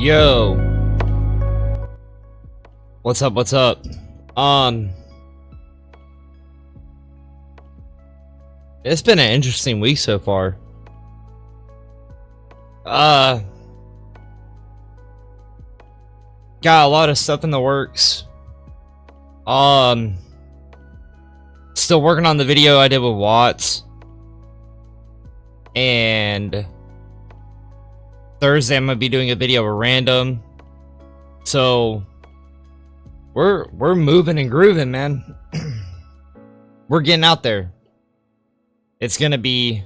Yo, what's up? What's up? It's been an interesting week so far. Got a lot of stuff in the works. Still working on the video I did with Watts. And Thursday I'm gonna be doing a video with Random. So we're moving and grooving, man. We're getting out there. It's gonna be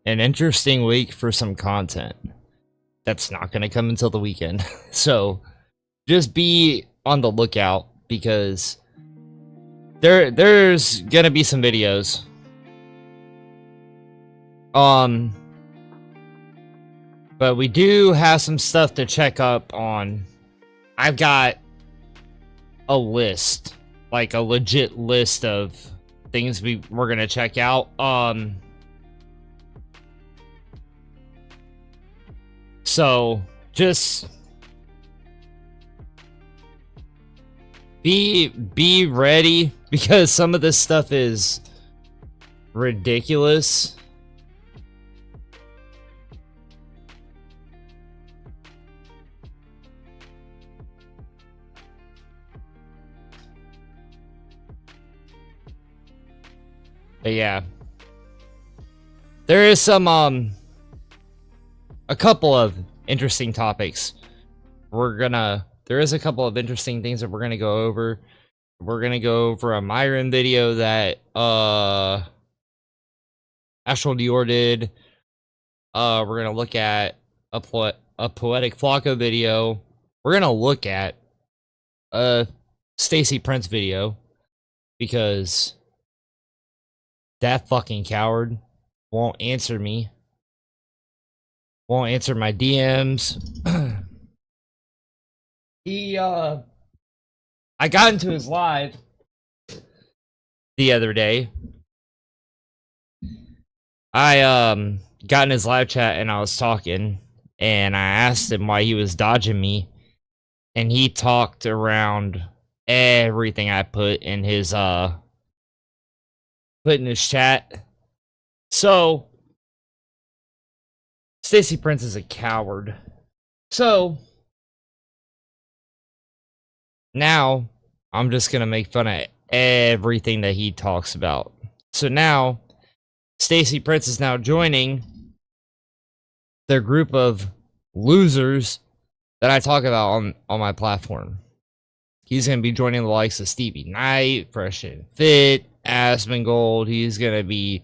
an interesting week for some content that's not gonna come until the weekend. So just be on the lookout, because there's gonna be some videos. But we do have some stuff to check up on. I've got a list, like a legit list of things we're gonna check out. So just be ready, because some of this stuff is ridiculous. But yeah, there is some a couple of interesting topics. There is a couple of interesting things that we're gonna go over. We're gonna go over a Myron video that Astral Dior did. We're gonna look at a Poetic Flocko video. We're gonna look at a Stacy Prince video, because that fucking coward won't answer me. Won't answer my DMs. I got into his live the other day. I got in his live chat and I was talking, and I asked him why he was dodging me, and he talked around everything I put in his chat. So Stacy Prince is a coward. So now I'm just gonna make fun of everything that he talks about. So now Stacy Prince is now joining their group of losers that I talk about on my platform. He's gonna be joining the likes of Stevie Knight, Fresh and Fit, Asmongold. He's gonna be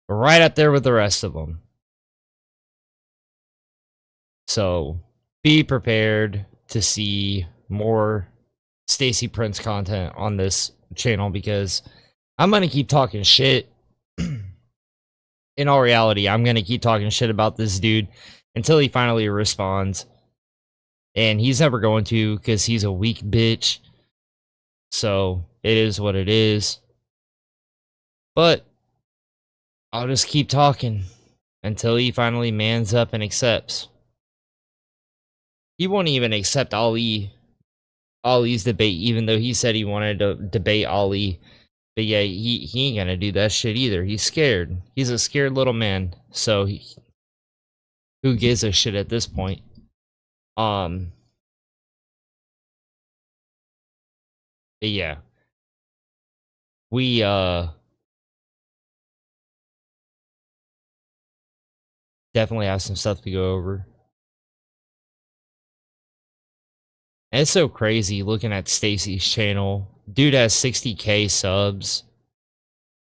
right up there with the rest of them. So be prepared to see more Stacy Prince content on this channel, because I'm gonna keep talking shit. In all reality, I'm gonna keep talking shit about this dude until he finally responds. And he's never going to, because he's a weak bitch. So it is what it is. But I'll just keep talking until he finally mans up and accepts. He won't even accept Ali's debate, even though he said he wanted to debate Ali. But yeah, he ain't gonna do that shit either. He's scared. He's a scared little man. So who gives a shit at this point? But yeah, we definitely have some stuff to go over. And it's so crazy looking at Stacy's channel. Dude has 60K subs,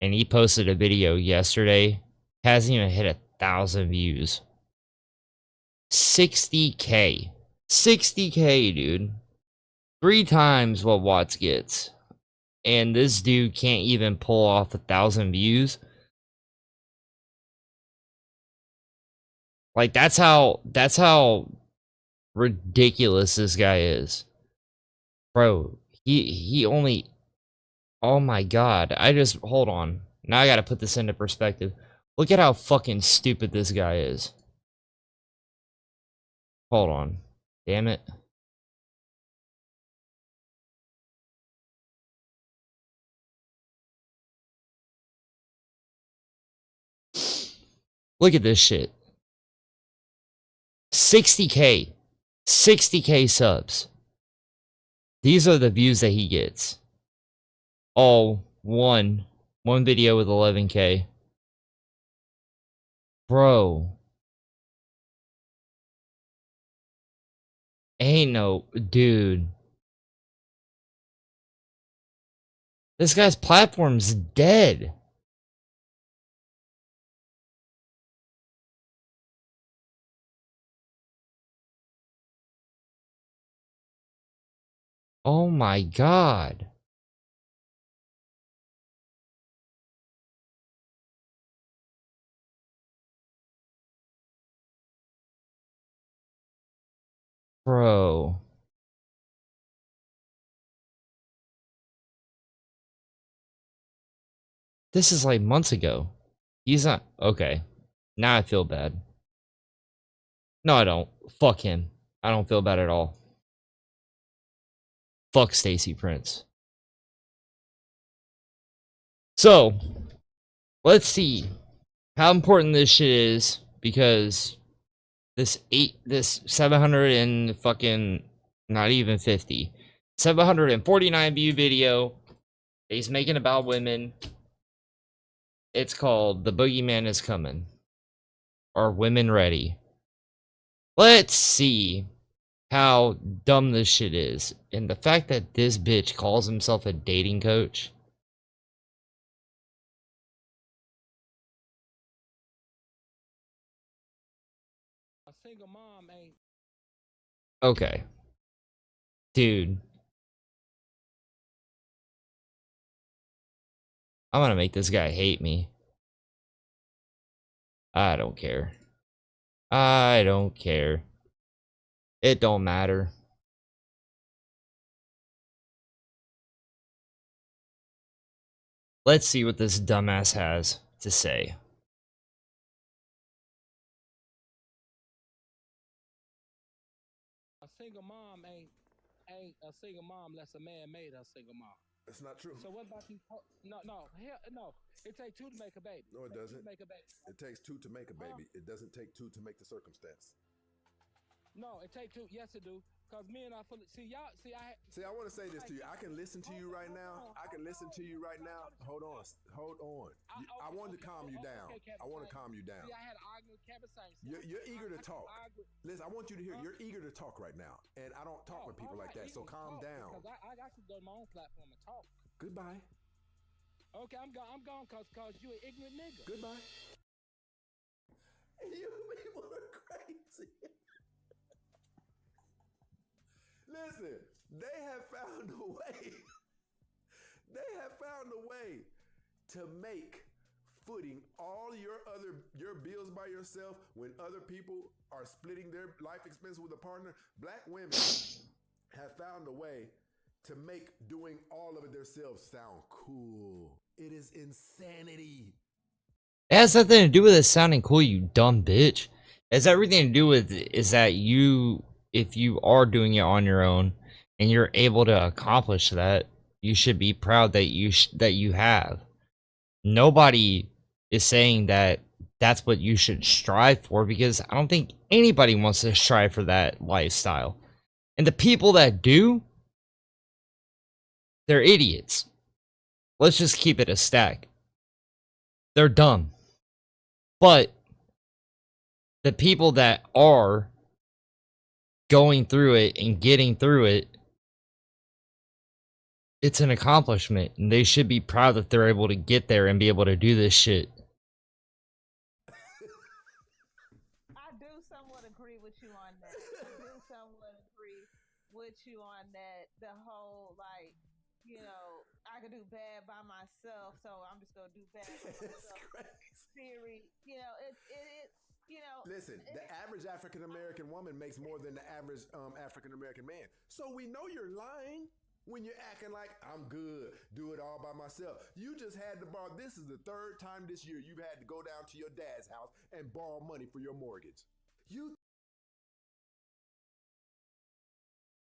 and he posted a video yesterday. Hasn't even hit 1,000 views. 60K. 60K, dude. 3 times what Watts gets. And this dude can't even pull off 1,000 views. Like, that's how ridiculous this guy is. Bro, he only... Oh my god. Hold on. Now I gotta put this into perspective. Look at how fucking stupid this guy is. Hold on. Damn it. Look at this shit. 60K. 60K subs. These are the views that he gets. All one video with 11K. Bro. Ain't no dude. This guy's platform's dead. Oh my god. Bro. This is like months ago. He's not okay. Now I feel bad. No, I don't. Fuck him. I don't feel bad at all. Fuck Stacy Prince. So, let's see how important this shit is, because this 700 and fucking not even 50, 749 view video he's making about women. It's called The Boogeyman Is Coming. Are women ready? Let's see how dumb this shit is. And the fact that this bitch calls himself a dating coach. A single mom ain't. Okay. Dude. I'm gonna make this guy hate me. I don't care. I don't care. It don't matter. Let's see what this dumbass has to say. A single mom ain't a single mom unless a man made her a single mom. That's not true. So what about these? No. It takes two to make a baby. No, it doesn't. It takes two to make a baby. It doesn't take two to make the circumstance. No, it takes two. Yes, it do. Cause me and I fully see y'all. I want to say this to you. I can listen to you right now. Hold on. I wanted to calm you down. I want to calm you down. See, I had an argument with Kevin Samuels. You're eager to talk. Listen, I want you to hear. You're eager to talk right now, and I don't talk with people like that. So calm down. Because I got to go to my own platform and talk. Goodbye. Okay, I'm gone. Cause you an ignorant nigga. Goodbye. You people are crazy. Listen, they have found a way. They have found a way to make footing all your bills by yourself when other people are splitting their life expense with a partner. Black women have found a way to make doing all of it themselves sound cool. It is insanity. It has nothing to do with it sounding cool, you dumb bitch. It has everything to do with is that you, if you are doing it on your own and you're able to accomplish that, you should be proud that you have. Nobody is saying that that's what you should strive for, because I don't think anybody wants to strive for that lifestyle. And the people that do, they're idiots. Let's just keep it a stack. They're dumb. But the people that are going through it and getting through it, it's an accomplishment, and they should be proud that they're able to get there and be able to do this shit. I do somewhat agree with you on that. The whole, like, you know, I can do bad by myself, so I'm just gonna do bad by myself. Theory, you know, it you know. Listen, the average African American woman makes more than the average African American man. So we know you're lying when you're acting like I'm good, do it all by myself. You just had to borrow. This is the third time this year you've had to go down to your dad's house and borrow money for your mortgage. You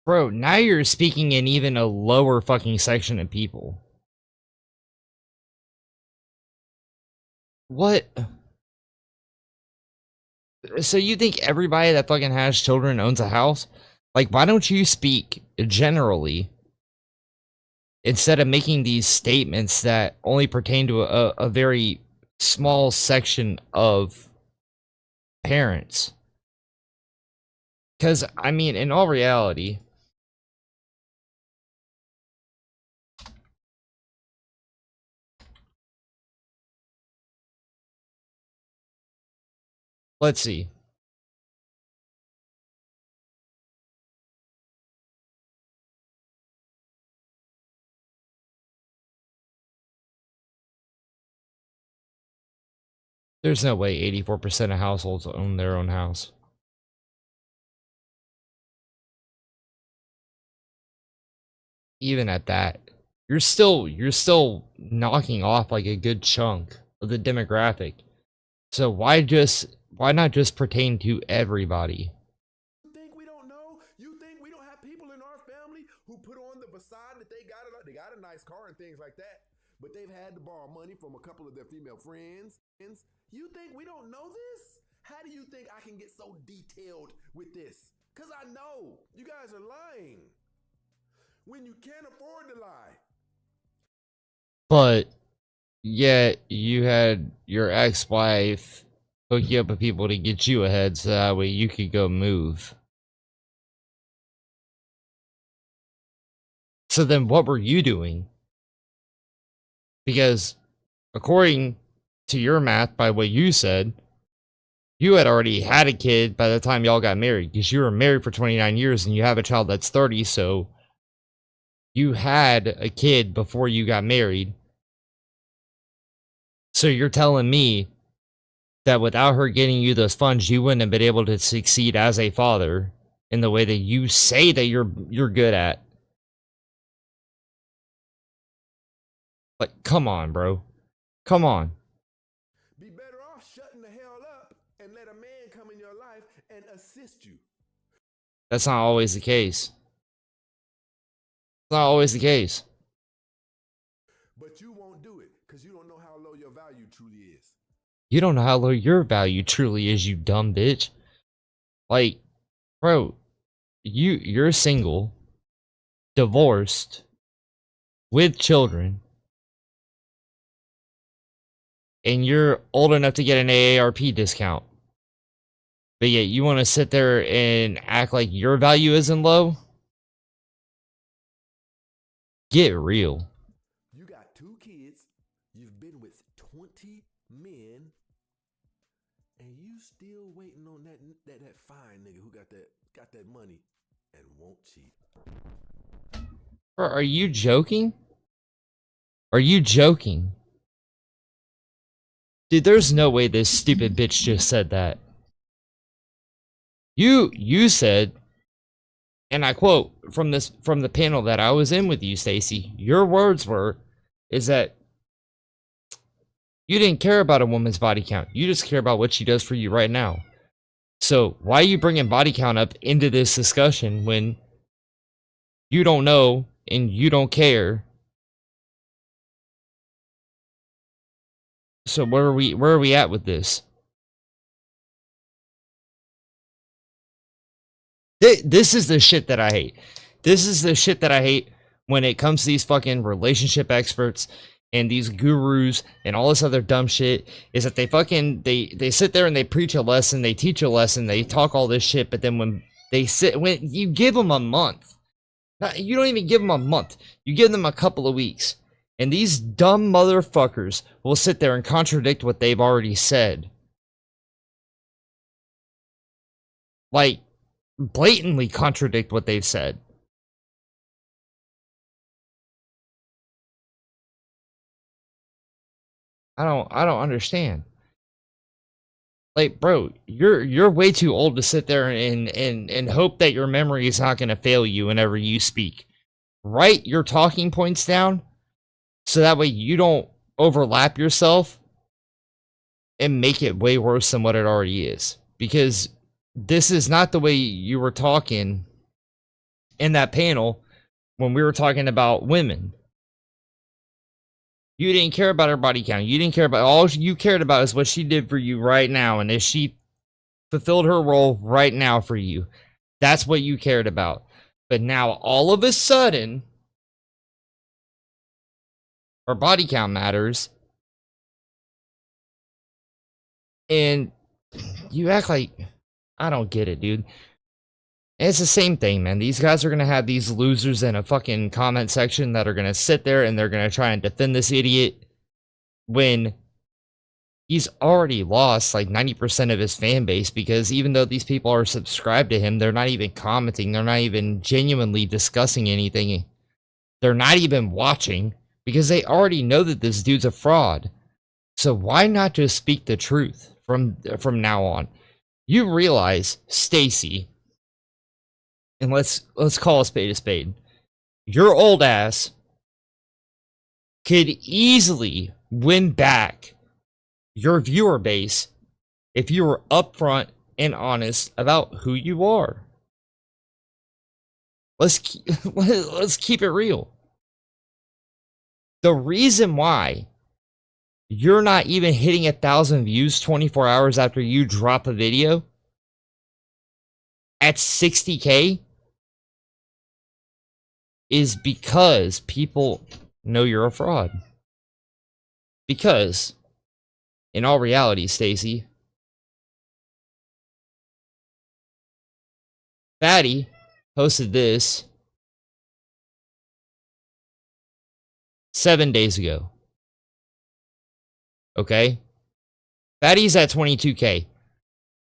Bro, now you're speaking in even a lower fucking section of people. What? So you think everybody that fucking has children owns a house? Like, why don't you speak generally instead of making these statements that only pertain to a very small section of parents? Because, I mean, in all reality, let's see. There's no way 84% of households own their own house. Even at that, you're still knocking off like a good chunk of the demographic. So why not just pertain to everybody? You think we don't know? You think we don't have people in our family who put on the facade that they got a nice car and things like that, but they've had to borrow money from a couple of their female friends? You think we don't know this? How do you think I can get so detailed with this? Because I know you guys are lying when you can't afford to lie. But yet you had your ex-wife hook you up with people to get you ahead so that way you could go move. So then what were you doing? Because according to your math, by what you said, you had already had a kid by the time y'all got married, because you were married for 29 years and you have a child that's 30, so you had a kid before you got married. So you're telling me that without her getting you those funds, you wouldn't have been able to succeed as a father in the way that you say that you're good at. Like, come on, bro. Come on. Be better off shutting the hell up and let a man come in your life and assist you. That's not always the case. It's not always the case. But you won't do it because you don't know how low your value truly is. You don't know how low your value truly is, you dumb bitch. Like, bro, you're single, divorced, with children, and you're old enough to get an AARP discount. But yet you want to sit there and act like your value isn't low? Get real. You got 2 kids, you've been with 20 men, and you still waiting on that fine nigga who got that money and won't cheat. Bro, are you joking? Are you joking? Dude, there's no way this stupid bitch just said that. You said, and I quote from the panel that I was in with you, Stacy, your words were, is that you didn't care about a woman's body count. You just care about what she does for you right now. So why are you bringing body count up into this discussion when you don't know and you don't care? So where are we at with this? This is the shit that I hate. This is the shit that I hate when it comes to these fucking relationship experts and these gurus and all this other dumb shit, is that they sit there and they preach a lesson, they teach a lesson, they talk all this shit, but then when you give them a month, you don't even give them a month, you give them a couple of weeks, and these dumb motherfuckers will sit there and contradict what they've already said. Like, blatantly contradict what they've said. I don't understand. Like, bro, you're way too old to sit there and hope that your memory is not going to fail you whenever you speak. Write your talking points down so that way you don't overlap yourself and make it way worse than what it already is. Because this is not the way you were talking in that panel when we were talking about women. You didn't care about her body count. You didn't care about, all you cared about is what she did for you right now, and if she fulfilled her role right now for you. That's what you cared about. But now all of a sudden, her body count matters. And you act like, I don't get it, dude. And it's the same thing, man. These guys are going to have these losers in a fucking comment section that are going to sit there and they're going to try and defend this idiot when he's already lost like 90% of his fan base, because even though these people are subscribed to him, they're not even commenting. They're not even genuinely discussing anything. They're not even watching because they already know that this dude's a fraud. So why not just speak the truth from now on? You realize, Stacy, and let's call a spade a spade. Your old ass could easily win back your viewer base if you were upfront and honest about who you are. Let's keep it real. The reason why you're not even hitting 1,000 views 24 hours after you drop a video at 60K is because people know you're a fraud. Because, in all reality, Stacy, Fatty posted this 7 days ago. Okay? Fatty's at 22K.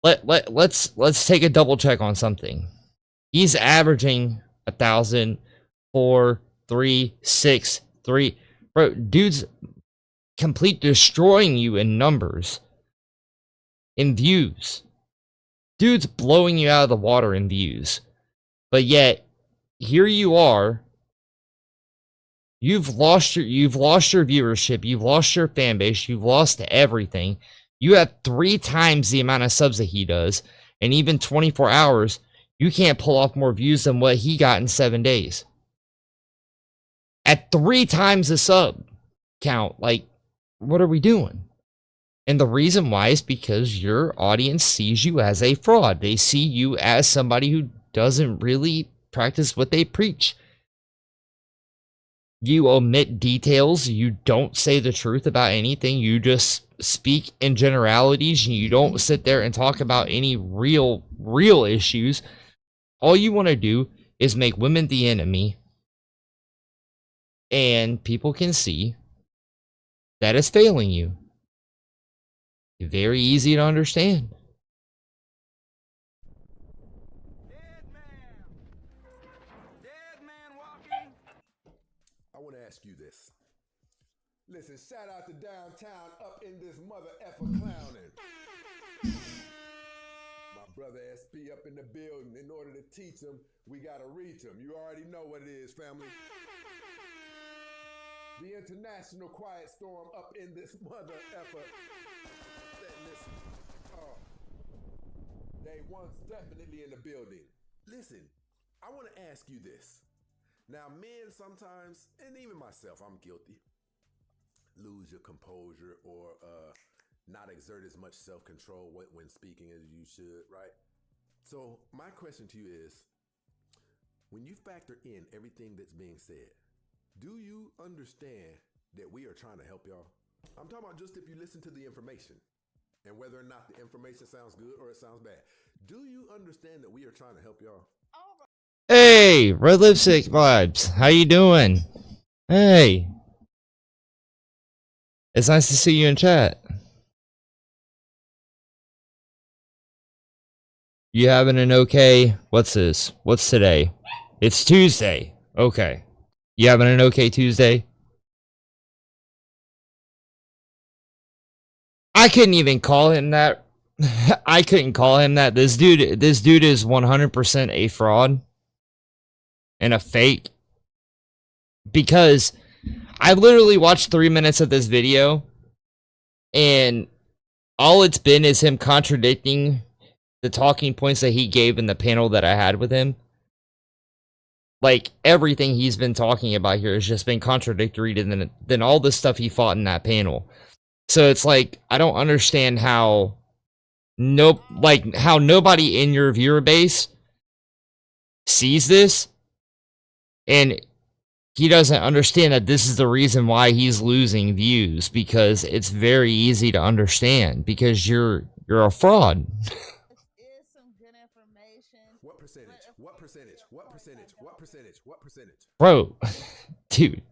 Let's take a double check on something. He's averaging 1,000, 4, 3, 6, 3. Bro, dude's complete destroying you in numbers, in views. Dude's blowing you out of the water in views. But yet, here you are. You've lost your viewership, you've lost your fan base, you've lost everything. You have 3 times the amount of subs that he does, and even 24 hours, you can't pull off more views than what he got in 7 days. At 3 times the sub count, like, what are we doing? And the reason why is because your audience sees you as a fraud. They see you as somebody who doesn't really practice what they preach. You omit details. You don't say the truth about anything. You just speak in generalities. And you don't sit there and talk about any real issues. All you want to do is make women the enemy. And people can see that is failing you. Very easy to understand. Dead man walking. I want to ask you this. Listen, shout out to downtown up in this mother effer clowning. My brother SP up in the building. In order to teach him, we got to reach him. You already know what it is, family. The international quiet storm up in this mother effer. Listen. Oh. They once definitely in the building. Listen, I want to ask you this. Now, men sometimes, and even myself, I'm guilty, lose your composure or not exert as much self-control when speaking as you should, right? So my question to you is, when you factor in everything that's being said, do you understand that we are trying to help y'all? I'm talking about just if you listen to the information and whether or not the information sounds good or it sounds bad. Do you understand that we are trying to help y'all? Hey, Red Lipstick Vibes. How you doing? Hey. It's nice to see you in chat. You having an okay... What's this? What's today? It's Tuesday. Okay. You having an okay Tuesday? I couldn't even call him that. I couldn't call him that. This dude is 100% a fraud and a fake, because I literally watched 3 minutes of this video and all it's been is him contradicting the talking points that he gave in the panel that I had with him. like everything he's been talking about here has just been contradictory than all the stuff he fought in that panel. So it's like I don't understand how how nobody in your viewer base sees this, and he doesn't understand that this is the reason why he's losing views, because it's very easy to understand because you're a fraud. Is some good information. What percentage? What percentage? What percentage? What percentage? What percentage? Bro, dude.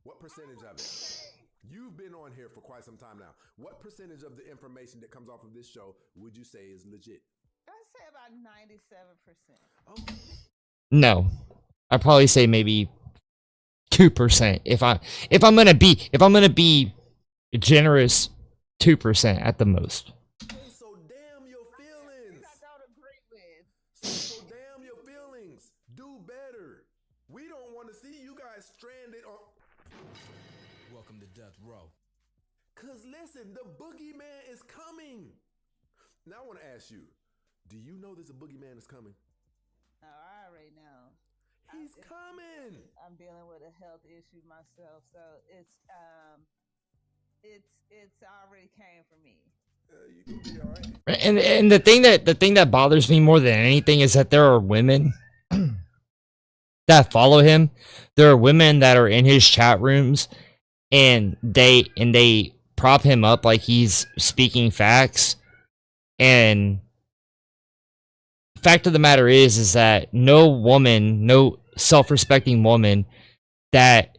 What percentage of it? You've been on here for quite some time now. What percentage of the information that comes off of this show would you say is legit? I'd say about 97%. Okay. No. I'd probably say maybe 2%. If I'm gonna be generous, 2% at the most. So damn your feelings. I don't agree with. So damn your feelings. Do better. We don't want to see you guys stranded on. Welcome to Death Row. Cause listen, the boogeyman is coming. Now I want to ask you, do you know there's a boogeyman is coming? Oh, I already know. He's coming. I'm dealing with a health issue myself, so it's already came for me. You gonna be all right. And the thing that bothers me more than anything is that there are women that follow him. There are women that are in his chat rooms, and they prop him up like he's speaking facts. And fact of the matter is that no self-respecting woman that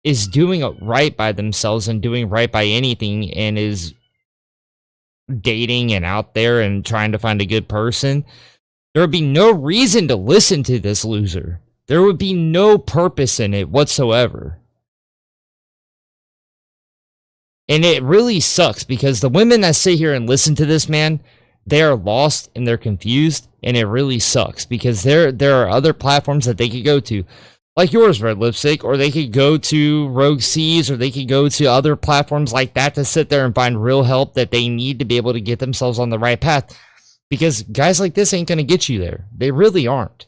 is doing right by themselves and doing right by anything and is dating and out there and trying to find a good person, there would be no reason to listen to this loser. There would be no purpose in it whatsoever. And it really sucks because the women that sit here and listen to this man, they are lost and they're confused, and it really sucks because there are other platforms that they could go to, like yours, Red Lipstick, or they could go to Rogue Seas, or they could go to other platforms like that to sit there and find real help that they need to be able to get themselves on the right path. Because guys like this ain't going to get you there. They really aren't.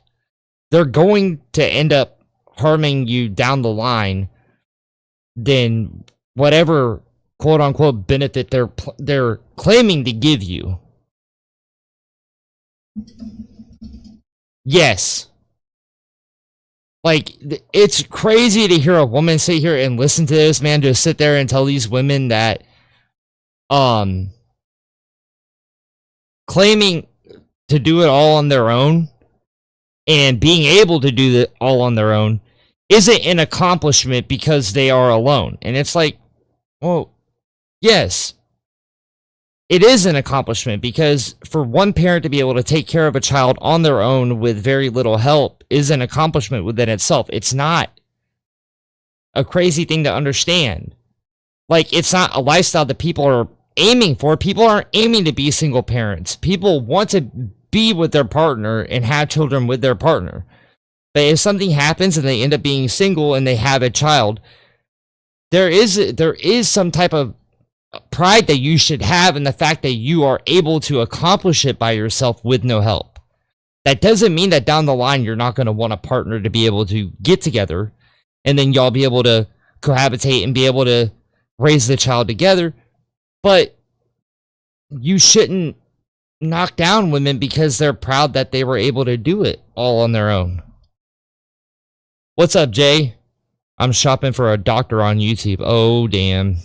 They're going to end up harming you down the line than whatever quote unquote benefit they're claiming to give you. Yes. Like, it's crazy to hear a woman sit here and listen to this man just sit there and tell these women that claiming to do it all on their own and being able to do it all on their own isn't an accomplishment because they are alone. And it's like, well, yes, it is an accomplishment because for one parent to be able to take care of a child on their own with very little help is an accomplishment within itself. It's not a crazy thing to understand. Like, it's not a lifestyle that people are aiming for. People aren't aiming to be single parents. People want to be with their partner and have children with their partner. But if something happens and they end up being single and they have a child, there is some type of pride that you should have in the fact that you are able to accomplish it by yourself with no help. That doesn't mean that down the line you're not going to want a partner to be able to get together and then y'all be able to cohabitate and be able to raise the child together. But you shouldn't knock down women because they're proud that they were able to do it all on their own. What's up, Jay? I'm shopping for a doctor on YouTube. Oh, damn.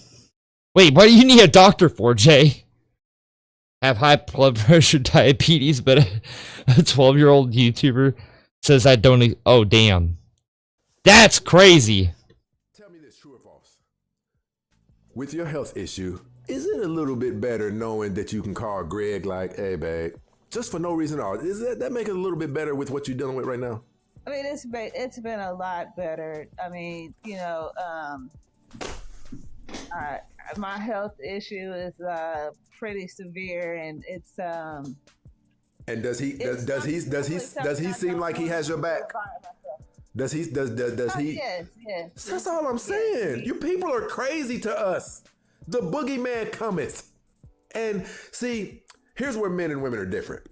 Wait, what do you need a doctor for, Jay? Have high blood pressure, diabetes, but a 12-year-old YouTuber says I don't... Oh, damn. That's crazy. Tell me this, true or false? With your health issue, is it a little bit better knowing that you can call Greg like, hey, babe, just for no reason at all? Is that make it a little bit better with what you're dealing with right now? I mean, it's been a lot better. I mean, you know, my health issue is pretty severe, and it's And does he seem like he has your back? Does he? Yes. That's all I'm saying. You people are crazy to us. The boogeyman cometh. And see, here's where men and women are different.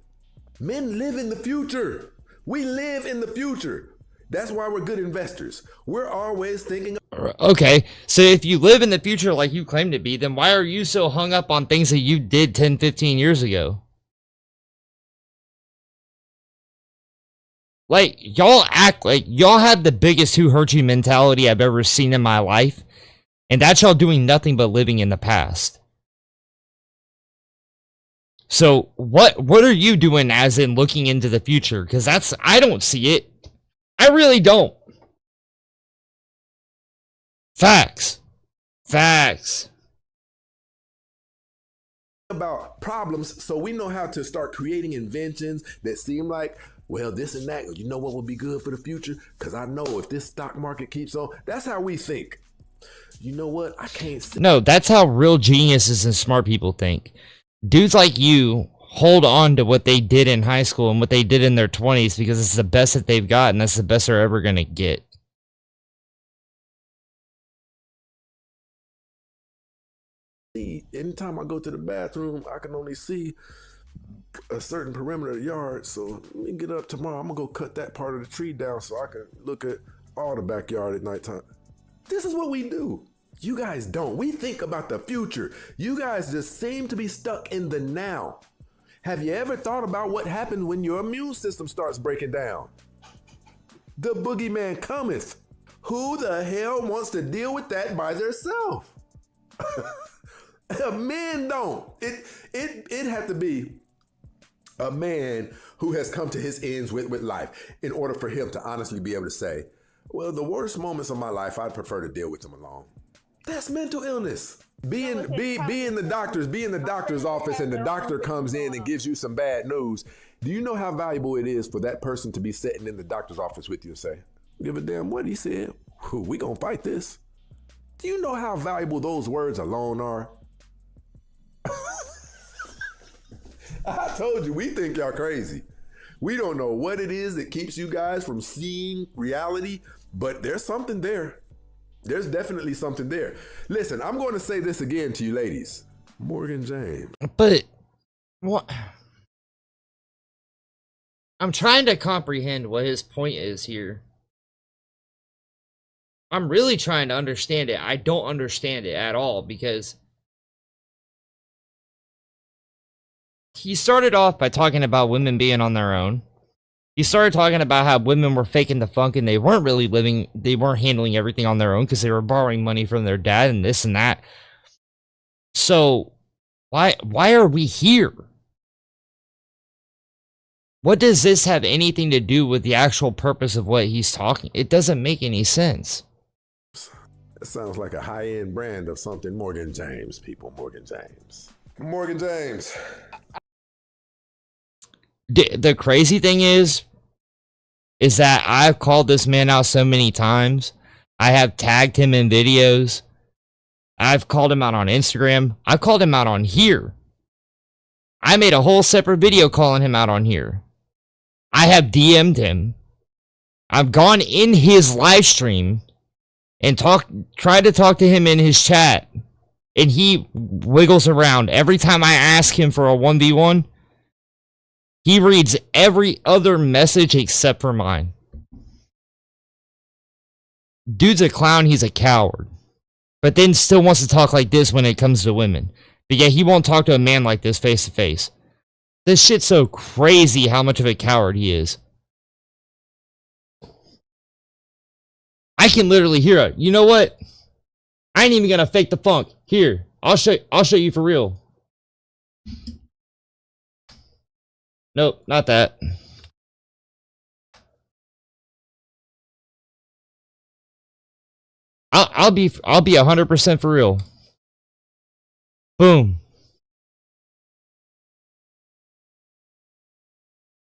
Men live in the future. We live in the future. That's why we're good investors. We're always thinking. Okay, so if you live in the future like you claim to be, then why are you so hung up on things that you did 10, 15 years ago? Like, y'all act like y'all have the biggest who hurt you mentality I've ever seen in my life. And that's y'all doing nothing but living in the past. So what are you doing as in looking into the future? Because I don't see it. I really don't. Facts. Facts. About problems, so we know how to start creating inventions that seem like, well, this and that. You know what will be good for the future? Because I know if this stock market keeps on, that's how we think. You know what? I can't see. No, that's how real geniuses and smart people think. Dudes like you hold on to what they did in high school and what they did in their 20s because it's the best that they've got and that's the best they're ever going to get. Anytime I go to the bathroom, I can only see a certain perimeter of the yard. So let me get up tomorrow. I'm going to go cut that part of the tree down so I can look at all the backyard at nighttime. This is what we do. You guys don't. We think about the future. You guys just seem to be stuck in the now. Have you ever thought about what happens when your immune system starts breaking down? The boogeyman cometh. Who the hell wants to deal with that by themselves? Men don't. It have to be a man who has come to his ends with life in order for him to honestly be able to say, well, the worst moments of my life, I'd prefer to deal with them alone. That's mental illness. Be in the doctor's office and the doctor comes in and gives you some bad news. Do you know how valuable it is for that person to be sitting in the doctor's office with you and say, give a damn what he said. We gonna fight this. Do you know how valuable those words alone are? I told you, we think y'all crazy. We don't know what it is that keeps you guys from seeing reality, but there's something there. There's definitely something there. Listen, I'm going to say this again to you ladies. Morgan James. But what? I'm trying to comprehend what his point is here. I'm really trying to understand it. I don't understand it at all because he started off by talking about women being on their own. He started talking about how women were faking the funk and they weren't really living, they weren't handling everything on their own because they were borrowing money from their dad and this and that. So why are we here? What does this have anything to do with the actual purpose of what he's talking? It doesn't make any sense. That sounds like a high-end brand of something. Morgan James, people. Morgan James. Morgan James. The crazy thing is that I've called this man out so many times. I have tagged him in videos. I've called him out on Instagram. I called him out on here. I made a whole separate video calling him out on here. I have DM'd him. I've gone in his live stream and tried to talk to him in his chat. And he wiggles around. Every time I ask him for a 1v1, he reads every other message except for mine. Dude's a clown, he's a coward. But then still wants to talk like this when it comes to women. But yet he won't talk to a man like this face to face. This shit's so crazy how much of a coward he is. I can literally hear it. You know what? I ain't even gonna fake the funk. Here, I'll show you for real. Nope, not that. I'll be 100% for real. Boom.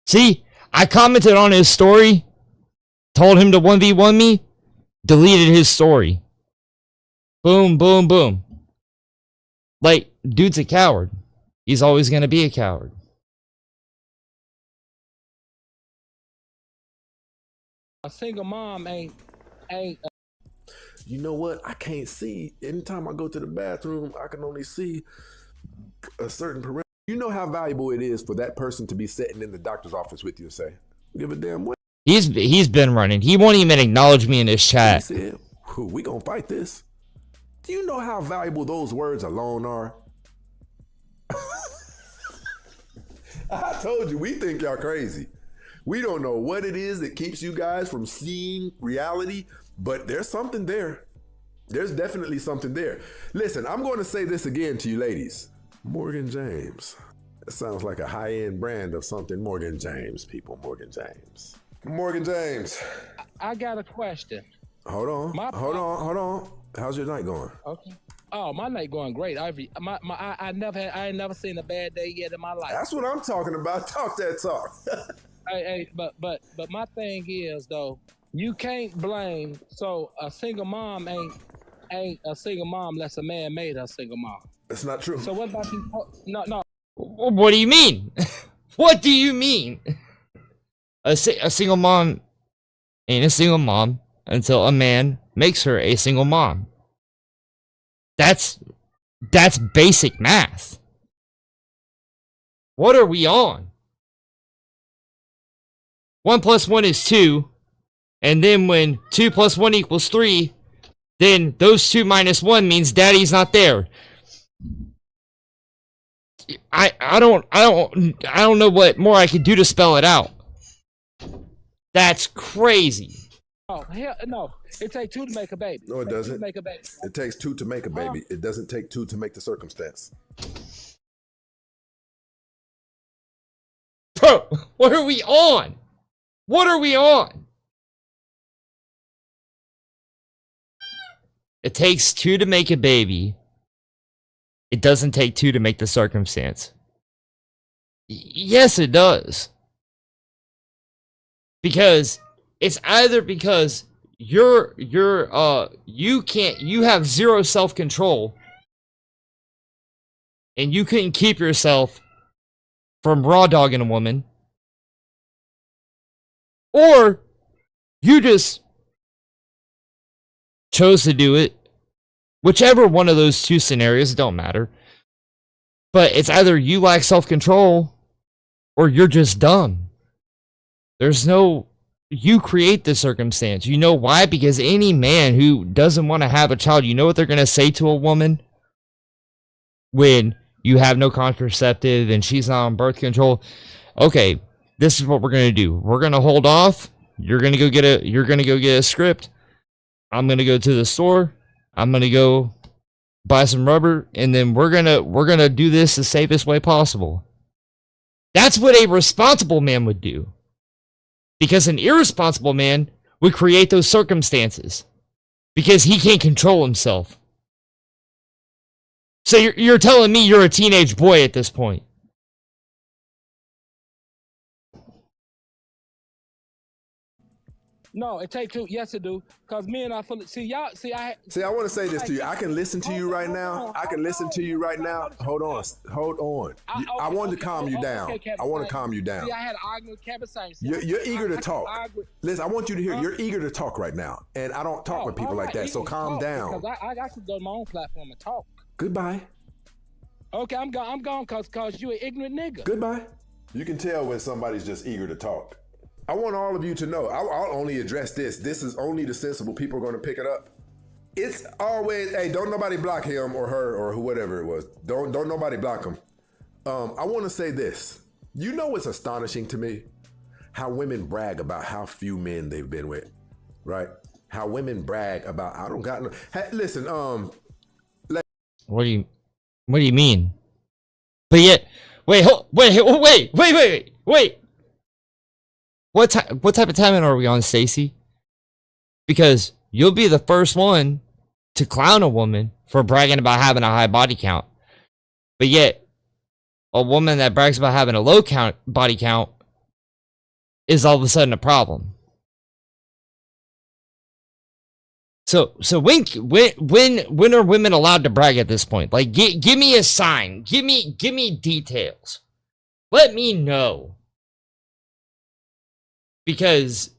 See, I commented on his story, told him to 1v1 me, deleted his story. Boom, boom, boom. Like, dude's a coward. He's always gonna be a coward. A single mom ain't. You know what? I can't see. Anytime I go to the bathroom, I can only see a certain perimeter. You know how valuable it is for that person to be sitting in the doctor's office with you and say, Give a damn what He's been running. He won't even acknowledge me in his he chat. said. We gonna fight this. Do you know how valuable those words alone are? I told you, we think y'all crazy. We don't know what it is that keeps you guys from seeing reality, but there's something there. There's definitely something there. Listen, I'm going to say this again to you ladies. Morgan James. That sounds like a high-end brand of something. Morgan James, people. Morgan James. Morgan James. I got a question. Hold on. How's your night going? Okay. Oh, my night going great. I ain't never seen a bad day yet in my life. That's what I'm talking about. Talk that talk. But my thing is though, you can't blame. So a single mom ain't a single mom unless a man made her a single mom. That's not true. So what about you? No. What do you mean? What do you mean? A single mom ain't a single mom until a man makes her a single mom. That's basic math. What are we on? 1 + 1 is 2, and then when 2 + 1 = 3, then those 2 - 1 means daddy's not there. I don't know what more I could do to spell it out. That's crazy. Oh hell no! It takes 2 to make a baby. No, it doesn't. Make a baby. It takes 2 to make a baby. It doesn't take 2 to make the circumstance. Bro, what are we on? What are we on? It takes 2 to make a baby. It doesn't take 2 to make the circumstance. Yes, it does. Because it's either because you have zero self-control and you couldn't keep yourself from raw dogging a woman, or you just chose to do it. Whichever one of those 2 scenarios, don't matter. But it's either you lack self-control or you're just dumb. There's no... You create the circumstance. You know why? Because any man who doesn't want to have a child, you know what they're going to say to a woman when you have no contraceptive and she's not on birth control? Okay, this is what we're going to do. We're going to hold off. You're going to go get a script. I'm going to go to the store. I'm going to go buy some rubber, and then we're going to do this the safest way possible. That's what a responsible man would do. Because an irresponsible man would create those circumstances. Because he can't control himself. So you're telling me you're a teenage boy at this point. No, it takes 2. Yes, it do. Cause me and I fully I want to say this to you. I can listen to you right now. Hold on. I wanted to calm you down. I want to calm you down. See, I had an argument with Kevin Samuels. You're eager to talk. Listen, I want you to hear. You're eager to talk right now, and I don't talk with people like that. So calm down. Because I got to go to my own platform and talk. Goodbye. Okay, I'm gone. Cause you an ignorant nigga. Goodbye. You can tell when somebody's just eager to talk. I want all of you to know, I'll only address this. This is only the sensible people going to pick it up. It's always, hey, don't nobody block him or her or whoever it was. Don't nobody block him. I want to say this. You know what's astonishing to me? How women brag about how few men they've been with, right? How women brag about, I don't got no... Hey, listen, What do you mean? But yet, wait. What type of timing are we on, Stacy? Because you'll be the first one to clown a woman for bragging about having a high body count. But yet, a woman that brags about having a low body count is all of a sudden a problem. So when are women allowed to brag at this point? Like, give me a sign. Give me details. Let me know. Because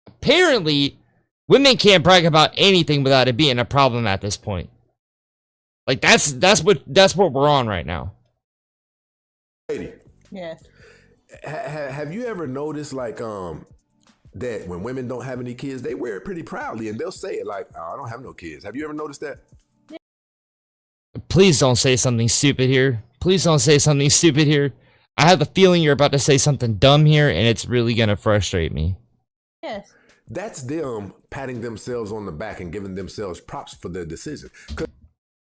apparently women can't brag about anything without it being a problem at this point. Like that's what we're on right now. Lady. Yes. Have you ever noticed like that when women don't have any kids, they wear it pretty proudly and they'll say it like, oh, I don't have no kids. Have you ever noticed that? Please don't say something stupid here. Please don't say something stupid here. I have a feeling you're about to say something dumb here, and it's really gonna frustrate me. Yes. That's them patting themselves on the back and giving themselves props for their decision.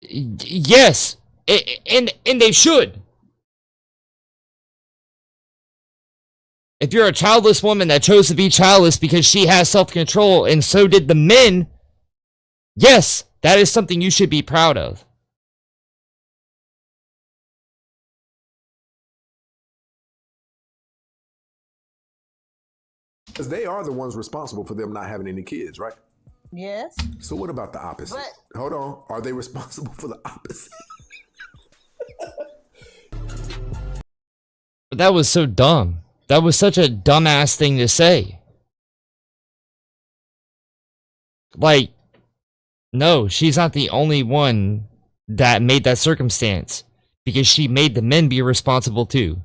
Yes, and they should. If you're a childless woman that chose to be childless because she has self-control, and so did the men, yes, that is something you should be proud of. Because they are the ones responsible for them not having any kids, right? Yes. So what about the opposite? Hold on. Are they responsible for the opposite? But that was so dumb. That was such a dumbass thing to say. Like, no, she's not the only one that made that circumstance. Because she made the men be responsible too.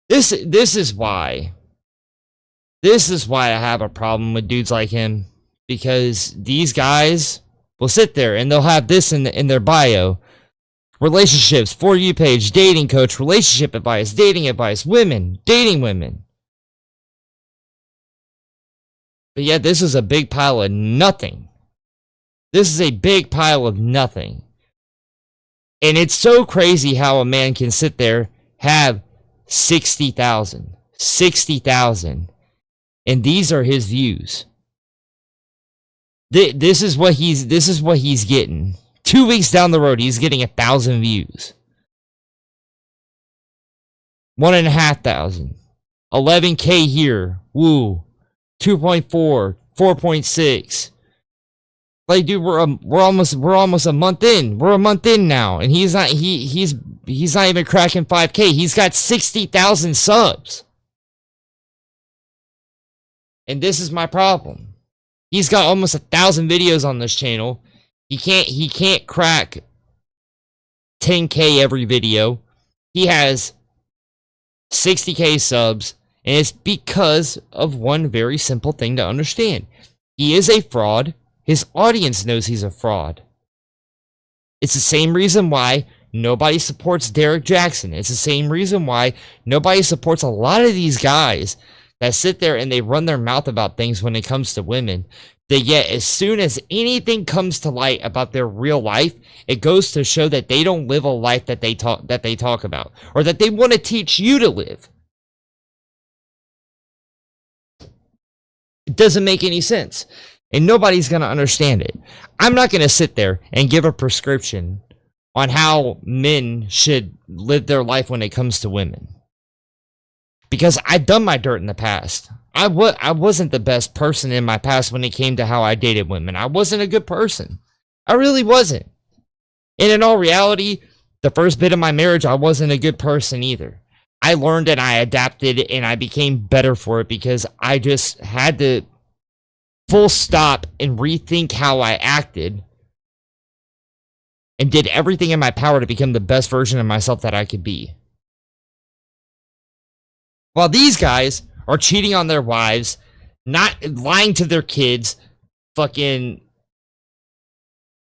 This is why. This is why I have a problem with dudes like him. Because these guys will sit there and they'll have this in their bio. Relationships, For You page, dating coach, relationship advice, dating advice, women, dating women. But yet this is a big pile of nothing. This is a big pile of nothing. And it's so crazy how a man can sit there, have 60,000, and these are his views. This is what he's getting. 2 weeks down the road, he's getting 1,000 views. 1,500. 11K here. Woo. 2.4. 4.6. Like, dude, we're almost a month in. We're a month in now, and he's not even cracking 5K. He's got 60,000 subs. And this is my problem. He's got almost 1,000 videos on this channel. He can't crack 10K every video. He has 60K subs, and it's because of one very simple thing to understand. He is a fraud. His audience knows he's a fraud. It's the same reason why nobody supports Derek Jackson. It's the same reason why nobody supports a lot of these guys that sit there and they run their mouth about things when it comes to women. That yet, as soon as anything comes to light about their real life, it goes to show that they don't live a life that they talk about, or that they want to teach you to live. It doesn't make any sense, and nobody's gonna understand it. I'm not gonna sit there and give a prescription on how men should live their life when it comes to women, because I've done my dirt in the past. I wasn't the best person in my past when it came to how I dated women. I wasn't a good person. I really wasn't. And in all reality, the first bit of my marriage, I wasn't a good person either. I learned and I adapted and I became better for it because I just had to full stop and rethink how I acted and did everything in my power to become the best version of myself that I could be. While these guys are cheating on their wives, not lying to their kids, fucking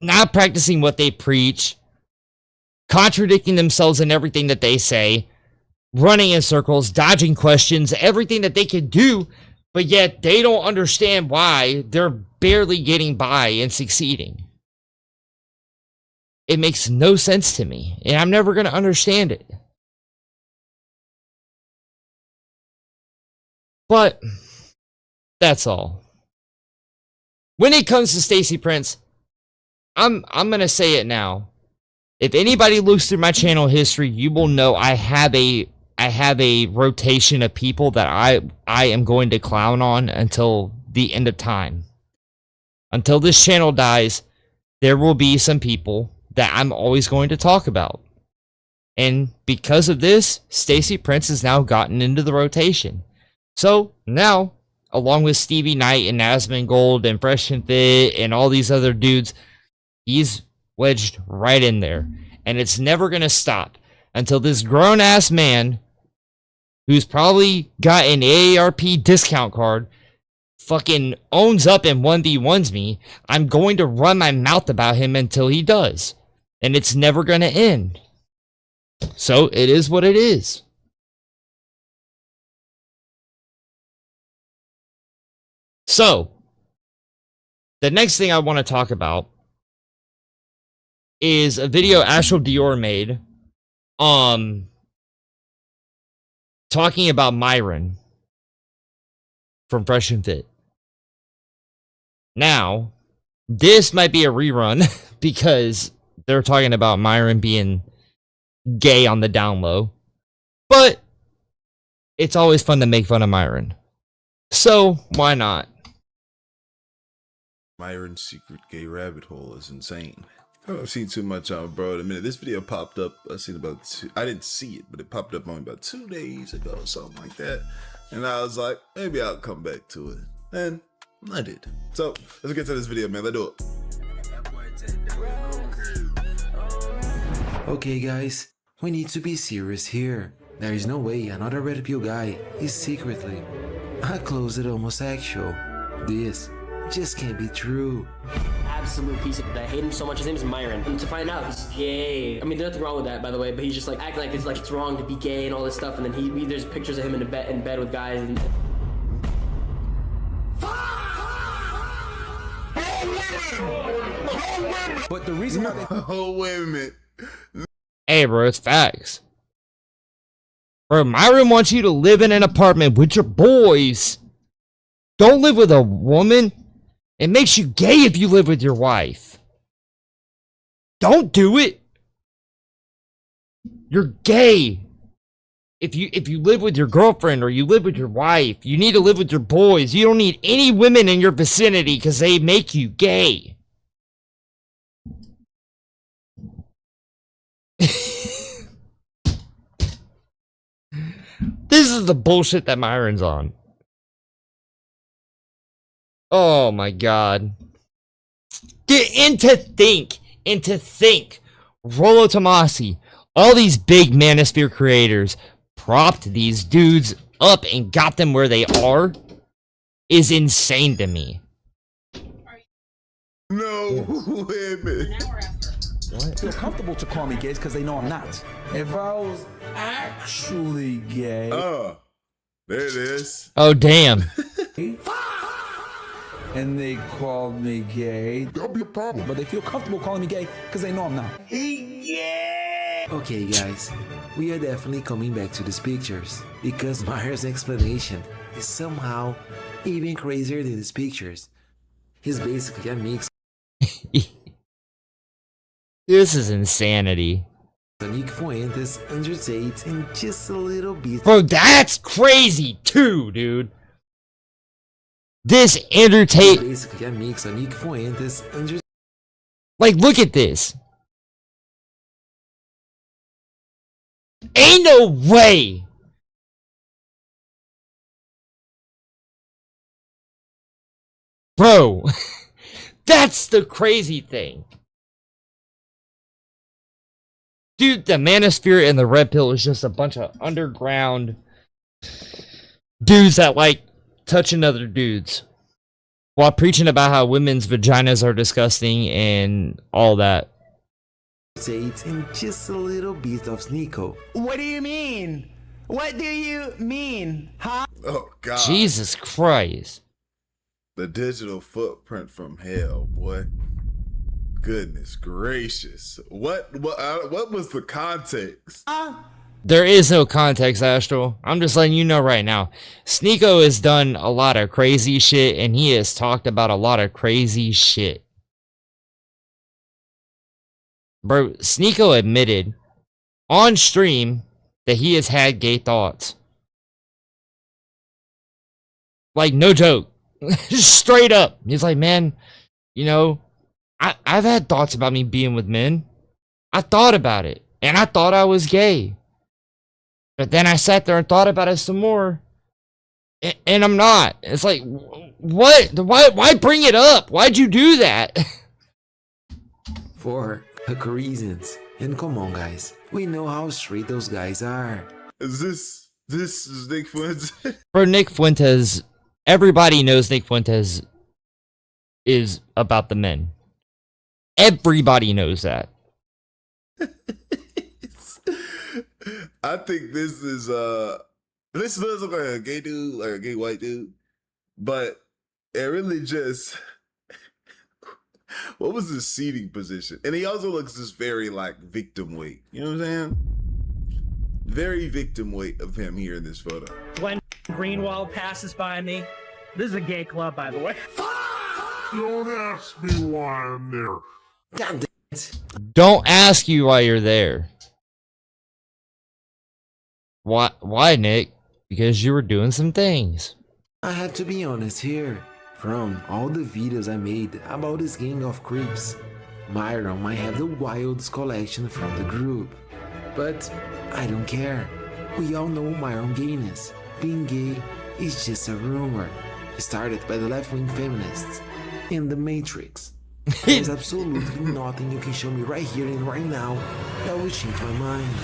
not practicing what they preach, contradicting themselves in everything that they say, running in circles, dodging questions, everything that they could do, but yet they don't understand why they're barely getting by and succeeding. It makes no sense to me, and I'm never going to understand it. But that's all. When it comes to Stacy Prince, I'm gonna say it now. If anybody looks through my channel history, you will know I have a rotation of people that I am going to clown on until the end of time. Until this channel dies, there will be some people that I'm always going to talk about. And because of this, Stacy Prince has now gotten into the rotation. So now, along with Stevie Knight and Asmongold and Fresh and Fit and all these other dudes, he's wedged right in there. And it's never going to stop until this grown-ass man, who's probably got an AARP discount card, fucking owns up and 1v1s me. I'm going to run my mouth about him until he does. And it's never going to end. So, it is what it is. So, the next thing I want to talk about is a video Astral Dior made, talking about Myron from Fresh and Fit. Now, this might be a rerun because they're talking about Myron being gay on the down low, but it's always fun to make fun of Myron. So, why not? Myron's secret gay rabbit hole is insane. I've seen too much on bro in a minute. This video popped up, I didn't see it, but it popped up only about 2 days ago, something like that. And I was like, maybe I'll come back to it. And I did. So let's get to this video, man. Let's do it. Okay guys, we need to be serious here. There is no way another red pill guy is secretly a closet homosexual. This just can't be true. Absolute piece of I hate him so much. His name is Myron. And to find out he's gay. I mean, there's nothing wrong with that, by the way. But he's just like acting like it's wrong to be gay and all this stuff. And then there's pictures of him in bed with guys. And But the reason why they Oh, wait a minute. Hey, bro, it's facts. Bro, Myron wants you to live in an apartment with your boys. Don't live with a woman. It makes you gay if you live with your wife. Don't do it. You're gay. If you live with your girlfriend or you live with your wife, you need to live with your boys. You don't need any women in your vicinity because they make you gay. This is the bullshit that Myron's on. Oh my god. And to think, Rollo Tomasi, all these big Manosphere creators propped these dudes up and got them where they are is insane to me. No, wait a minute. Feel comfortable to call me gay because they know I'm not. If I was actually gay, There it is. Oh damn. and they called me gay, that'll be a problem. But they feel comfortable calling me gay because they know I'm not. Okay guys, we are definitely coming back to these pictures because Myron's explanation is somehow even crazier than his pictures. He's basically a mix This is insanity. of Nick Fuentes, Andrew Tate, and just a little bit. Bro, that's crazy too, dude. This Andrew Tate, Basically a mix of Nick Fuentes, Andrew like, look at this. Ain't no way. Bro, that's the crazy thing. Dude, the Manosphere and the Red Pill is just a bunch of underground dudes that like touching other dudes while preaching about how women's vaginas are disgusting and all that. Tate, and just a little bit of Sneeko. What do you mean? What do you mean? Huh? Oh, God. Jesus Christ. The digital footprint from hell, boy. Goodness gracious. What was the context? There is no context, Astral. I'm just letting you know right now. Sneeko has done a lot of crazy shit, and he has talked about a lot of crazy shit. Bro, Sneeko admitted on stream that he has had gay thoughts. Like, no joke. Straight up. He's like, man, you know, I've had thoughts about me being with men. I thought about it, and I thought I was gay. But then I sat there and thought about it some more, and I'm not. It's like, what? Why bring it up? Why'd you do that? for reasons. And come on, guys, we know how straight those guys are. Is this is Nick Fuentes? For Nick Fuentes, everybody knows Nick Fuentes is about the men. Everybody knows that. I think this does look like a gay dude, like a gay white dude, but it really just what was his seating position? And he also looks just very like victim weight. You know what I'm saying? Very victim weight of him here in this photo. Glenn Greenwald passes by me. This is a gay club, by the way. Don't ask me why I'm there. God damn it. Don't ask you why you're there. Why, Nick? Because you were doing some things. I have to be honest here. From all the videos I made about this gang of creeps, Myron might have the wildest collection from the group. But I don't care. We all know Myron gayness. Being gay is just a rumor, started by the left-wing feminists in the Matrix. There's absolutely nothing you can show me right here and right now that will change my mind.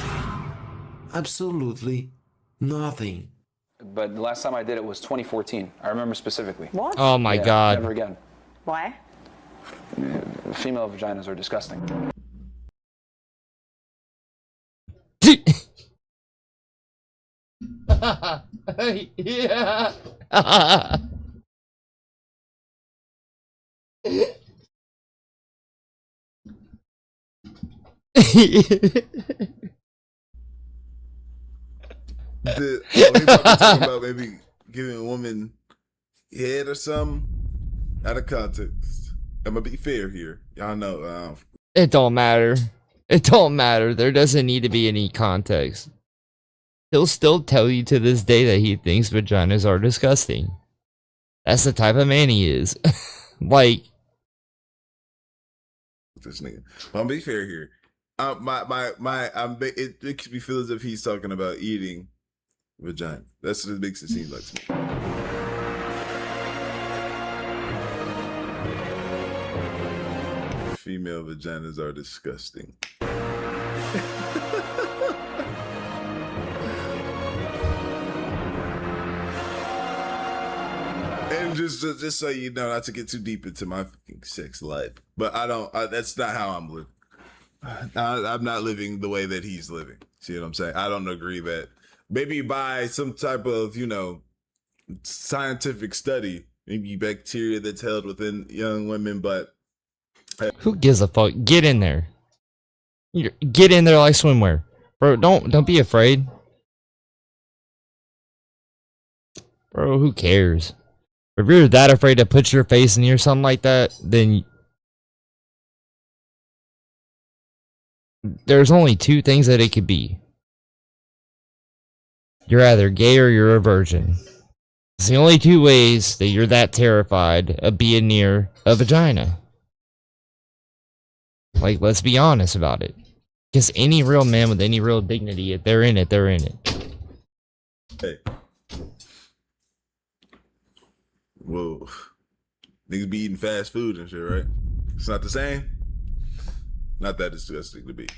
Absolutely nothing. But the last time I did it was 2014. I remember specifically. What? Oh my God. Never again. Why? Female vaginas are disgusting. Yeah. We talking about maybe giving a woman head or something out of context. I'm gonna be fair here. Y'all know. It don't matter. It don't matter. There doesn't need to be any context. He'll still tell you to this day that he thinks vaginas are disgusting. That's the type of man he is. Like, this nigga. But I'm gonna be fair here. It makes me feel as if he's talking about eating vagina. That's what it makes it seem like to me. Female vaginas are disgusting. And just so you know, not to get too deep into my fucking sex life, but that's not how I'm living. I'm not living the way that he's living. See what I'm saying? I don't agree that maybe by some type of, scientific study, maybe bacteria that's held within young women, but who gives a fuck? Get in there. Get in there like swimwear. Bro, don't be afraid. Bro, who cares? If you're that afraid to put your face near something like that, then there's only two things that it could be. You're either gay or you're a virgin. It's the only two ways that you're that terrified of being near a vagina. Like, let's be honest about it. Because any real man with any real dignity, if they're in it, they're in it. Hey. Whoa. Niggas be eating fast food and shit, right? It's not the same? Not that disgusting to be.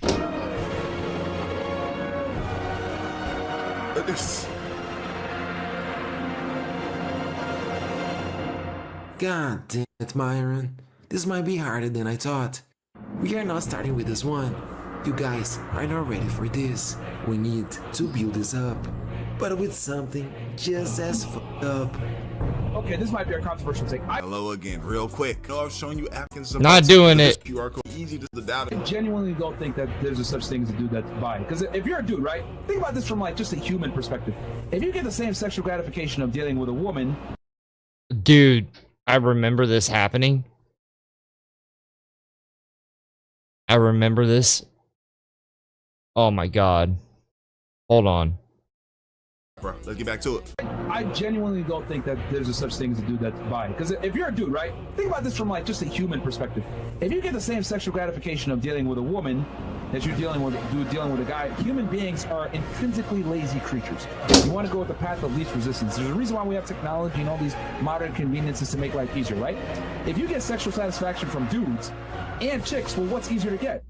God damn it, Myron. This might be harder than I thought. We are not starting with this one. You guys are not ready for this. We need to build this up. But with something just as fucked up. Okay, this might be a controversial take. Hello again, real quick. No, I've shown you Africans. Not doing it. QR code easy to doubt it. I genuinely don't think that there's a such thing as a dude that's bi. Because if you're a dude, right? Think about this from like just a human perspective. If you get the same sexual gratification of dealing with a woman, dude, I remember this happening. I remember this. Oh my God. Hold on. Bro, let's get back to it. I genuinely don't think that there's a such thing as a dude that's bi. Because if you're a dude, right? Think about this from like just a human perspective. If you get the same sexual gratification of dealing with a woman that you're dealing with a guy, human beings are intrinsically lazy creatures. You want to go with the path of least resistance. There's a reason why we have technology and all these modern conveniences to make life easier, right? If you get sexual satisfaction from dudes, and chicks. Well, what's easier to get?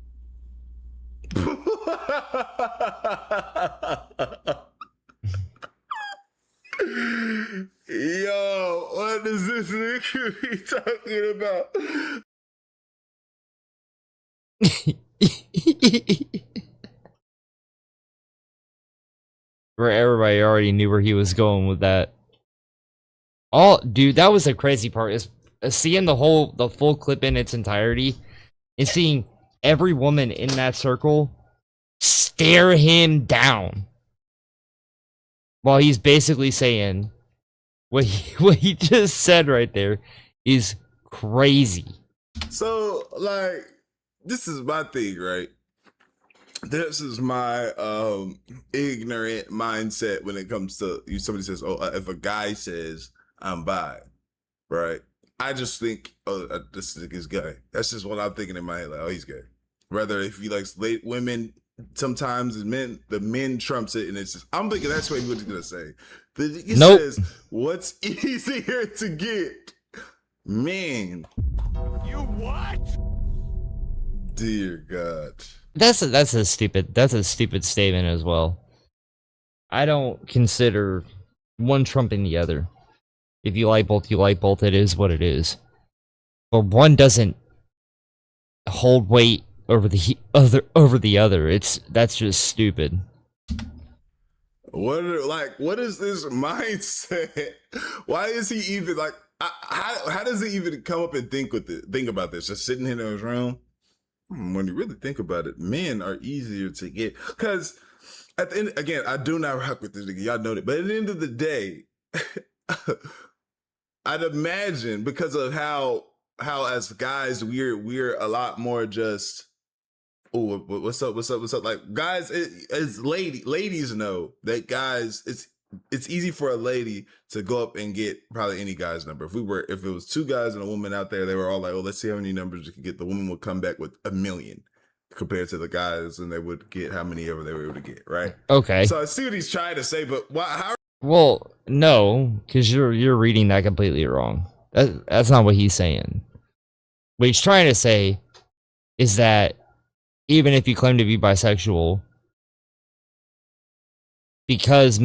Yo, what is this nigga be talking about? Where everybody already knew where he was going with that. Dude, that was the crazy part, is seeing the full clip in its entirety and seeing every woman in that circle stare him down while he's basically saying what he just said right there is crazy. So, like, this is my thing, right? This is my ignorant mindset when it comes to somebody says, "Oh, if a guy says I'm bi," right? I just think, "Oh, this nigga's gay." That's just what I'm thinking in my head, like, "Oh, he's gay." Rather, if he likes late women, sometimes the men trumps it, and it's just, I'm thinking that's what he was gonna say. He says, "What's easier to get, men?" You what? Dear God. That's a stupid statement as well. I don't consider one trumping the other. If you like both, you like both. It is what it is. But one doesn't hold weight over the other. That's just stupid. What is this mindset? Why is he even like? How does he even come up and think about this? Just sitting in his room. When you really think about it, men are easier to get, because at the end, again, I do not rock with this nigga. Y'all know that. But at the end of the day, I'd imagine because of how as guys we're a lot more just, oh, what's up? Like guys, as ladies know that guys, it's easy for a lady to go up and get probably any guy's number. If it was two guys and a woman out there, they were all like, "Oh, let's see how many numbers we can get." The woman would come back with 1 million compared to the guys, and they would get how many ever they were able to get, right? Okay. So I see what he's trying to say, but how? Well, no, because you're reading that completely wrong. That's not what he's saying. What he's trying to say is that even if you claim to be bisexual, because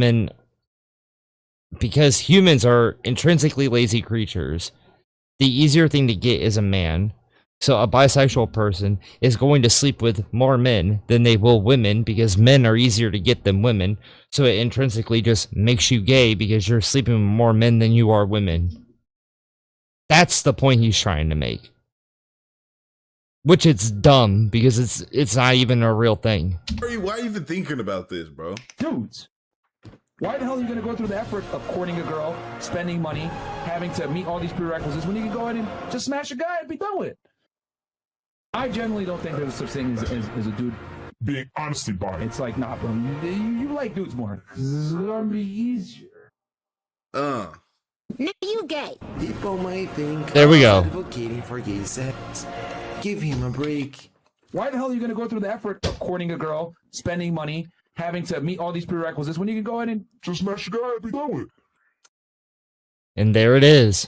humans are intrinsically lazy creatures, the easier thing to get is a man. So a bisexual person is going to sleep with more men than they will women, because men are easier to get than women. So it intrinsically just makes you gay because you're sleeping with more men than you are women. That's the point he's trying to make. Which it's dumb, because it's not even a real thing. Why are you even thinking about this, bro? Dudes, why the hell are you going to go through the effort of courting a girl, spending money, having to meet all these prerequisites when you can go ahead and just smash a guy and be done with it? I generally don't think there's such thing as a dude being honestly bi. It's like, nah, bro, you like dudes more. This is going to be easier. Now you gay. People might think there we go. Advocating for gay sex. Give him a break. Why the hell are you going to go through the effort of courting a girl, spending money, having to meet all these prerequisites when you can go ahead and just smash a guy and be done with it? And there it is.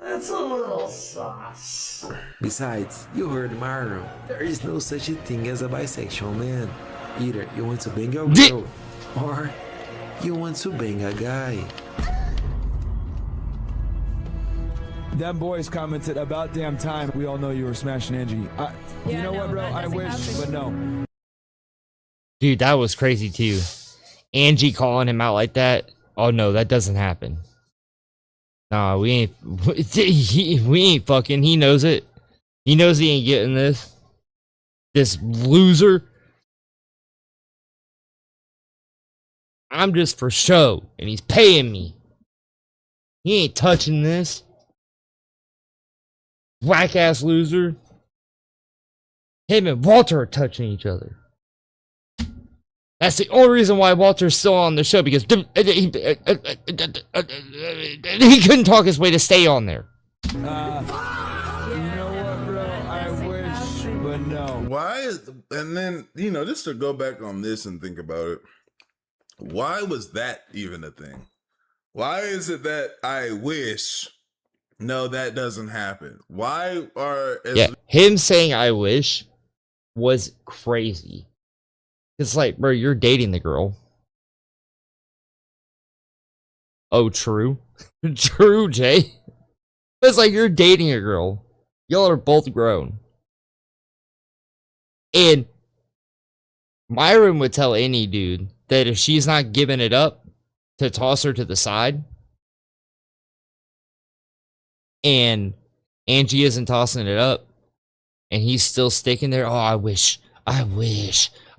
That's a little sauce. Besides, you heard Mario. There is no such a thing as a bisexual man. Either you want to bang a girl, or you want to bang a guy. Them boys commented, "About damn time we all know you were smashing Angie." You know what, bro? I wish, but no. Dude, that was crazy too. Angie calling him out like that. Oh no, that doesn't happen. Nah, we ain't fucking. He knows it. He knows he ain't getting this. This loser. I'm just for show, and he's paying me. He ain't touching this. Whack ass loser. Him and Walter are touching each other. That's the only reason why Walter's still on the show, because he couldn't talk his way to stay on there. You know what, bro? I wish, but no. And then, just to go back on this and think about it, why was that even a thing? Why is it that I wish No, that doesn't happen. Why are him saying I wish was crazy. It's like, bro, you're dating the girl. Oh, true. True, Jay. It's like you're dating a girl. Y'all are both grown. And Myron would tell any dude that if she's not giving it up, to toss her to the side. And Angie isn't tossing it up. And he's still sticking there. Oh, I wish.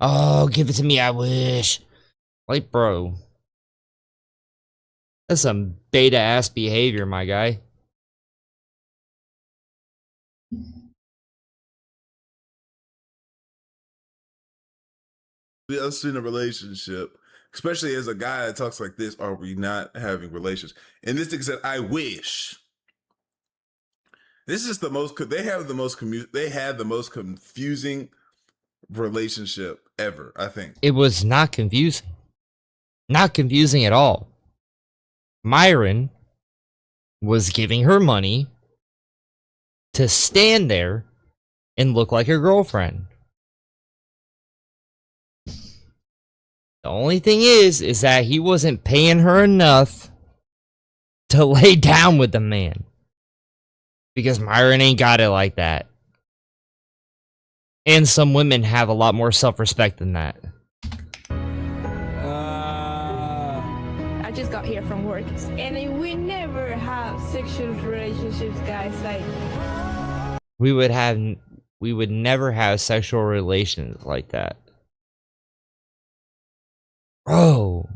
Oh, give it to me, I wish. Like, bro. That's some beta ass behavior, my guy. Us in a relationship, especially as a guy that talks like this, are we not having relations? And this thing said, I wish. This is the most, they have the most confusing relationship ever, I think. It was not confusing. Not confusing at all. Myron was giving her money to stand there and look like her girlfriend. The only thing is that he wasn't paying her enough to lay down with the man. Because Myron ain't got it like that. And some women have a lot more self-respect than that. I just got here from work. And we never have sexual relationships, guys. Like, we would never have sexual relations like that. Bro,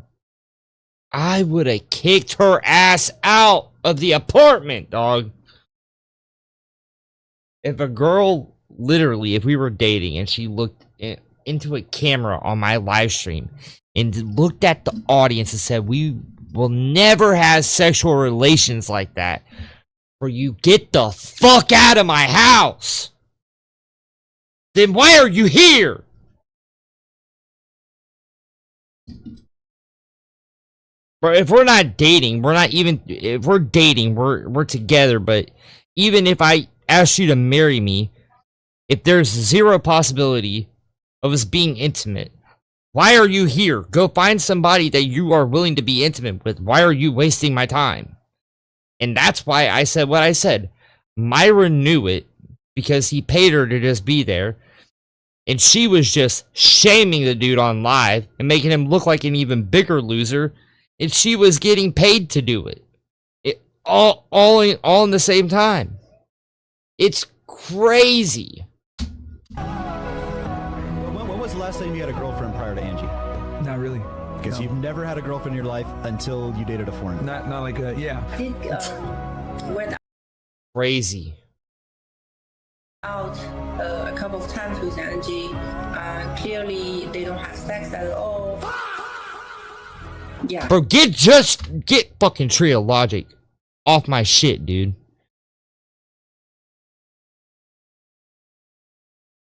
I would have kicked her ass out of the apartment, dog. If a girl, literally, if we were dating and she looked into a camera on my live stream and looked at the audience and said, we will never have sexual relations like that, or you get the fuck out of my house, then why are you here? Bro, if we're not dating, if we're dating, we're together, but even if I ask you to marry me, if there's zero possibility of us being intimate, why are you here? Go find somebody that you are willing to be intimate with. Why are you wasting my time? And that's why I said what I said. Myron knew it because he paid her to just be there. And she was just shaming the dude on live and making him look like an even bigger loser. And she was getting paid to do it. All in the same time. It's crazy. When was the last time you had a girlfriend prior to Angie? Not really. Because you've never had a girlfriend in your life until you dated a foreigner. Not like a, yeah. Went Crazy. out a couple of times with Angie. Clearly, they don't have sex at all. Yeah. Bro, get fucking Trio Logic off my shit, dude.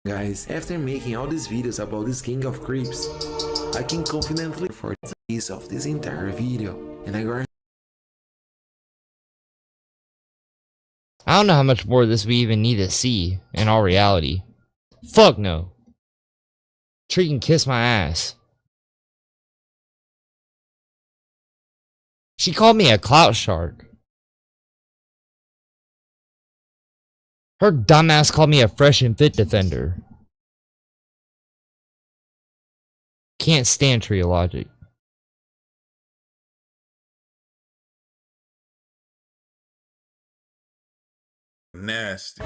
Guys, after making all these videos about this king of creeps, I can confidently for the piece of this entire video, and I don't know how much more of this we even need to see in all reality. Fuck no. Tree can kiss my ass. She called me a clout shark. Her dumbass called me a fresh and fit defender. Can't stand Trio Logic. Nasty.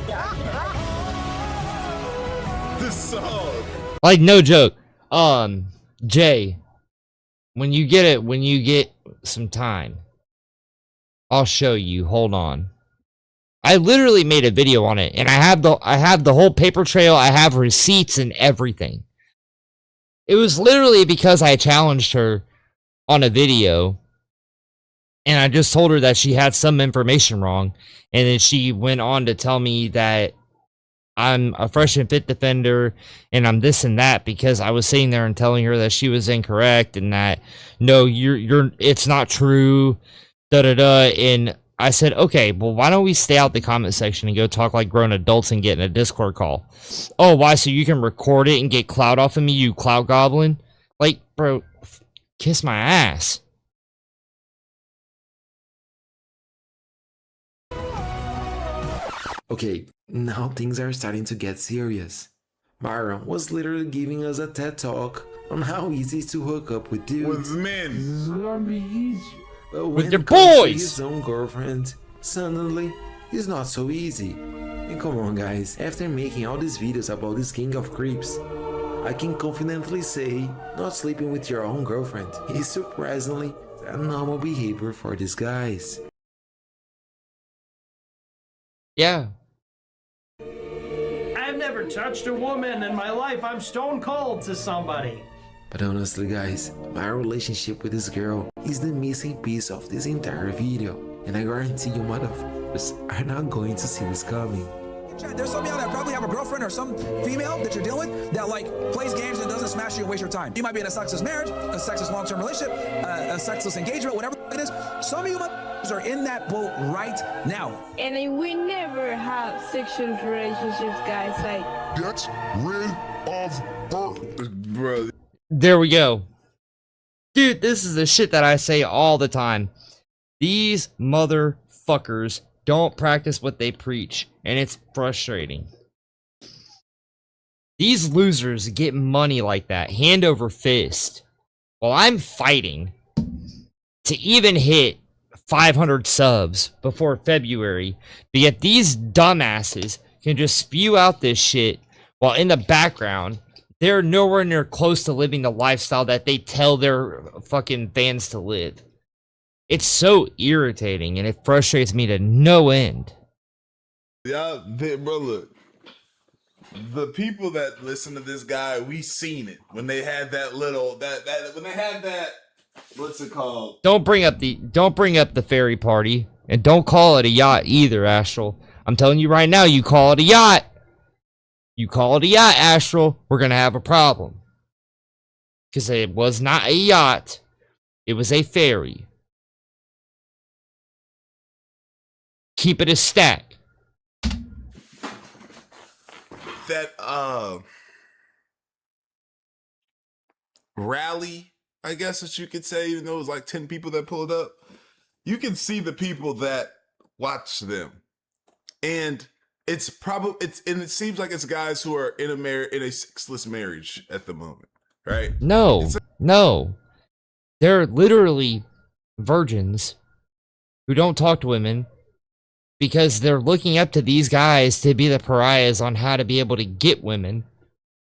This song. Like, no joke. Jay, when you get some time, I'll show you. Hold on. I literally made a video on it, and I have the whole paper trail. I have receipts and everything. It was literally because I challenged her on a video, and I just told her that she had some information wrong, and then she went on to tell me that I'm a fresh and fit defender, and I'm this and that because I was sitting there and telling her that she was incorrect and that no, you're it's not true, da da da. And I said, okay, well, why don't we stay out the comment section and go talk like grown adults and get in a Discord call? Oh, why? So you can record it and get clout off of me, you clout goblin? Like, bro, kiss my ass. Okay, now things are starting to get serious. Myron was literally giving us a TED talk on how easy it is to hook up with dudes. With men. It's gonna be easy. But when With your it comes to boys! his own girlfriend, suddenly, it's not so easy. And come on guys, after making all these videos about this king of creeps, I can confidently say, not sleeping with your own girlfriend is surprisingly a normal behavior for these guys. Yeah. I've never touched a woman in my life. I'm stone cold to somebody. But honestly guys, my relationship with this girl is the missing piece of this entire video. And I guarantee you motherfuckers are not going to see this coming. There's some of y'all that probably have a girlfriend or some female that you're dealing with that like plays games and doesn't smash you and waste your time. You might be in a sexless marriage, a sexless long-term relationship, a sexless engagement, whatever it is. Some of you are in that boat right now. And we never have sexual relationships, guys. Like, Get rid of her. Bro. There we go. Dude, this is the shit that I say all the time. These motherfuckers don't practice what they preach, and it's frustrating. These losers get money like that, hand over fist, while I'm fighting to even hit 500 subs before February, but yet these dumbasses can just spew out this shit while in the background they're nowhere near close to living the lifestyle that they tell their fucking fans to live. It's so irritating and it frustrates me to no end. Yeah, bro, look. The people that listen to this guy, we seen it when they had that little when they had that, what's it called? Don't bring up the fairy party, and don't call it a yacht either, Astral. I'm telling you right now, you call it a yacht. You call it a yacht, Astral, we're gonna have a problem. Because it was not a yacht, it was a ferry. Keep it a stack. That rally, I guess that you could say, even though it was like 10 people that pulled up, you can see the people that watch them. And it seems like it's guys who are in a sexless marriage at the moment, right? No, no. They're literally virgins who don't talk to women because they're looking up to these guys to be the pariahs on how to be able to get women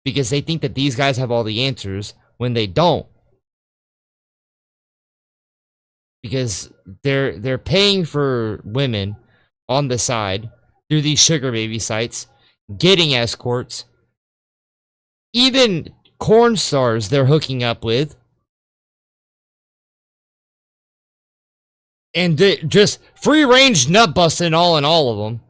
because they think that these guys have all the answers when they don't. Because they're paying for women on the side through these sugar baby sites, getting escorts, even corn stars they're hooking up with, and just free range nut busting all in all of them.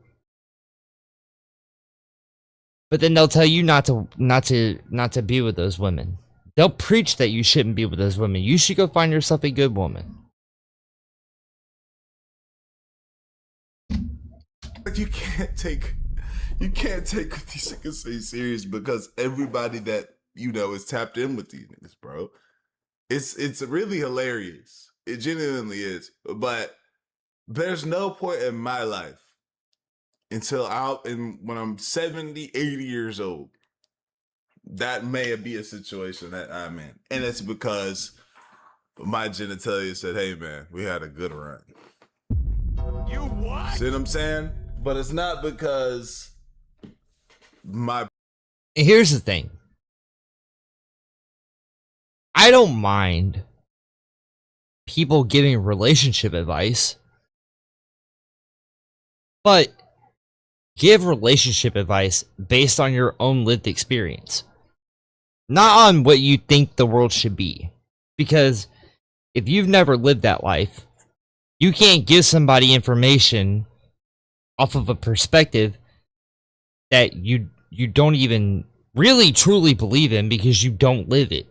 But then they'll tell you not to be with those women. They'll preach that you shouldn't be with those women. You should go find yourself a good woman. You can't take what these niggas say serious because everybody that you know is tapped in with these niggas, bro. It's really hilarious. It genuinely is. But there's no point in my life until when I'm 70, 80 years old, that may be a situation that I'm in. And it's because my genitalia said, hey man, we had a good run. You what? See what I'm saying? But it's not because Here's the thing. I don't mind people giving relationship advice, but give relationship advice based on your own lived experience, not on what you think the world should be. Because if you've never lived that life, you can't give somebody information off of a perspective that you don't even really truly believe in because you don't live it.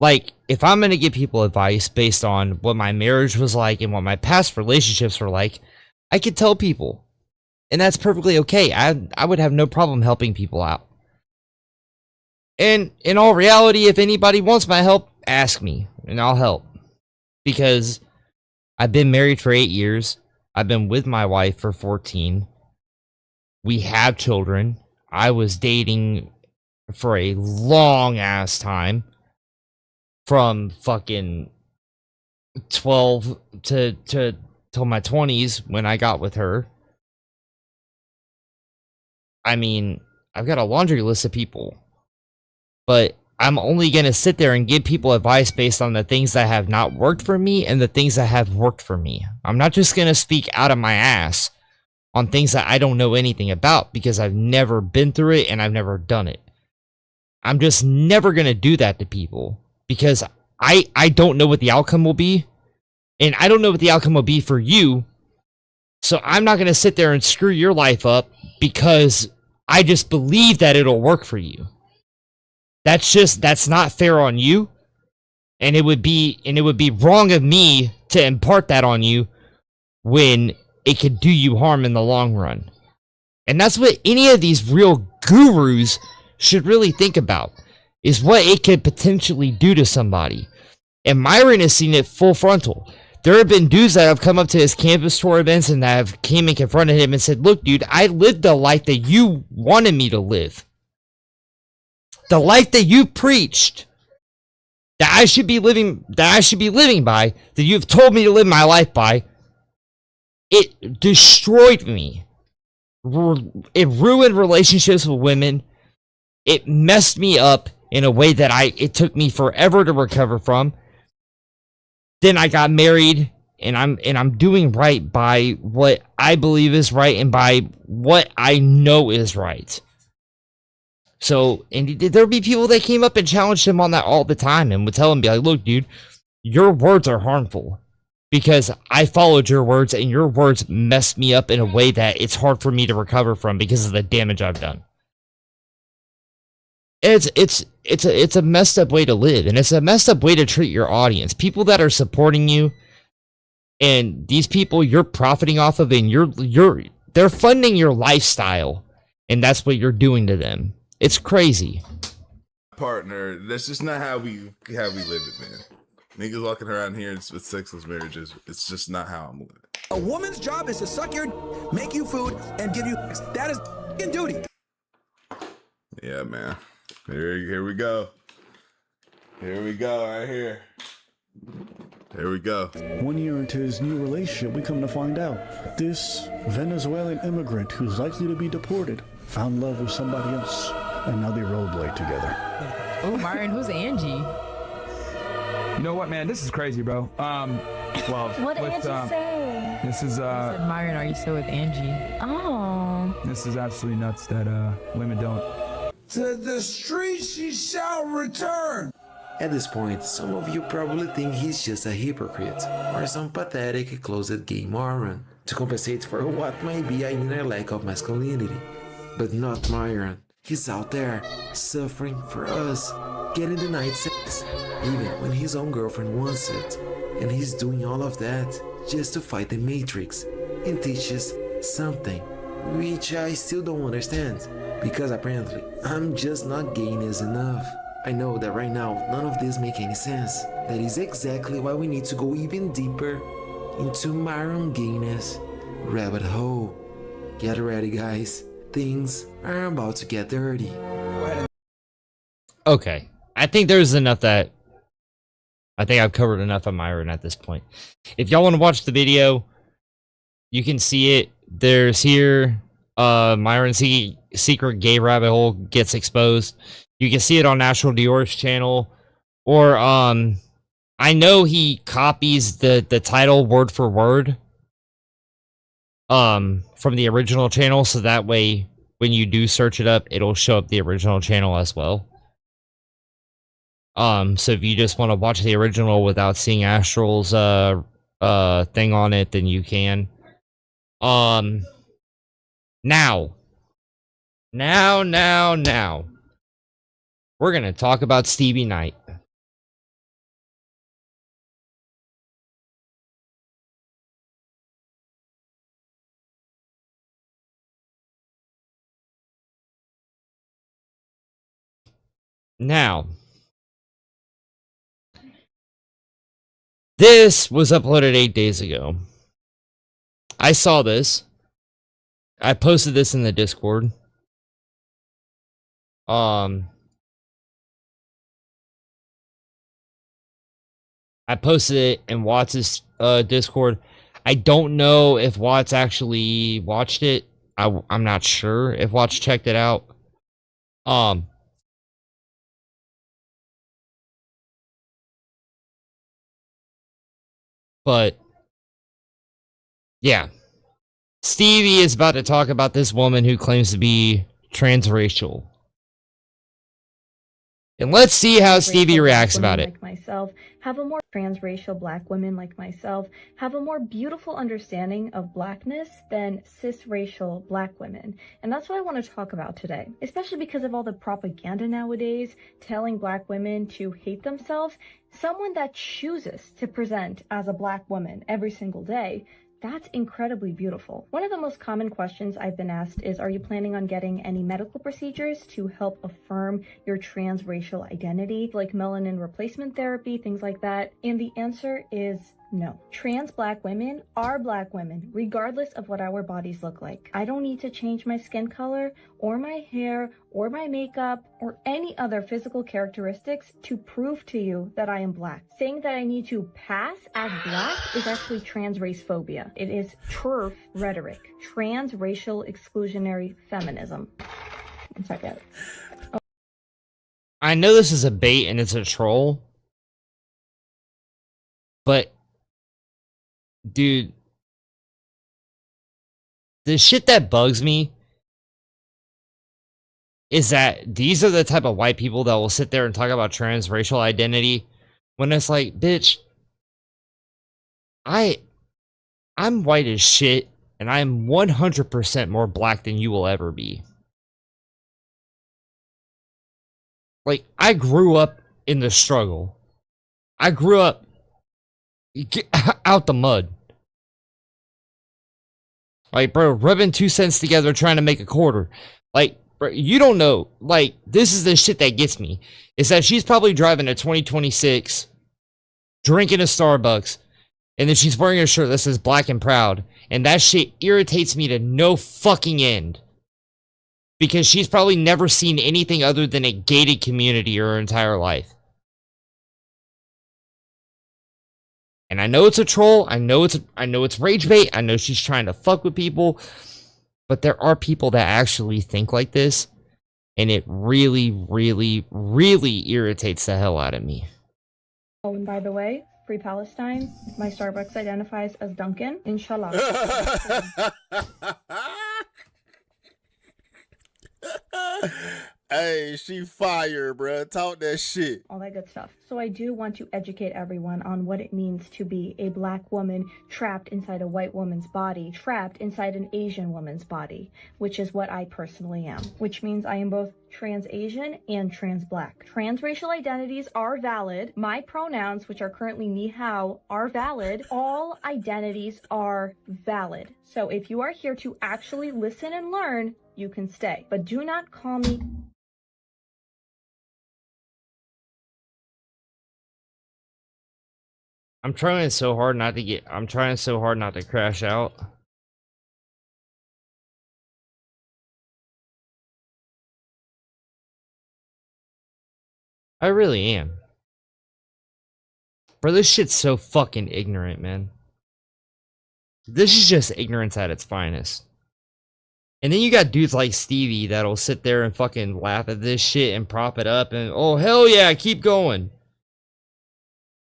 Like, if I'm gonna give people advice based on what my marriage was like and what my past relationships were like, I could tell people. And that's perfectly okay. I would have no problem helping people out. And in all reality, if anybody wants my help, ask me and I'll help. Because I've been married for 8 years. I've been with my wife for 14. We have children. I was dating for a long ass time. From fucking 12 to till my 20s when I got with her. I mean, I've got a laundry list of people. But I'm only going to sit there and give people advice based on the things that have not worked for me and the things that have worked for me. I'm not just going to speak out of my ass on things that I don't know anything about because I've never been through it and I've never done it. I'm just never going to do that to people because I don't know what the outcome will be. And I don't know what the outcome will be for you. So I'm not going to sit there and screw your life up because I just believe that it'll work for you. That's not fair on you. And it would be wrong of me to impart that on you when it could do you harm in the long run. And that's what any of these real gurus should really think about, is what it could potentially do to somebody. And Myron has seen it full frontal. There have been dudes that have come up to his campus tour events and that have came and confronted him and said, look, dude, I lived the life that you wanted me to live. The life that you preached that I should be living by, that you've told me to live my life by, it destroyed me. It ruined relationships with women. It messed me up in a way that it took me forever to recover from. Then I got married, and I'm doing right by what I believe is right and by what I know is right. So, and there'll be people that came up and challenged him on that all the time and would tell him, be like, look, dude, your words are harmful because I followed your words and your words messed me up in a way that it's hard for me to recover from because of the damage I've done. It's a messed up way to live, and it's a messed up way to treat your audience. People that are supporting you, and these people you're profiting off of, and they're funding your lifestyle, and that's what you're doing to them. It's crazy. Partner, that's just not how we live it, man. Niggas walking around here with sexless marriages, it's just not how I'm living. A woman's job is to suck your, make you food, and give you sex. That is f***ing duty. Yeah, man. Here we go. Here we go, right here. Here we go. 1 year into his new relationship, we come to find out this Venezuelan immigrant who's likely to be deported found love with somebody else, and now they rollerblade together. Oh, Myron, who's Angie? You know what, man? This is crazy, bro. Well, What did Angie say? This is I said, Myron, are you still with Angie? Oh. This is absolutely nuts that women don't. To the streets she shall return. At this point, some of you probably think he's just a hypocrite or some pathetic closet gay moron to compensate for what might be a inner lack of masculinity. But not Myron. He's out there, suffering for us, getting denied sex, even when his own girlfriend wants it. And he's doing all of that just to fight the Matrix and teach us something, which I still don't understand. Because apparently, I'm just not gay as enough. I know that right now, none of this makes any sense. That is exactly why we need to go even deeper into Myron gayness rabbit hole. Get ready, guys. Things are about to get dirty. Okay. I think there's enough that... I think I've covered enough of Myron at this point. If y'all want to watch the video, you can see it. There's here... Myron's secret gay rabbit hole gets exposed. You can see it on Natural Dior's channel, or I know he copies the title word for word from the original channel, so that way when you do search it up, it'll show up the original channel as well. So if you just want to watch the original without seeing Astral's thing on it, then you can. Now, we're going to talk about Stevie Knight. Now, this was uploaded 8 days ago. I saw this. I posted this in the Discord. I posted it in Watts' Discord. I don't know if Watts actually watched it. I'm not sure if Watts checked it out. But yeah, Stevie is about to talk about this woman who claims to be transracial. And let's see how Stevie reacts about it. Like myself, have a more transracial black women like myself, have a more beautiful understanding of blackness than cisracial black women. And that's what I want to talk about today, especially because of all the propaganda nowadays telling black women to hate themselves. Someone that chooses to present as a black woman every single day, that's incredibly beautiful. One of the most common questions I've been asked is, are you planning on getting any medical procedures to help affirm your transracial identity, like melanin replacement therapy, things like that? And the answer is no. Trans black women are black women, regardless of what our bodies look like. I don't need to change my skin color, or my hair, or my makeup, or any other physical characteristics to prove to you that I am black. Saying that I need to pass as black is actually transrace phobia. It is TERF rhetoric. Transracial exclusionary feminism. One second. I know this is a bait and it's a troll, but dude, the shit that bugs me is that these are the type of white people that will sit there and talk about transracial identity when it's like, bitch, I'm white as shit and I'm 100% more black than you will ever be. Like, I grew up in the struggle. I grew up out the mud. Like, bro, rubbing 2 cents together trying to make a quarter. Like, bro, you don't know. Like, this is the shit that gets me. Is that she's probably driving a 2026, drinking a Starbucks, and then she's wearing a shirt that says black and proud. And that shit irritates me to no fucking end. Because she's probably never seen anything other than a gated community her entire life. And I know it's a troll, I know it's rage bait, I know she's trying to fuck with people, but there are people that actually think like this, and it really, really, really irritates the hell out of me. Oh, and by the way, Free Palestine, my Starbucks identifies as Duncan, inshallah. Hey, she fire, bruh. Talk that shit. All that good stuff. So I do want to educate everyone on what it means to be a black woman trapped inside a white woman's body, trapped inside an Asian woman's body, which is what I personally am, which means I am both trans Asian and trans black. Transracial identities are valid. My pronouns, which are currently ni hao, are valid. All identities are valid. So if you are here to actually listen and learn, you can stay. But do not call me... I'm trying so hard not to crash out. I really am. Bro, this shit's so fucking ignorant, man. This is just ignorance at its finest. And then you got dudes like Stevie that'll sit there and fucking laugh at this shit and prop it up and, oh, hell yeah, keep going.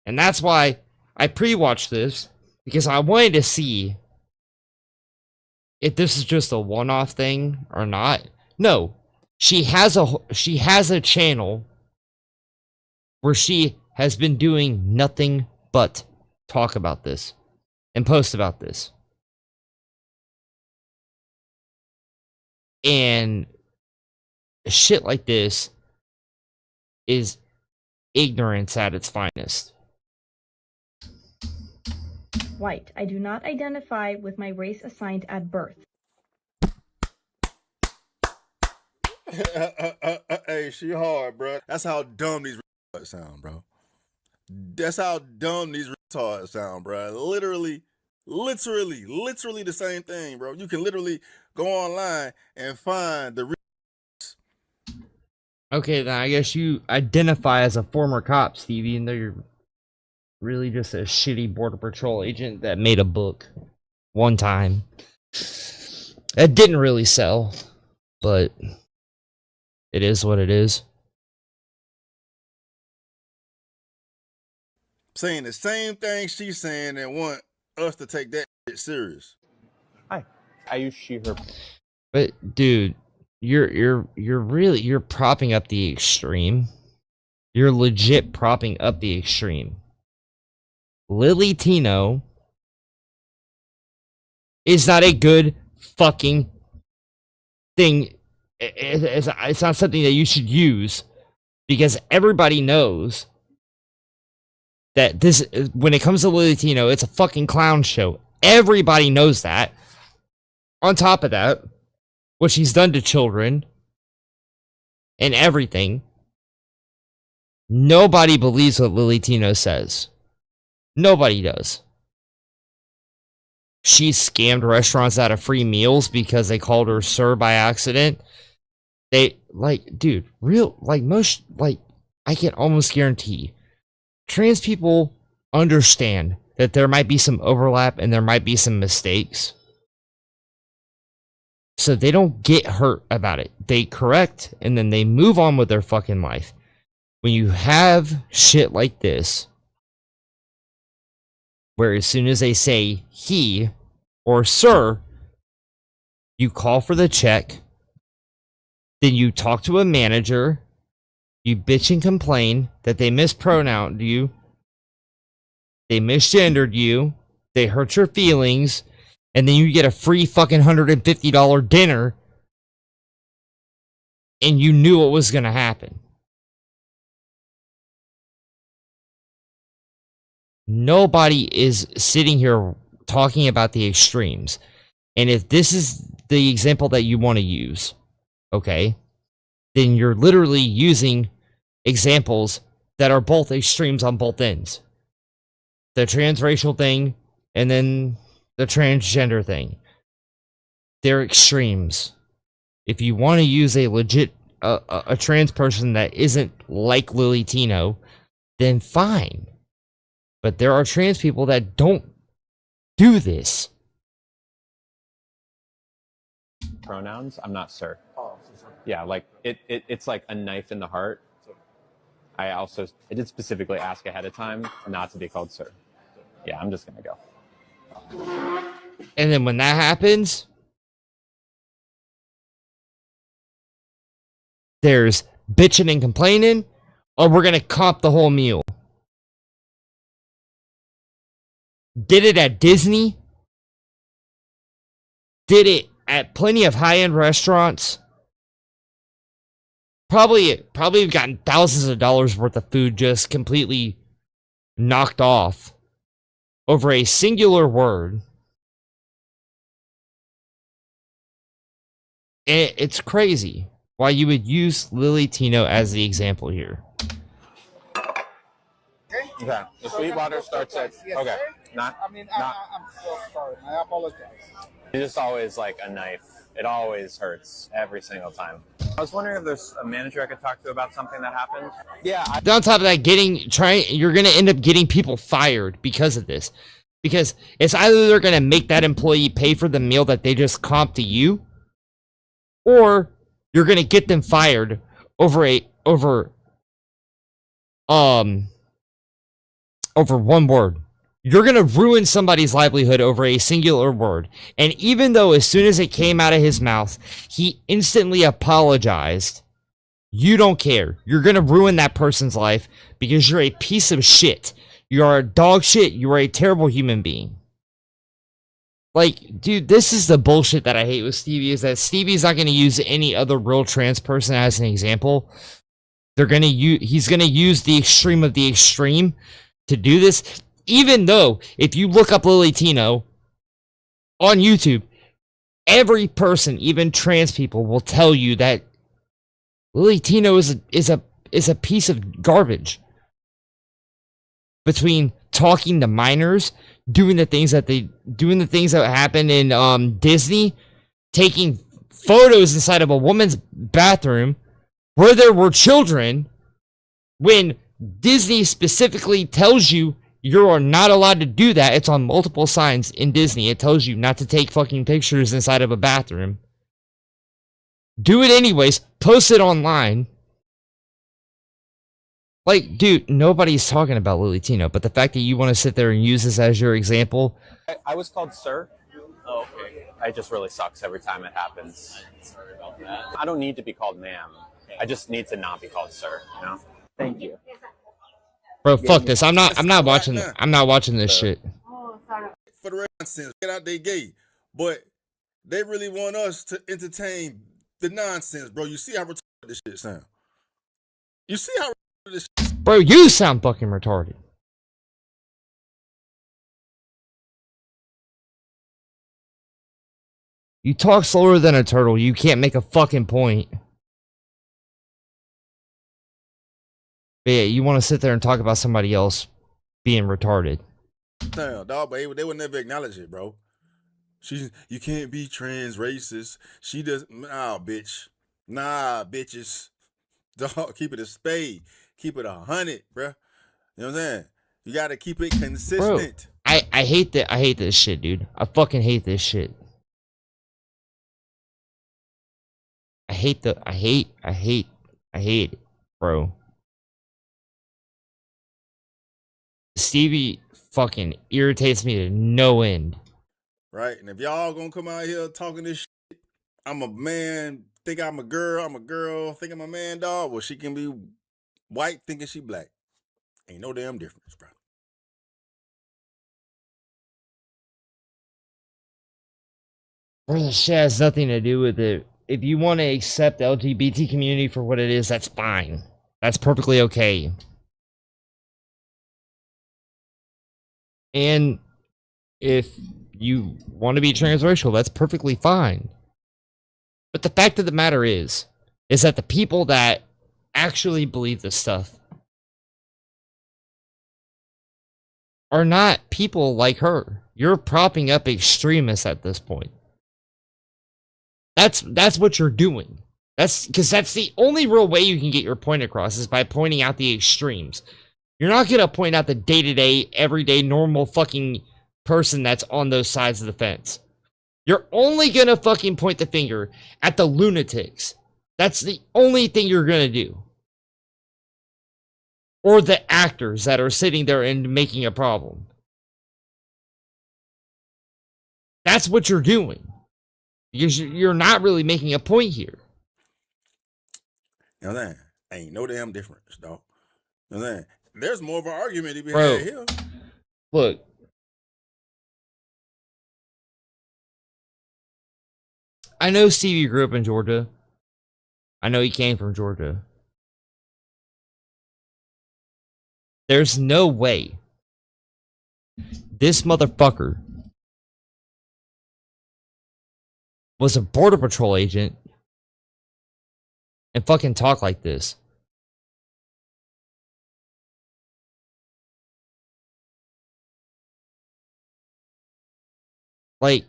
And that's why I pre-watched this, because I wanted to see if this is just a one-off thing or not. No, she has a channel where she has been doing nothing but talk about this and post about this. And shit like this is ignorance at its finest. White. I do not identify with my race assigned at birth. Hey, she hard, bro. That's how dumb these retards sound, bro. That's how dumb these retards sound, bro. Literally the same thing, bro. You can literally go online and find the. Okay, then I guess you identify as a former cop, Stevie, and though you're really just a shitty Border Patrol agent that made a book one time. That didn't really sell, but it is what it is. Saying the same thing she's saying and want us to take that shit serious. Hi. I use she, her. But dude, you're propping up the extreme. You're legit propping up the extreme. Lily Tino is not a good fucking thing. It's not something that you should use because everybody knows that this, when it comes to Lily Tino, it's a fucking clown show. Everybody knows that. On top of that, what she's done to children and everything, nobody believes what Lily Tino says. Nobody does. She scammed restaurants out of free meals because they called her sir by accident. They, like, dude, I can almost guarantee trans people understand that there might be some overlap and there might be some mistakes. So they don't get hurt about it. They correct and then they move on with their fucking life. When you have shit like this, where as soon as they say he or sir, you call for the check, then you talk to a manager, you bitch and complain that they mispronounced you, they misgendered you, they hurt your feelings, and then you get a free fucking $150 dinner, and you knew what was gonna happen. Nobody is sitting here talking about the extremes. And if this is the example that you want to use, okay, then you're literally using examples that are both extremes on both ends. The transracial thing and then the transgender thing. They're extremes. If you want to use a legit a trans person that isn't like Lily Tino, then fine. But there are trans people that don't do this. Pronouns? I'm not sir. Yeah, like it's like a knife in the heart. I did specifically ask ahead of time not to be called sir. Yeah, I'm just gonna go. And then when that happens, there's bitching and complaining, or we're gonna comp the whole meal. Did it at Disney. Did it at plenty of high-end restaurants. Probably gotten thousands of dollars worth of food just completely knocked off over a singular word. And it's crazy why you would use Lily Tino as the example here. Okay. The Sweetwater starts at okay. I'm so sorry. I apologize. It's just always like a knife. It always hurts every single time. I was wondering if there's a manager I could talk to about something that happened. Yeah. On top of that, you're gonna end up getting people fired because of this. Because it's either they're gonna make that employee pay for the meal that they just comped to you, or you're gonna get them fired over one word. You're gonna ruin somebody's livelihood over a singular word. And even though as soon as it came out of his mouth, he instantly apologized, you don't care. You're gonna ruin that person's life because you're a piece of shit. You are a dog shit. You are a terrible human being. Like, dude, this is the bullshit that I hate with Stevie, is that Stevie's not gonna use any other real trans person as an example. He's gonna use the extreme of the extreme to do this. Even though, if you look up Lily Tino on YouTube, every person, even trans people, will tell you that Lily Tino is a piece of garbage. Between talking to minors, doing the things that happen in Disney, taking photos inside of a woman's bathroom where there were children, when Disney specifically tells you you are not allowed to do that. It's on multiple signs in Disney. It tells you not to take fucking pictures inside of a bathroom. Do it anyways. Post it online. Like, dude, nobody's talking about Lily Tino, but the fact that you want to sit there and use this as your example. I was called sir. Oh, okay. It just really sucks every time it happens. Sorry about that. I don't need to be called ma'am. I just need to not be called sir, you know? Thank you. Bro, fuck this. I'm not watching this shit. For the nonsense, get out they gay, but they really want us to entertain the nonsense, bro. You see how retarded this shit sound? You see how retarded this shit? Bro, you sound fucking retarded. You talk slower than a turtle. You can't make a fucking point. But yeah, you want to sit there and talk about somebody else being retarded. Damn, dog, but they would never acknowledge it, bro. You can't be trans racist. She does, nah, bitch. Nah, bitches. Dog, keep it a spade. Keep it 100, bro. You know what I'm saying? You gotta keep it consistent. Bro, I hate that. I hate this shit, dude. I fucking hate this shit. I hate it, bro. Stevie fucking irritates me to no end. Right? And if y'all gonna come out here talking this shit, I'm a man, think I'm a girl, think I'm a man, dog. Well, she can be white thinking she black. Ain't no damn difference, bro. Bro, this shit has nothing to do with it. If you want to accept the LGBT community for what it is, that's fine. That's perfectly okay. And if you want to be transracial, that's perfectly fine. But the fact of the matter is that the people that actually believe this stuff are not people like her. You're propping up extremists at this point. That's what you're doing. That's the only real way you can get your point across is by pointing out the extremes. You're not gonna point out the day-to-day, everyday, normal fucking person that's on those sides of the fence. You're only gonna fucking point the finger at the lunatics. That's the only thing you're gonna do. Or the actors that are sitting there and making a problem. That's what you're doing. Because you're not really making a point here. You know what I'm saying? Ain't no damn difference, dog. You know what I'm saying? There's more of an argument to be had here. Look. I know Stevie grew up in Georgia. I know he came from Georgia. There's no way this motherfucker was a Border Patrol agent and fucking talk like this. Like,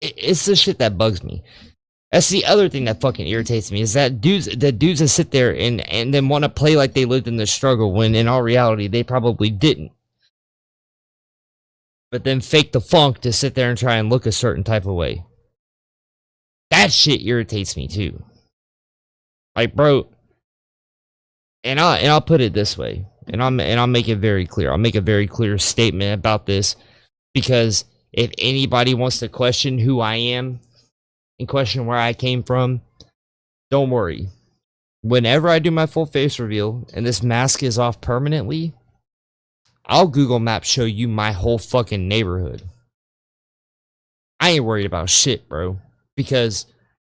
it's the shit that bugs me. That's the other thing that fucking irritates me is that dudes that sit there and then want to play like they lived in the struggle when in all reality they probably didn't. But then fake the funk to sit there and try and look a certain type of way. That shit irritates me too. Like, bro, and I'll put it this way, and I'll make it very clear. I'll make a very clear statement about this, because if anybody wants to question who I am and question where I came from, don't worry. Whenever I do my full face reveal and this mask is off permanently, I'll Google Maps show you my whole fucking neighborhood. I ain't worried about shit, bro. Because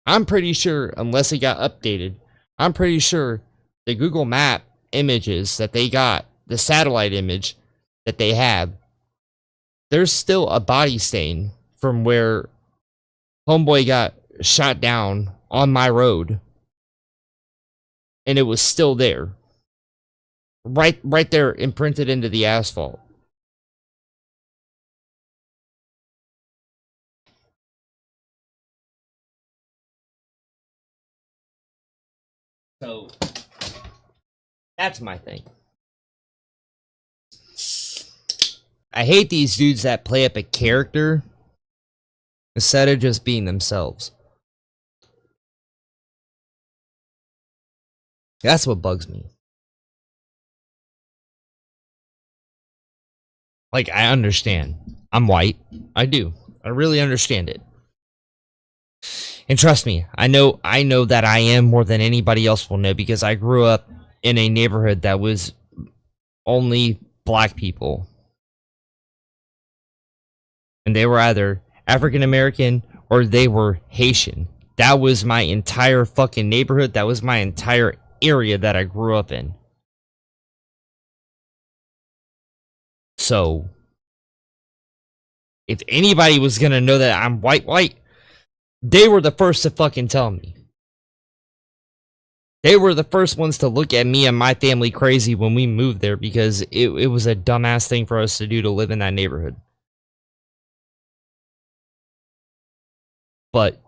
I'm pretty sure, unless it got updated, I'm pretty sure the Google Map images that they got, the satellite image that they have, there's still a body stain from where Homeboy got shot down on my road. And it was still there. Right there imprinted into the asphalt. So, that's my thing. I hate these dudes that play up a character instead of just being themselves. That's what bugs me. Like, I understand. I'm white. I do. I really understand it. And trust me, I know that I am more than anybody else will know because I grew up in a neighborhood that was only black people. And they were either African American or they were Haitian. That was my entire fucking neighborhood. That was my entire area that I grew up in. So, if anybody was gonna know that I'm white, they were the first to fucking tell me. They were the first ones to look at me and my family crazy when we moved there because it was a dumbass thing for us to do to live in that neighborhood. But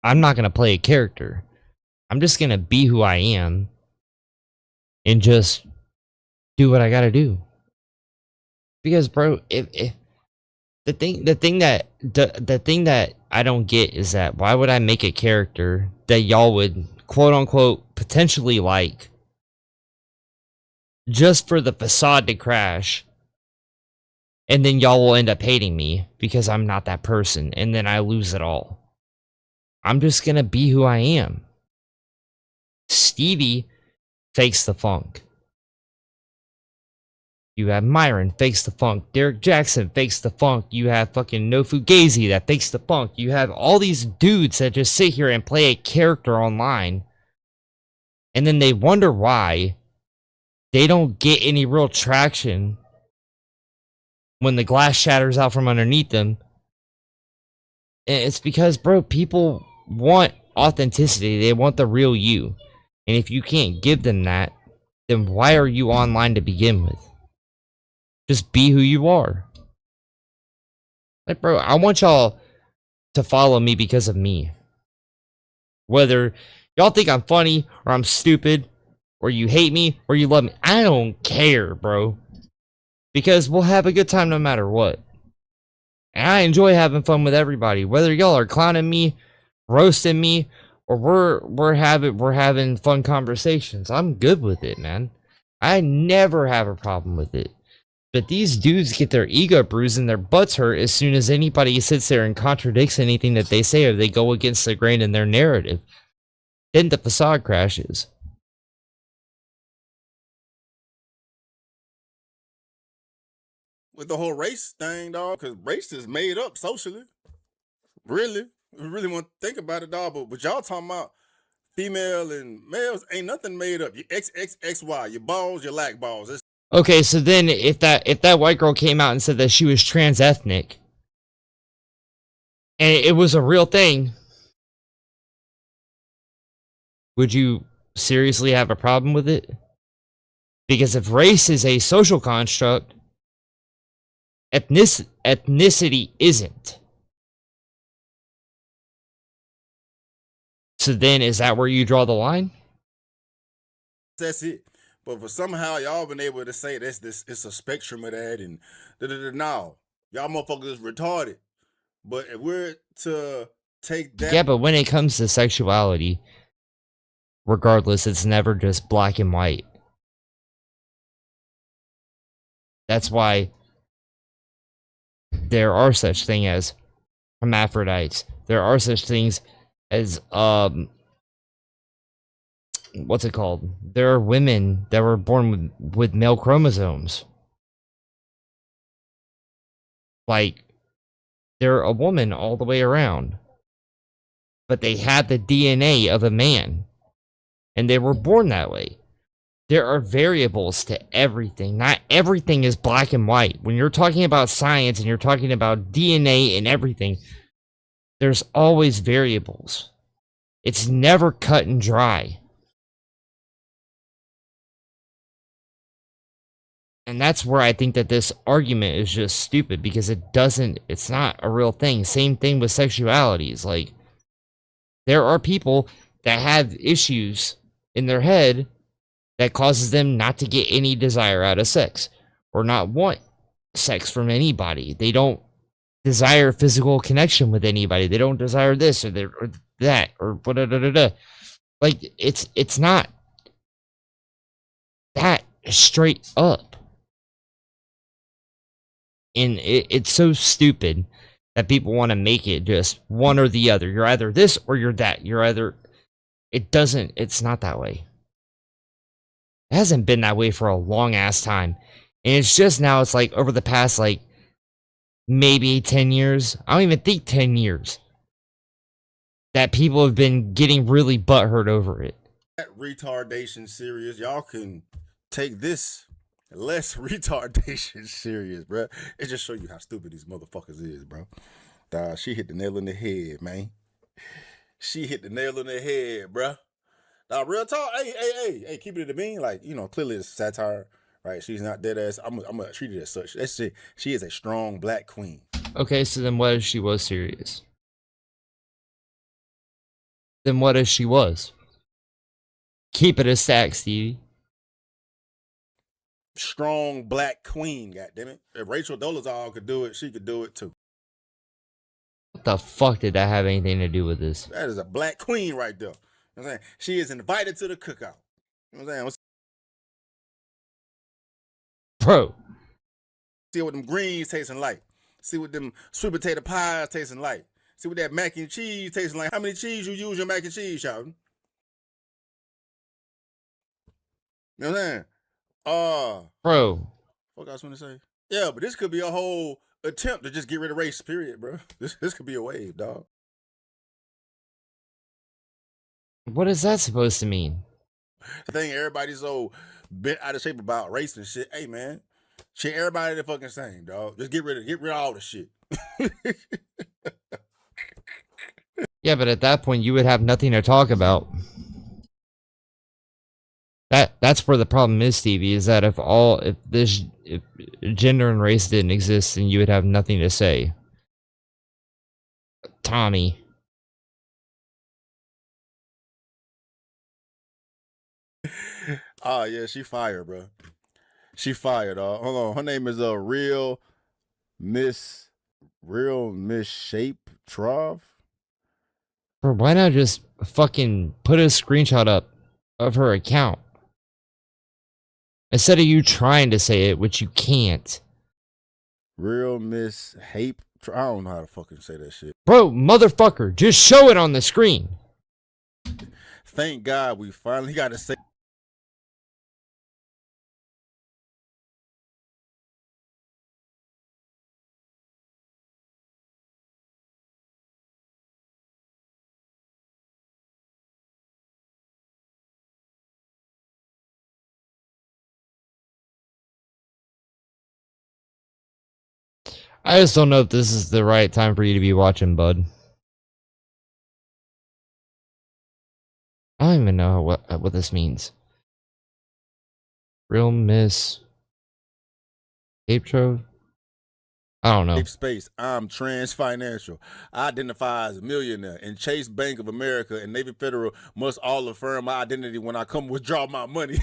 I'm not gonna play a character. I'm just gonna be who I am and just do what I gotta do. Because, bro, if the thing that I don't get is that why would I make a character that y'all would quote unquote potentially like just for the facade to crash, and then y'all will end up hating me because I'm not that person, and then I lose it all. I'm just gonna be who I am. Stevie fakes the funk. You have Myron fakes the funk. Derek Jackson fakes the funk. You have fucking No Fugazi that fakes the funk. You have all these dudes that just sit here and play a character online. And then they wonder why they don't get any real traction when the glass shatters out from underneath them. And it's because, bro, people want authenticity. They want the real you. And if you can't give them that, then why are you online to begin with? Just be who you are. Like, bro, I want y'all to follow me because of me. Whether y'all think I'm funny, or I'm stupid, or you hate me, or you love me, I don't care, bro. Because we'll have a good time no matter what. And I enjoy having fun with everybody. Whether y'all are clowning me, roasting me, or we're having fun conversations. I'm good with it, man. I never have a problem with it. But these dudes get their ego bruised and their butts hurt as soon as anybody sits there and contradicts anything that they say or they go against the grain in their narrative. Then the facade crashes. With the whole race thing, dog, because race is made up socially. Really? We really want to think about it, dog. But what y'all talking about, female and males, ain't nothing made up. You XXXY, your balls, your lack balls. It's Okay, so then if that white girl came out and said that she was trans ethnic, and it was a real thing, would you seriously have a problem with it? Because if race is a social construct, ethnicity isn't. So then is that where you draw the line? That's it. But for somehow y'all been able to say this it's a spectrum of that and no. Y'all motherfuckers is retarded. But if we're to take that. Yeah, but when it comes to sexuality, regardless, it's never just black and white. That's why there are such things as hermaphrodites. There are such things as what's it called? There are women that were born with male chromosomes. Like, they're a woman all the way around. But they had the DNA of a man. And they were born that way. There are variables to everything. Not everything is black and white. When you're talking about science and you're talking about DNA and everything, There's always variables. It's never cut and dry. And that's where I think that this argument is just stupid, because it's not a real thing. Same thing with sexualities. Like, there are people that have issues in their head that causes them not to get any desire out of sex, or not want sex from anybody. They don't desire physical connection with anybody. They don't desire this or that or da-da-da-da-da. Like, it's not that straight up. And it's so stupid that people want to make it just one or the other. You're either this or you're that. It's not that way. It hasn't been that way for a long ass time. And it's just now, it's like over the past, like, maybe 10 years. I don't even think 10 years. That people have been getting really butthurt over it. That retardation serious. Y'all can take this less retardation serious, bro. It just show you how stupid these motherfuckers is, bro. She hit the nail on the head, man. She hit the nail on the head, bro. Now, real talk. Hey, keep it in the bean. Like, you know, clearly it's satire, right? She's not dead ass. I'm gonna treat it as such. That's it. She is a strong black queen. Okay, so then what if she was serious? Then what if she was? Keep it a stack, Stevie. Strong black queen, goddammit. If Rachel Dolezal could do it, she could do it too. What the fuck did that have anything to do with this? That is a black queen right there. You know what I'm saying? She is invited to the cookout. You know what I'm saying? Bro. See what them greens tasting like. See what them sweet potato pies tasting like. See what that mac and cheese tasting like. How many cheese you use your mac and cheese, y'all? You know what I'm saying? Bro. What I was gonna say? Yeah, but this could be a whole attempt to just get rid of race, period, bro. This could be a wave, dog. What is that supposed to mean? I think everybody's so bent out of shape about race and shit. Hey, man, shit, everybody the fucking same, dog. Just get rid of all the shit. Yeah, but at that point, you would have nothing to talk about. That's where the problem is, Stevie, is that if gender and race didn't exist, then you would have nothing to say. Tommy. Oh, yeah, she fired, bro. She fired, dog. Hold on. Her name is Real Miss Shape Trov. Bro, why not just fucking put a screenshot up of her account? Instead of you trying to say it, which you can't. Real Miss Hape. I don't know how to fucking say that shit. Bro, motherfucker, just show it on the screen. Thank God we finally got to say. I just don't know if this is the right time for you to be watching, bud. I don't even know what this means. Real Miss Ape Trove? I don't know. Space. I'm Trans Financial. I identify as a millionaire, and Chase Bank of America and Navy Federal must all affirm my identity when I come withdraw my money.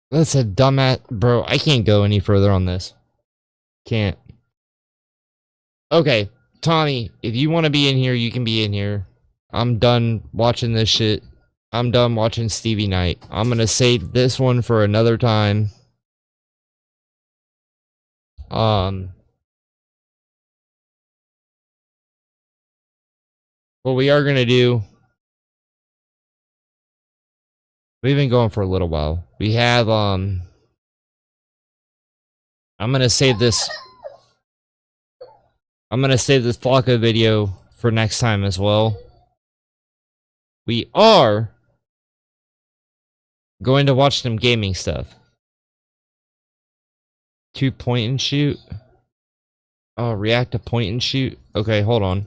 That's a dumbass, bro. I can't go any further on this. Can't. Okay, Tommy, if you want to be in here, you can be in here. I'm done watching this shit. I'm done watching Stevie Knight. I'm gonna save this one for another time. What we are gonna do, we've been going for a little while. We have, I'm gonna save this. I'm gonna save this Flocka video for next time as well. We are going to watch some gaming stuff. 2 point and shoot. Oh, react to point and shoot. Okay, hold on.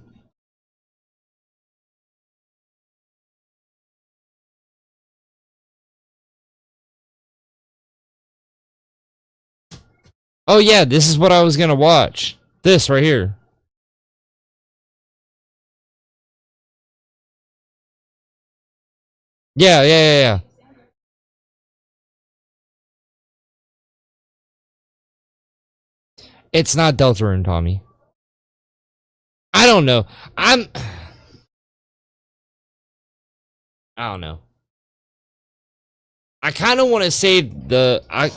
Oh yeah, this is what I was gonna watch. This right here. Yeah. It's not Deltarune, Tommy. I don't know. I don't know. I kind of want to save the I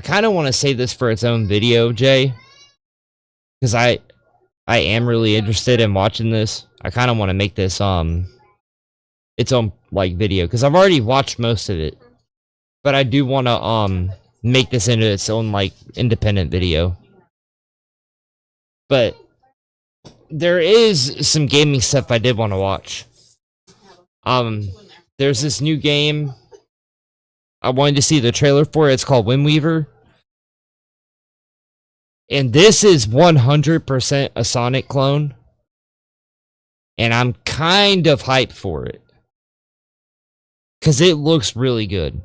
kind of want to save this for its own video, Jay, because I am really interested in watching this. I kind of want to make this its own like video because I've already watched most of it, but I do want to make this into its own like independent video. But there is some gaming stuff I did want to watch. There's this new game I wanted to see the trailer for. It's called Wind Weaver. And this is 100% a Sonic clone. And I'm kind of hyped for it. Because it looks really good.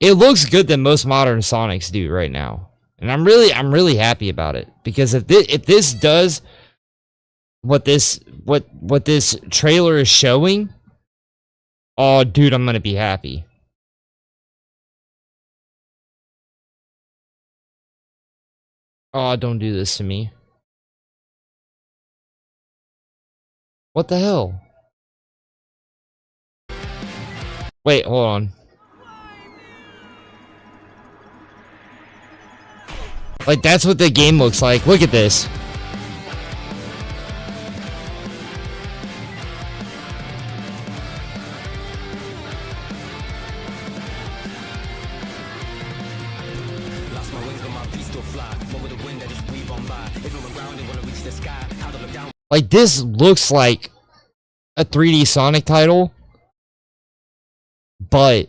It looks good than most modern Sonics do right now. And I'm really happy about it. Because if this does what this trailer is showing, oh dude, I'm gonna be happy. Oh, don't do this to me. What the hell? Wait, hold on. Like, that's what the game looks like. Look at this. Like, this looks like a 3D Sonic title, but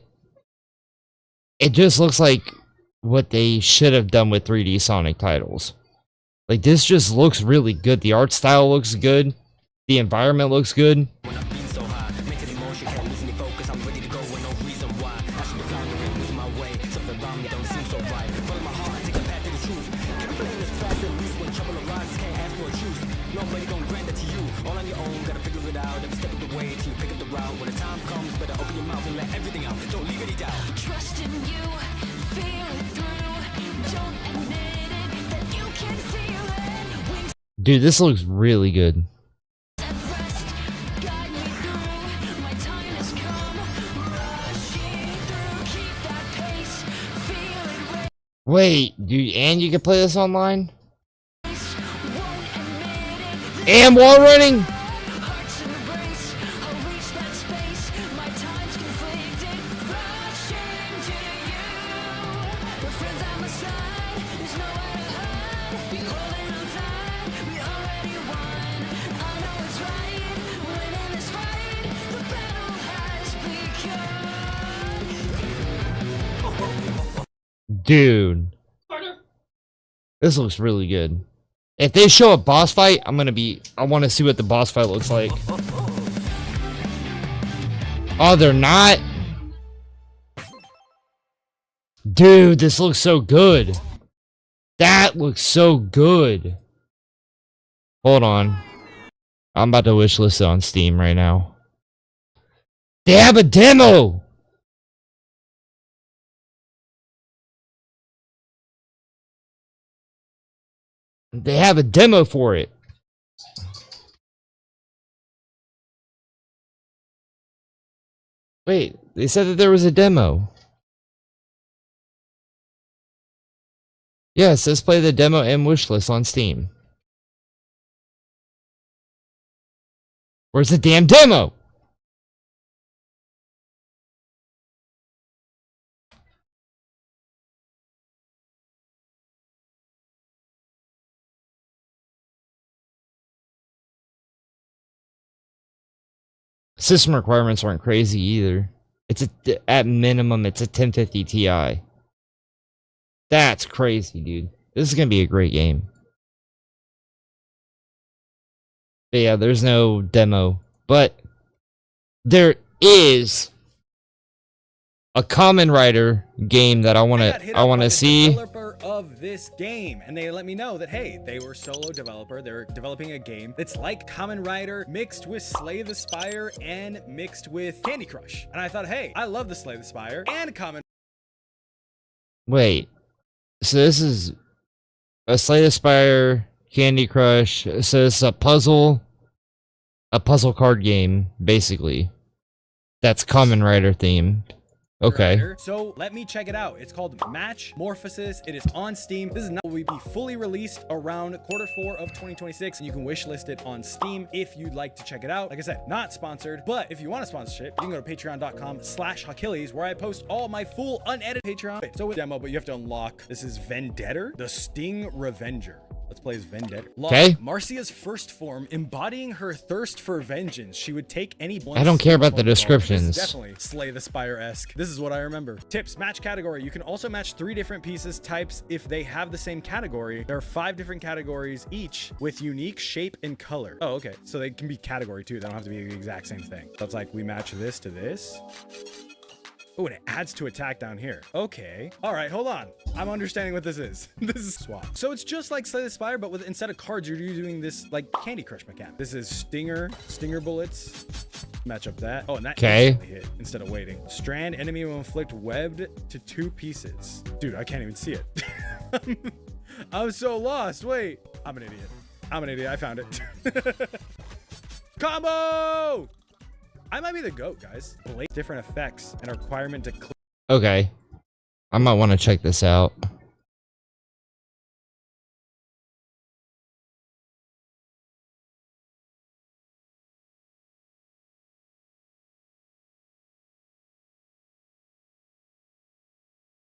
it just looks like what they should have done with 3D Sonic titles. Like, this just looks really good. The art style looks good. The environment looks good. Dude, this looks really good. Wait, dude, and you can play this online? And while running? Dude, this looks really good. If they show a boss fight, I want to see what the boss fight looks like. Oh, they're not? Dude, this looks so good. That looks so good. Hold on. I'm about to wishlist it on Steam right now. They have a demo! They have a demo for it. Wait, they said that there was a demo. Yeah, it says play the demo and wishlist on Steam. Where's the damn demo? System requirements aren't crazy either. At minimum, it's a 1050 Ti. That's crazy, dude. This is gonna be a great game. But yeah, there's no demo. But there is a Kamen Rider game that I want to see. Developer of this game, and they let me know that hey, they were solo developer. They're developing a game that's like Kamen Rider mixed with Slay the Spire and mixed with Candy Crush. And I thought, hey, I love the Slay the Spire and Kamen. Wait, so this is a Slay the Spire, Candy Crush. So it's a puzzle card game, basically. That's Kamen Rider themed. Okay. So let me check it out. It's called Match Morphosis. It is on Steam. This is not will be fully released around Q4 of 2026, and you can wishlist it on Steam if you'd like to check it out. Like I said, not sponsored, but if you want a sponsorship, you can go to patreon.com/Achilles, where I post all my full unedited Patreon. So with demo, but you have to unlock. This is Vendetta, the Sting Revenger. Let's play as Vendetta. Okay. Marcia's first form, embodying her thirst for vengeance. She would take any blunt. I don't care about the descriptions. Definitely Slay the Spire-esque. This is what I remember. Tips: match category. You can also match 3 different pieces types if they have the same category. There are 5 different categories each with unique shape and color. Oh, okay. So they can be category too. They don't have to be the exact same thing. So it's like we match this to this. Oh, and it adds to attack down here. Okay. All right, hold on. I'm understanding what this is. This is swap. So it's just like Slay the Spire, but with instead of cards, you're using this like Candy Crush mechanic. This is stinger bullets. Match up that. Oh, and that instantly hit instead of waiting. Strand enemy will inflict webbed to 2 pieces. Dude, I can't even see it. I'm so lost. Wait, I'm an idiot. I found it. Combo! I might be the GOAT, guys. Different effects and a requirement to click. Okay. I might want to check this out.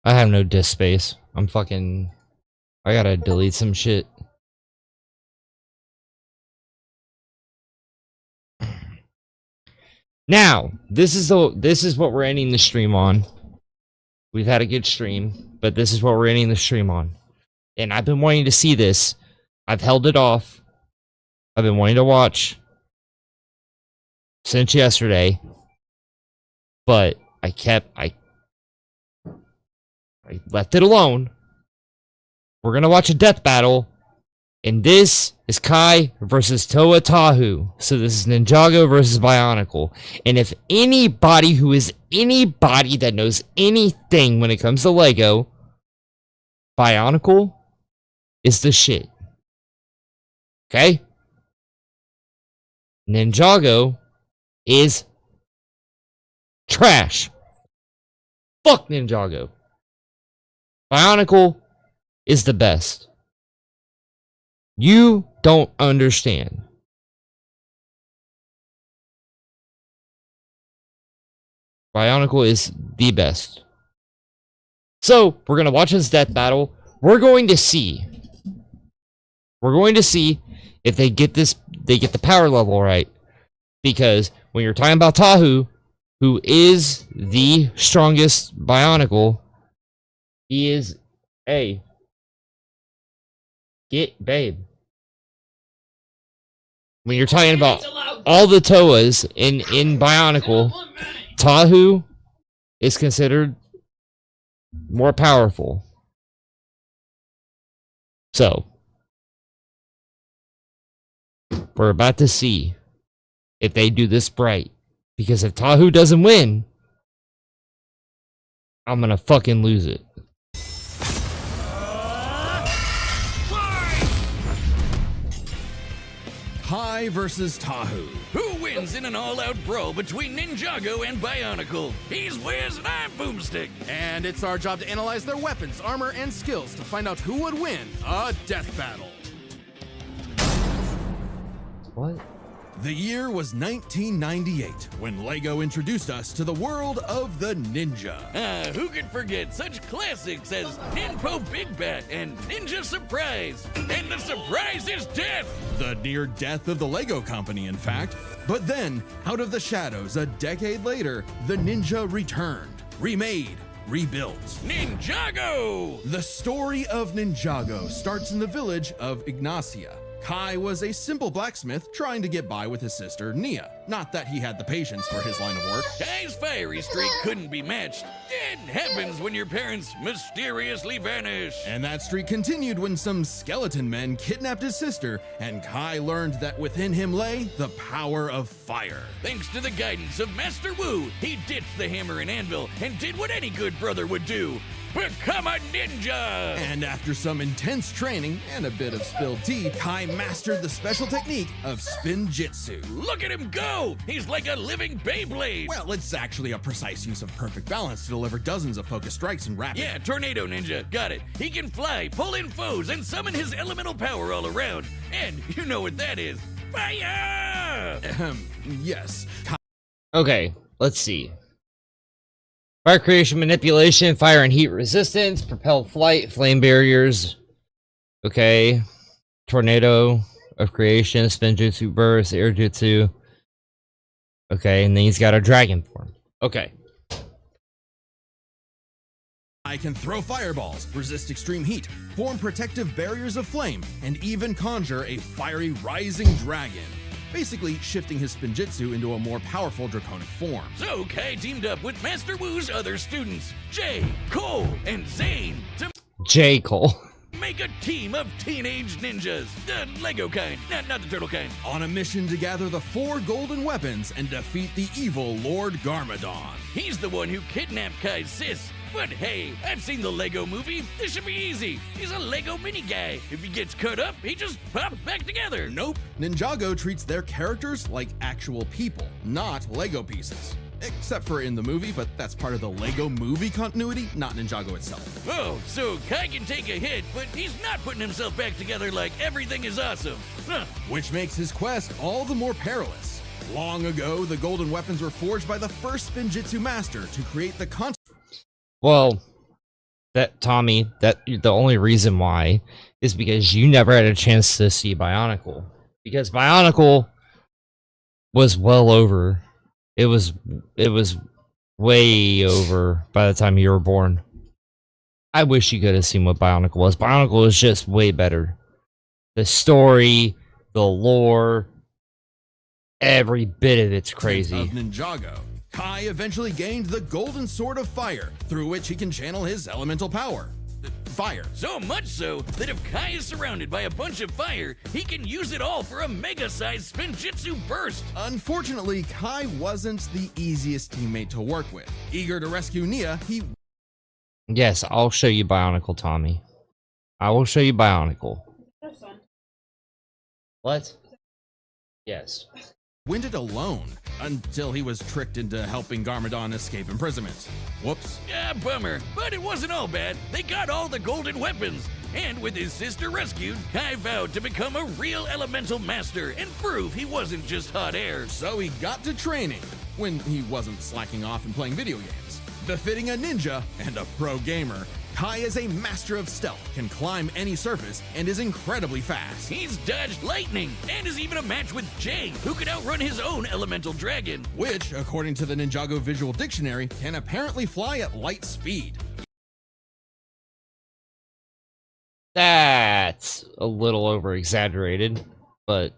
I have no disk space. I gotta delete some shit. Now, this is what we're ending the stream on. We've had a good stream, but this is what we're ending the stream on. And I've been wanting to see this. I've held it off. I've been wanting to watch since yesterday. But I left it alone. We're gonna watch a death battle. And this is Kai versus Toa Tahu. So this is Ninjago versus Bionicle. And if anybody that knows anything when it comes to Lego, Bionicle is the shit. Okay? Ninjago is trash. Fuck Ninjago. Bionicle is the best. You don't understand. Bionicle is the best. So, we're going to watch this death battle. We're going to see if they get the power level right. Because when you're talking about Tahu, who is the strongest Bionicle, he is babe. When you're talking about all the Toas in Bionicle, Tahu is considered more powerful. So, we're about to see if they do this right. Because if Tahu doesn't win, I'm gonna fucking lose it. Kai versus Tahu. Who wins in an all-out brawl between Ninjago and Bionicle? He's Wiz and I'm Boomstick. And it's our job to analyze their weapons, armor, and skills to find out who would win a death battle. What? The year was 1998 when LEGO introduced us to the world of the Ninja. Who could forget such classics as Ninpo Big Bat and Ninja Surprise? And the surprise is death! The near death of the LEGO company, in fact. But then, out of the shadows, a decade later, the Ninja returned, remade, rebuilt. Ninjago! The story of Ninjago starts in the village of Ignacia. Kai was a simple blacksmith trying to get by with his sister, Nia. Not that he had the patience for his line of work. Kai's fiery streak couldn't be matched. It happens when your parents mysteriously vanish. And that streak continued when some skeleton men kidnapped his sister, and Kai learned that within him lay the power of fire. Thanks to the guidance of Master Wu, he ditched the hammer and anvil and did what any good brother would do. Become a ninja! And after some intense training and a bit of spilled tea, Kai mastered the special technique of Spinjitzu. Look at him go! He's like a living Beyblade! Well, it's actually a precise use of perfect balance to deliver dozens of focus strikes in rapid. Yeah, Tornado Ninja, got it. He can fly, pull in foes, and summon his elemental power all around. And you know what that is. Fire! Yes. Okay, let's see. Fire creation, manipulation, fire and heat resistance, propelled flight, flame barriers. Okay. Tornado of creation, spinjitzu burst, air jutsu. Okay, and then he's got a dragon form. Okay. I can throw fireballs, resist extreme heat, form protective barriers of flame, and even conjure a fiery rising dragon. Basically shifting his Spinjitzu into a more powerful draconic form. So Kai teamed up with Master Wu's other students, Jay, Cole, and Zane, to J. Cole. make a team of teenage ninjas. The Lego kind, not the turtle kind. On a mission to gather the 4 golden weapons and defeat the evil Lord Garmadon. He's the one who kidnapped Kai's sis. But hey, I've seen the Lego movie. This should be easy. He's a Lego mini guy. If he gets cut up, he just pops back together. Nope. Ninjago treats their characters like actual people, not Lego pieces. Except for in the movie, but that's part of the Lego movie continuity, not Ninjago itself. Oh, so Kai can take a hit, but he's not putting himself back together like everything is awesome. Huh. Which makes his quest all the more perilous. Long ago, the golden weapons were forged by the first Spinjitzu master to create the Well, that Tommy, that the only reason why is because you never had a chance to see Bionicle. Because Bionicle was well over. It was way over by the time you were born. I wish you could have seen what Bionicle was. Bionicle was just way better. The story, the lore, every bit of it's crazy. Of Ninjago. Kai eventually gained the Golden Sword of Fire, through which he can channel his elemental power. Fire. So much so that if Kai is surrounded by a bunch of fire, he can use it all for a mega-sized Spinjitzu burst. Unfortunately, Kai wasn't the easiest teammate to work with. Eager to rescue Nia, he... Yes, I'll show you Bionicle, Tommy. I will show you Bionicle. What? Yes. Went it alone until he was tricked into helping Garmadon escape imprisonment. Whoops. Yeah, bummer. But it wasn't all bad. They got all the golden weapons. And with his sister rescued, Kai vowed to become a real elemental master and prove he wasn't just hot air. So he got to training when he wasn't slacking off and playing video games. Befitting a ninja and a pro gamer, Kai is a master of stealth, can climb any surface, and is incredibly fast. He's dodged lightning, and is even a match with Jay, who can outrun his own elemental dragon. Which, according to the Ninjago Visual Dictionary, can apparently fly at light speed. That's a little over-exaggerated, but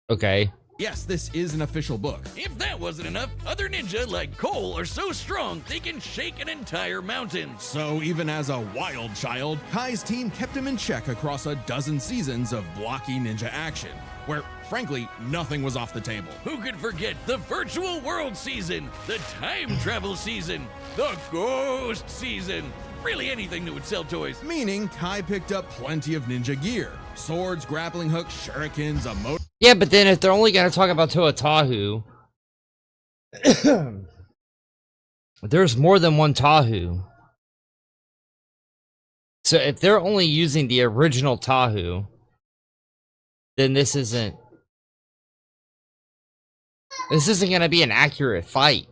okay. Yes, this is an official book. If that wasn't enough, other ninja like Cole are so strong they can shake an entire mountain. So even as a wild child, Kai's team kept him in check across a dozen seasons of blocky ninja action, where, frankly, nothing was off the table. Who could forget the virtual world season, the time travel season, the ghost season, really anything that would sell toys. Meaning, Kai picked up plenty of ninja gear. Swords, grappling hooks, shurikens, a motor... Yeah, but then if they're only going to talk about Toa-Tahu, there's more than one Tahu. So if they're only using the original Tahu, then this isn't going to be an accurate fight.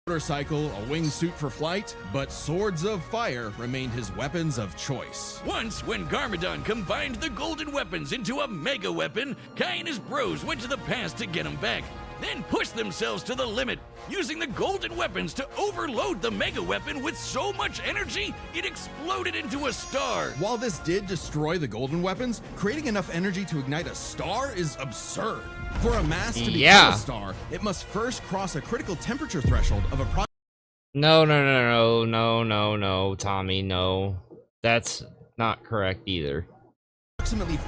Motorcycle, a wingsuit for flight, but swords of fire remained his weapons of choice. Once, when Garmadon combined the golden weapons into a mega weapon, Kai and his bros went to the past to get him back. then pushed themselves to the limit, using the golden weapons to overload the mega weapon with so much energy it exploded into a star. While this did destroy the golden weapons, creating enough energy to ignite a star is absurd. For a mass to become a star, it must first cross a critical temperature threshold of approximately No, Tommy, no. That's not correct either.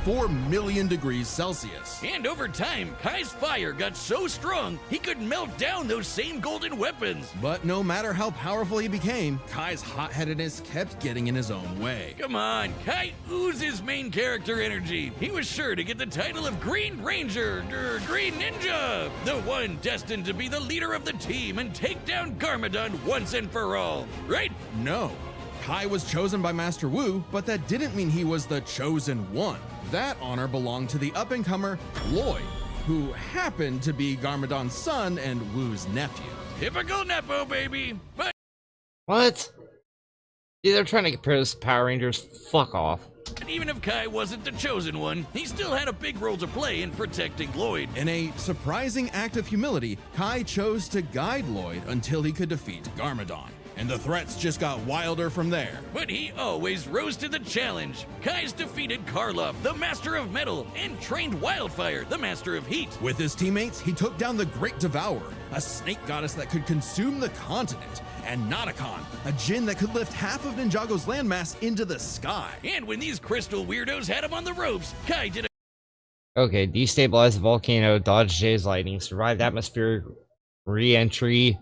4 million degrees Celsius. And over time, Kai's fire got so strong, he could melt down those same golden weapons. But no matter how powerful he became, Kai's hot-headedness kept getting in his own way. Come on, Kai oozes main character energy. He was sure to get the title of Green Ranger, Green Ninja, the one destined to be the leader of the team and take down Garmadon once and for all, right? No. Kai was chosen by Master Wu, but that didn't mean he was the chosen one. That honor belonged to the up-and-comer Lloyd, who happened to be Garmadon's son and Wu's nephew. Typical Nepo, baby! But what? Yeah, they're trying to compare this to Power Rangers. Fuck off. Even if Kai wasn't the chosen one, he still had a big role to play in protecting Lloyd. In a surprising act of humility, Kai chose to guide Lloyd until he could defeat Garmadon. And the threats just got wilder from there. But he always rose to the challenge. Kai's defeated Karloff, the Master of Metal, and trained Wildfire, the Master of Heat. With his teammates, he took down the Great Devourer, a snake goddess that could consume the continent, and Notakon, a djinn that could lift half of Ninjago's landmass into the sky. And when these crystal weirdos had him on the ropes, Kai did a Okay, destabilize the volcano, dodge Jay's lightning, survive atmospheric re-entry,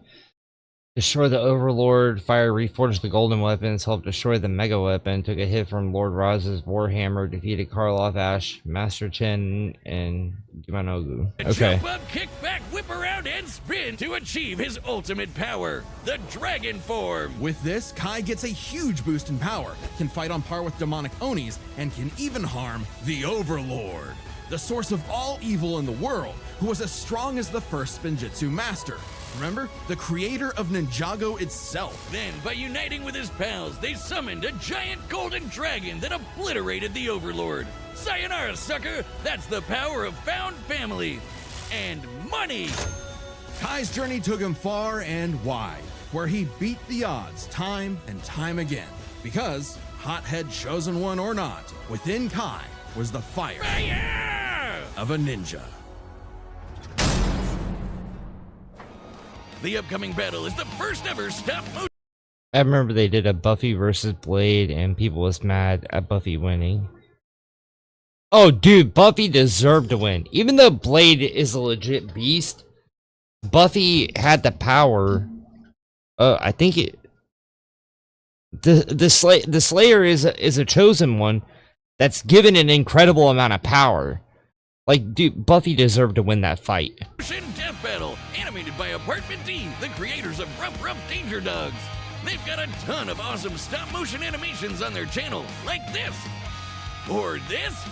destroy the Overlord, fire reforged the golden weapons, helped destroy the mega weapon, took a hit from Lord Raz's Warhammer, defeated Karloff, Ash, Master Chen, and Gimanogu. Okay. Jump up, kick back, whip around, and spin to achieve his ultimate power, the Dragon Form. With this, Kai gets a huge boost in power, can fight on par with demonic Onis, and can even harm the Overlord, the source of all evil in the world, who was as strong as the first Spinjitzu Master. Remember? The creator of Ninjago itself. Then, by uniting with his pals, they summoned a giant golden dragon that obliterated the Overlord. Sayonara, sucker! That's the power of found family. And money! Kai's journey took him far and wide, where he beat the odds time and time again. Because, hothead chosen one or not, within Kai was the fire of a ninja. The upcoming battle is the first ever stop-motion. I remember they did a Buffy versus Blade, and people was mad at Buffy winning. Oh, dude, Buffy deserved to win. Even though Blade is a legit beast, Buffy had the power. I think it. The Slayer is a chosen one that's given an incredible amount of power. Like, dude, Buffy deserved to win that fight. Death Battle, animated by Apartment D, the creators of Rough Danger Dogs. They've got a ton of awesome stop-motion animations on their channel, like this, or this.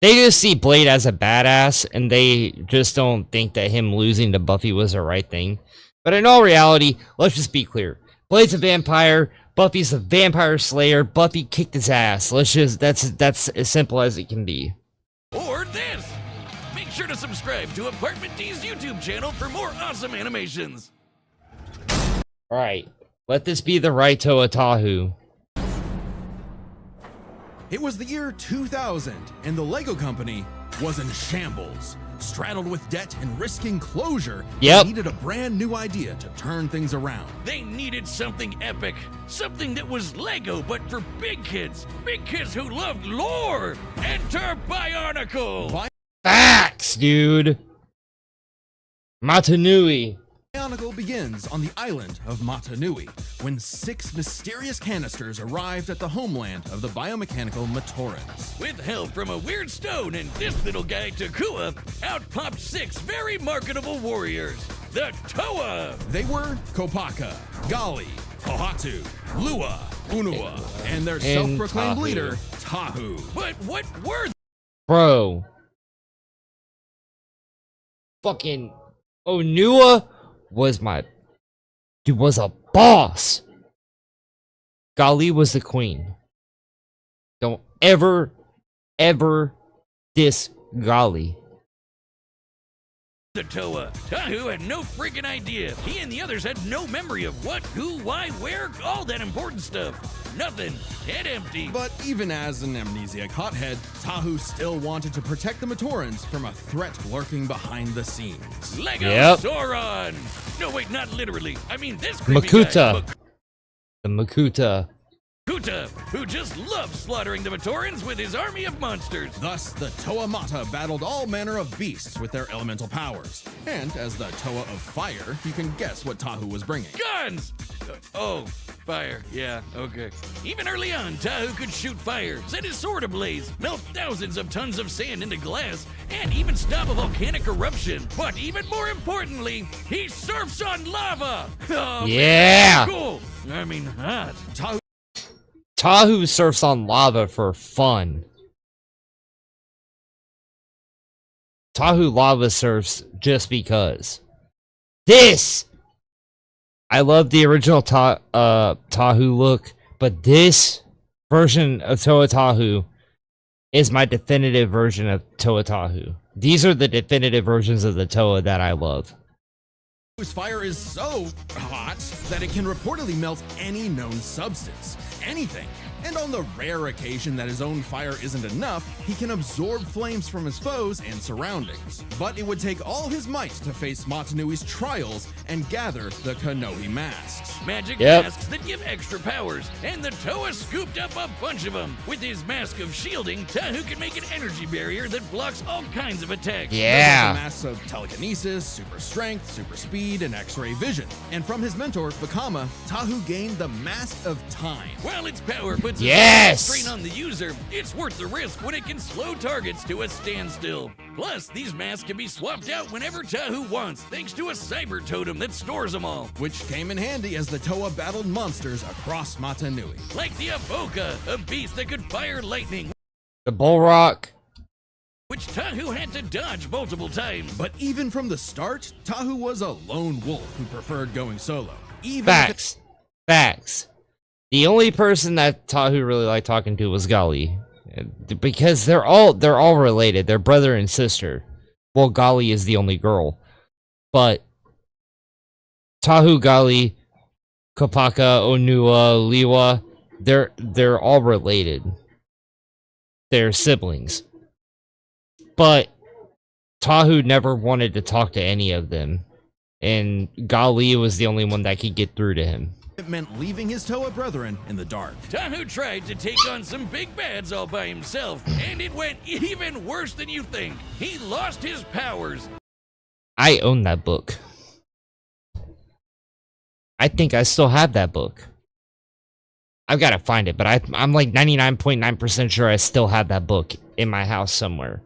They just see Blade as a badass, and they just don't think that him losing to Buffy was the right thing. But in all reality, let's just be clear. Blade's a vampire, Buffy's a vampire slayer, Buffy kicked his ass. That's as simple as it can be. Or this. Make sure to subscribe to Apartment D's YouTube channel for more awesome animations. Alright, let this be the Raito Otahu. It was the year 2000, and the Lego company was in shambles. Straddled with debt and risking closure, they needed a brand new idea to turn things around. They needed something epic. Something that was Lego, but for big kids. Big kids who loved lore. Enter Bionicle. Facts, dude. Matanui. Bionicle begins on the island of Matanui, when 6 mysterious canisters arrived at the homeland of the biomechanical Matorans. With help from a weird stone and this little guy Takua, out popped 6 very marketable warriors. The Toa! They were Kopaka, Gali, Pohatu, Lua, Unua, and their self-proclaimed leader, Tahu. But what were they? Bro. Fucking Onua was a boss. Gali was the queen. Don't ever diss Gali. the Toa. Tahu had no freaking idea. He and the others had no memory of what, who, why, where, all that important stuff. Nothing. Head empty. But even as an amnesiac hothead, Tahu still wanted to protect the Matorans from a threat lurking behind the scenes. Lego Yep. Sauron! No, wait, not literally. I mean this creepy guy. Makuta. The Makuta. Kuta, who just loves slaughtering the Matorans with his army of monsters. Thus, the Toa Mata battled all manner of beasts with their elemental powers. And as the Toa of Fire, you can guess what Tahu was bringing. Guns! Oh, fire. Yeah, okay. Even early on, Tahu could shoot fire, set his sword ablaze, melt thousands of tons of sand into glass, and even stop a volcanic eruption. But even more importantly, he surfs on lava! Oh, Yeah! Man, cool! I mean, hot. Tahu surfs on lava for fun. Tahu lava surfs just because. This! I love the original Tahu look, but this version of Toa Tahu is my definitive version of Toa Tahu. These are the definitive versions of the Toa that I love. Whose fire is so hot that it can reportedly melt any known substance. Anything. And on the rare occasion that his own fire isn't enough, he can absorb flames from his foes and surroundings. But it would take all his might to face Matanui's trials and gather the Kanohi masks. Magic masks that give extra powers, and the Toa scooped up a bunch of them. With his mask of shielding, Tahu can make an energy barrier that blocks all kinds of attacks. Yeah. There's also masks of telekinesis, super strength, super speed, and X-ray vision. And from his mentor, Vakama, Tahu gained the Mask of Time. While its power puts Yes! a strain on the user, it's worth the risk when it can slow targets to a standstill. Plus, these masks can be swapped out whenever Tahu wants, thanks to a cyber totem that stores them all. Which came in handy as the Toa battled monsters across Mata Nui. Like the Avoka, a beast that could fire lightning, The Bullrock. which Tahu had to dodge multiple times. But even from the start, Tahu was a lone wolf who preferred going solo. Even Facts. Facts. The only person that Tahu really liked talking to was Gali, because they're all related. They're brother and sister. Well, Gali is the only girl, but Tahu, Gali, Kopaka, Onua, Liwa, they're all related. They're siblings, but Tahu never wanted to talk to any of them, and Gali was the only one that could get through to him. it meant leaving his Toa brethren in the dark. Tahu tried to take on some big bads all by himself, and it went even worse than you think. He lost his powers. I own that book. I think I still have that book. I've got to find it, but I'm like 99.9% sure I still have that book in my house somewhere.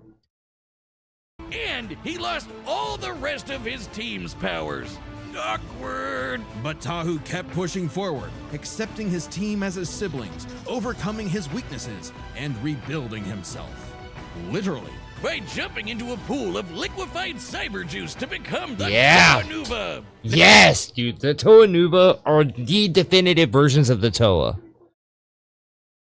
And he lost all the rest of his team's powers. Awkward. But Tahu kept pushing forward, accepting his team as his siblings, overcoming his weaknesses, and rebuilding himself. Literally. By jumping into a pool of liquefied cyber juice to become the Yeah. Toa Nuva. Yes, dude, the Toa Nuva are the definitive versions of the Toa.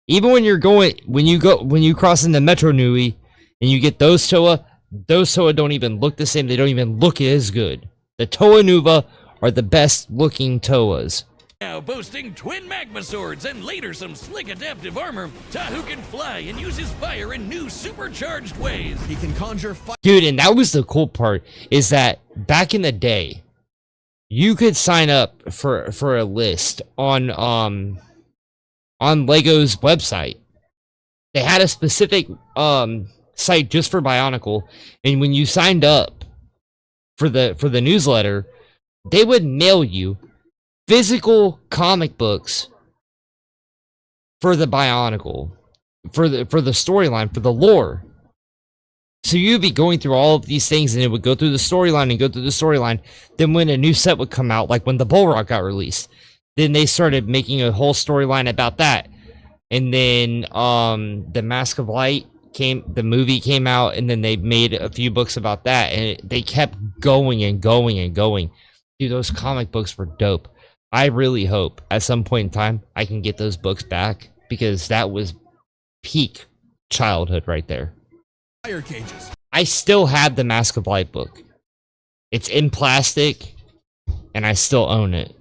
Even when you cross into Metro Nui and you get those Toa don't even look the same. They don't even look as good. The Toa Nuva are the best looking Toas. Now boasting twin magma swords and later some slick adaptive armor, Tahu can fly and use his fire in new supercharged ways. He can conjure fire. Dude, and that was the cool part, is that back in the day, you could sign up for a list on Lego's website. They had a specific site just for Bionicle, and when you signed up for the newsletter, they would mail you physical comic books for the Bionicle, for the storyline, for the lore. So you'd be going through all of these things, and it would go through the storyline and go through the storyline. Then when a new set would come out, like when the Bullrock got released, then they started making a whole storyline about that. And then the Mask of Light the movie came out, and then they made a few books about that, and they kept going and going and going. Dude, those comic books were dope. I really hope at some point in time I can get those books back, because that was peak childhood right there. Fire cages. I still have the Mask of Light book. It's in plastic, and I still own it.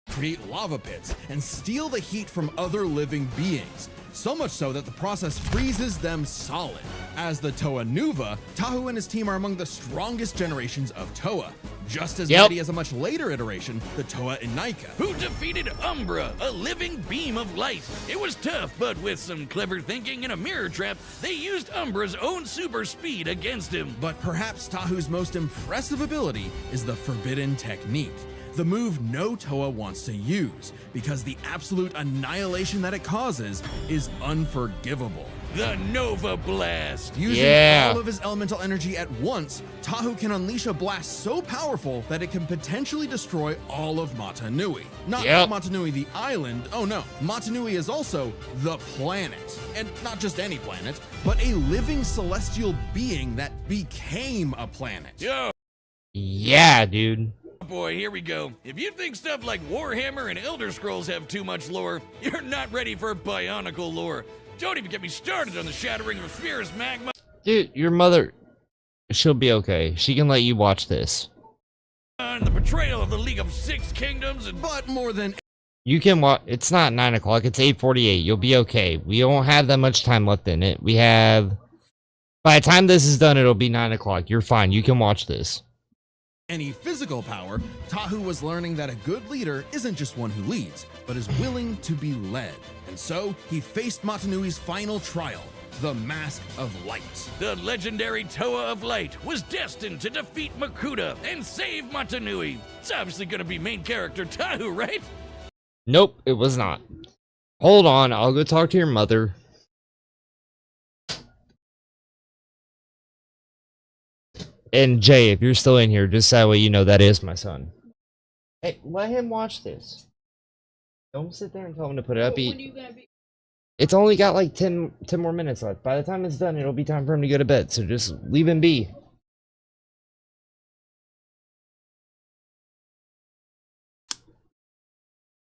Create lava pits and steal the heat from other living beings. So much so that the process freezes them solid. As the Toa Nuva, Tahu and his team are among the strongest generations of Toa. Just as mighty as a much later iteration, the Toa Inaika, who defeated Umbra, a living beam of light. It was tough, but with some clever thinking and a mirror trap, they used Umbra's own super speed against him. But perhaps Tahu's most impressive ability is the Forbidden Technique. The move no Toa wants to use, because the absolute annihilation that it causes is unforgivable. The Nova Blast! Using all of his elemental energy at once, Tahu can unleash a blast so powerful that it can potentially destroy all of Mata Nui. Not Mata Nui the island, oh no, Mata Nui is also the planet. And not just any planet, but a living celestial being that became a planet. Yo! Yeah, dude. Boy, here we go. If you think stuff like Warhammer and Elder Scrolls have too much lore, you're not ready for Bionicle lore. Don't even get me started on the shattering of Sphere's magma. Dude, your mother, she'll be okay. She can let you watch this. And the betrayal of the League of Six Kingdoms, and but more than you can watch. It's not 9 o'clock. It's 8:48. You'll be okay. We don't have that much time left in it. We have. By the time this is done, it'll be 9 o'clock. You're fine. You can watch this. Any physical power, Tahu was learning that a good leader isn't just one who leads, but is willing to be led. And so, he faced Mata Nui's final trial, the Mask of Light. The legendary Toa of Light was destined to defeat Makuta and save Mata Nui. It's obviously going to be main character Tahu, right? Nope, it was not. Hold on, I'll go talk to your mother. And Jay, if you're still in here, just that way you know that is my son. Hey, let him watch this. Don't sit there and tell him to put it up. It's only got like 10 more minutes left. By the time it's done, it'll be time for him to go to bed. So just leave him be.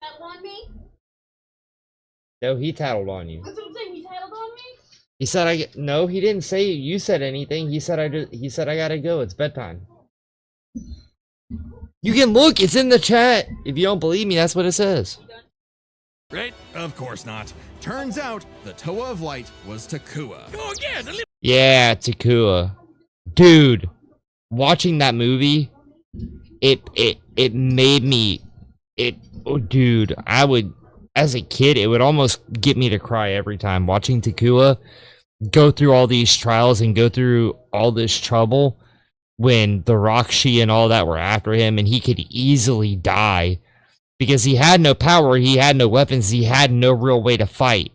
Tattle on me? No, he tattled on you. That's what I'm saying. He tattled on me? He said no, he didn't say you said anything. He said I gotta go. It's bedtime. You can look, it's in the chat. If you don't believe me, that's what it says. Right? Of course not. Turns out the Toa of Light was Takua. Oh yeah, yeah, Takua. Dude, watching that movie, it made me dude, I would, as a kid, it would almost get me to cry every time watching Takua go through all these trials and go through all this trouble when the Rakshi and all that were after him, and he could easily die because he had no power, he had no weapons, he had no real way to fight.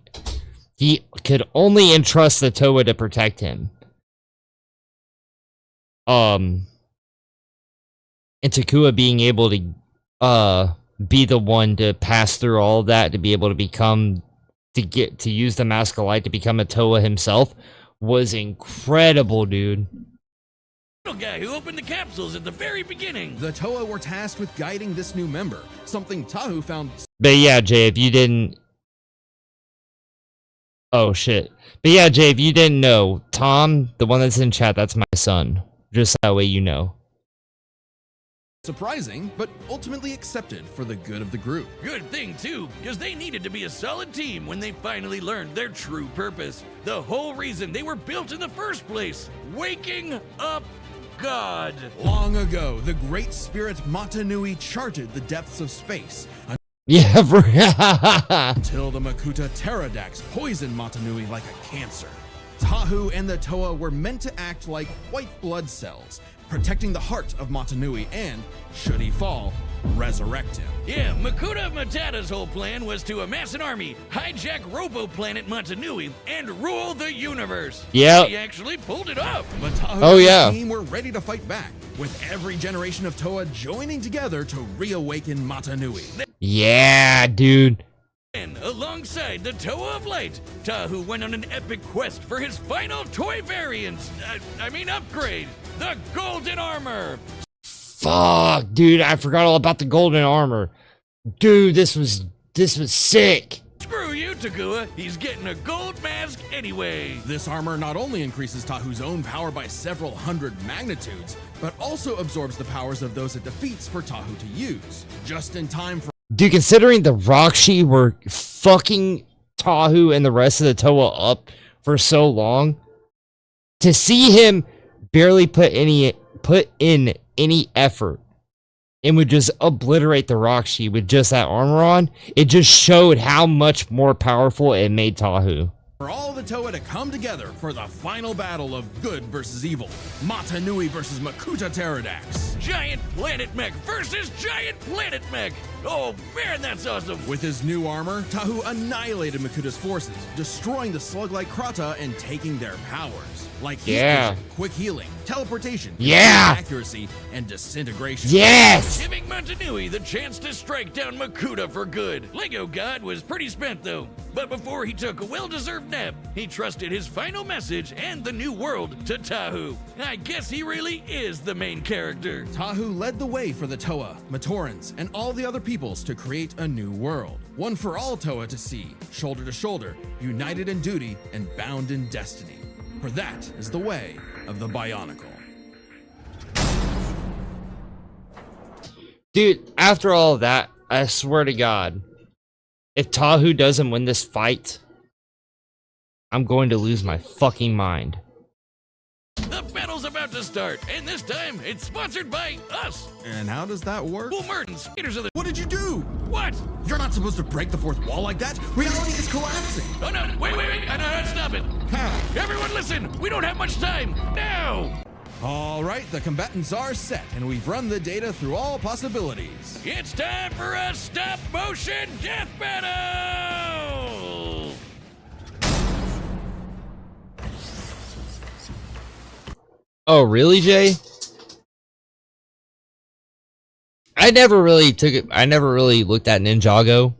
He could only entrust the Toa to protect him. And Takua being able to be the one to pass through all of that, to be able to become, to use the Mask of Light to become a Toa himself, was incredible, dude. Guy who opened the capsules at the very beginning. The Toa were tasked with guiding this new member, something Tahu found. But yeah, Jay, if you didn't, oh shit. But yeah, Jay, if you didn't know, Tom, the one that's in chat, that's my son. Just that way you know. Surprising, but ultimately accepted for the good of the group. Good thing, too, because they needed to be a solid team when they finally learned their true purpose. The whole reason they were built in the first place. Waking up God. Long ago, the great spirit Mata Nui charted the depths of space. Yeah, until the Makuta Pterodax poisoned Mata Nui like a cancer. Tahu and the Toa were meant to act like white blood cells, protecting the heart of Mata Nui and, should he fall, resurrect him. Yeah, Makuta Matata's whole plan was to amass an army, hijack Robo-Planet Mata Nui, and rule the universe. Yeah. He actually pulled it off. But Tahu and his team were ready to fight back, with every generation of Toa joining together to reawaken Mata Nui. Yeah, dude. And alongside the Toa of Light, Tahu went on an epic quest for his final toy variant. Upgrade, the Golden Armor. Fuck, dude, I forgot all about the Golden Armor. Dude, this was sick. Screw you, Takua. He's getting a gold mask anyway. This armor not only increases Tahu's own power by several hundred magnitudes, but also absorbs the powers of those it defeats for Tahu to use. Just in time for... Dude, considering the Rockshi were fucking Tahu and the rest of the Toa up for so long, to see him barely put in any effort and would just obliterate the Rockshi with just that armor on, it just showed how much more powerful it made Tahu. For all the Toa to come together for the final battle of good versus evil. Mata Nui versus Makuta Pterodax. Giant Planet Mech versus Giant Planet Mech. Oh man, that's awesome. With his new armor, Tahu annihilated Makuta's forces, destroying the slug-like Krata and taking their powers. Like heat vision, quick healing, teleportation, accuracy, and disintegration. Yes! Giving Montanui the chance to strike down Makuta for good. Lego God was pretty spent though. But before he took a well-deserved nap, he trusted his final message and the new world to Tahu. I guess he really is the main character. Tahu led the way for the Toa, Matorans, and all the other peoples to create a new world. One for all Toa to see, shoulder to shoulder, united in duty and bound in destiny. For that is the way of the Bionicle. Dude, after all of that, I swear to God, if Tahu doesn't win this fight, I'm going to lose my fucking mind. The battle's about to start, and this time it's sponsored by us. And how does that work? Bull Mertens, leaders of the... What did you do? What? You're not supposed to break the fourth wall like that. Reality is collapsing. Oh no, wait, I know how to stop it. Everyone listen, we don't have much time. Now! All right, the combatants are set, and we've run the data through all possibilities. It's time for a stop-motion death battle! Oh, really, Jay? I never really looked at Ninjago.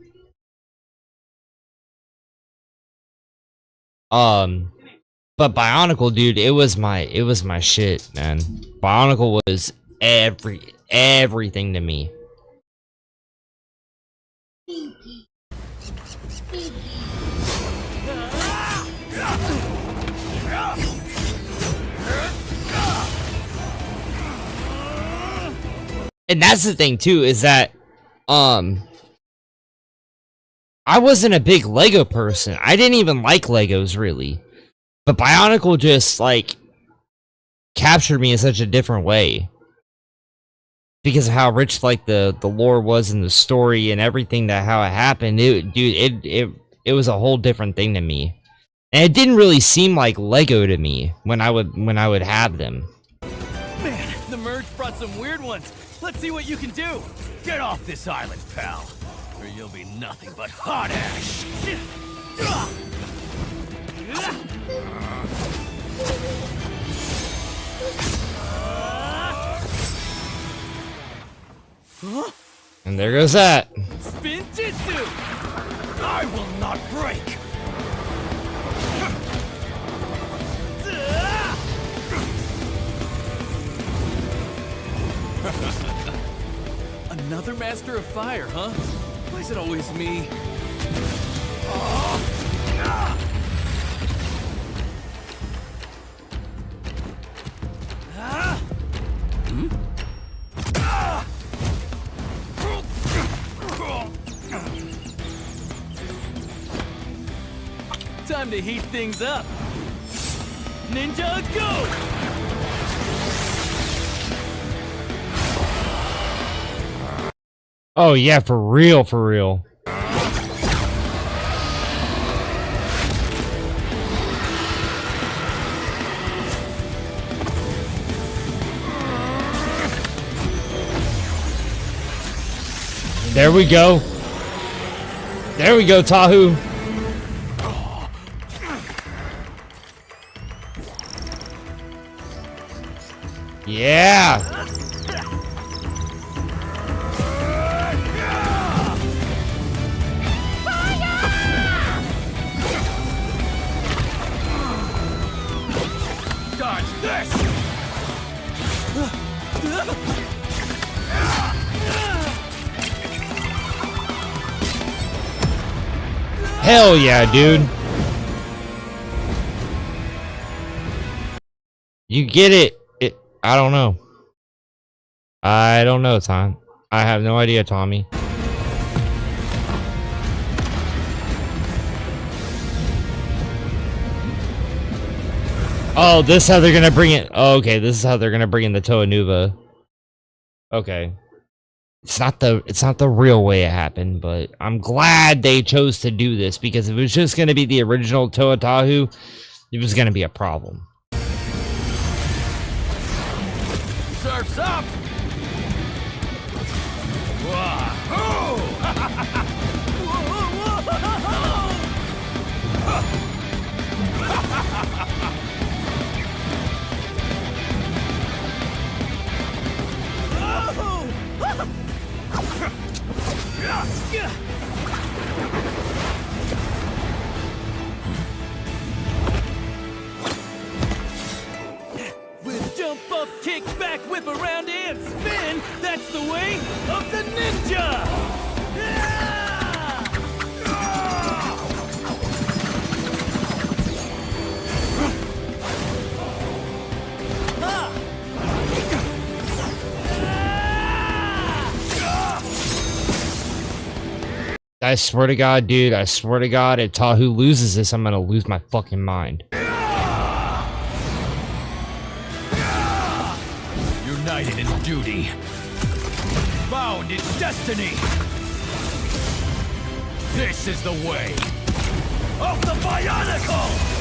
But Bionicle, dude, it was my shit, man. Bionicle was everything to me. And that's the thing too, is that I wasn't a big Lego person. I didn't even like Legos really. But Bionicle just like captured me in such a different way. Because of how rich like the lore was in the story and everything, that how it happened. It was a whole different thing to me. And it didn't really seem like Lego to me when I would have them. Man, the merge brought some weird ones. Let's see what you can do. Get off this island, pal, or you'll be nothing but hot ash. And there goes that. Spin Jitsu! I will not break! Another master of fire, huh? Why is it always me? Time to heat things up. Ninja, go! Oh yeah, for real, for real. There we go. There we go, Tahu. Yeah. Dodge this! Hell yeah, dude. You get it. I don't know. I don't know, Tom. I have no idea, Tommy. Oh, this is how they're gonna bring it. Oh, okay, this is how they're gonna bring in the Toa Nuva. Okay. It's not the real way it happened, but I'm glad they chose to do this, because if it was just gonna be the original Toa Tahu, it was gonna be a problem. Surf's up! Whoa! With jump up, kick back, whip around, and spin, that's the way of the ninja! I swear to God, dude, I swear to God, if Tahu loses this, I'm gonna lose my fucking mind. United in duty. Bound in destiny. This is the way of the Bionicle!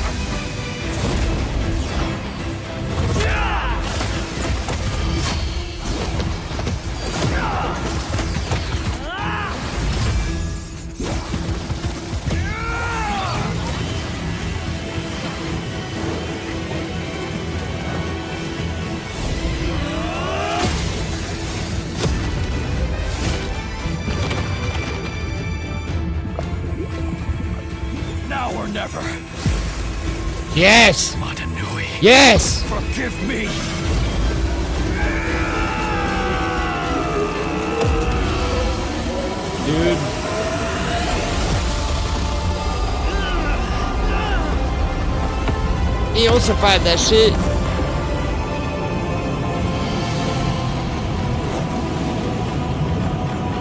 Now or never. Yes! Matanui. Yes! Forgive me! Dude. He'll survive that shit.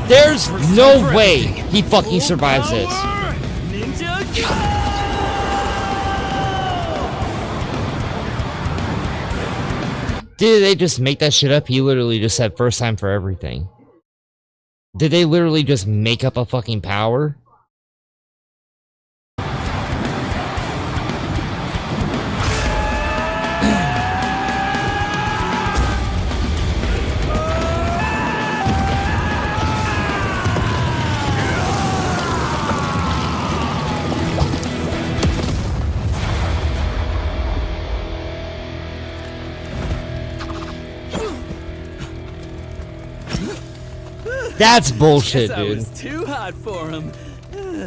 There's no way he fucking survives this. Did they just make that shit up? He literally just said first time for everything. Did they literally just make up a fucking power? That's bullshit, Guess I dude. was too hot for him.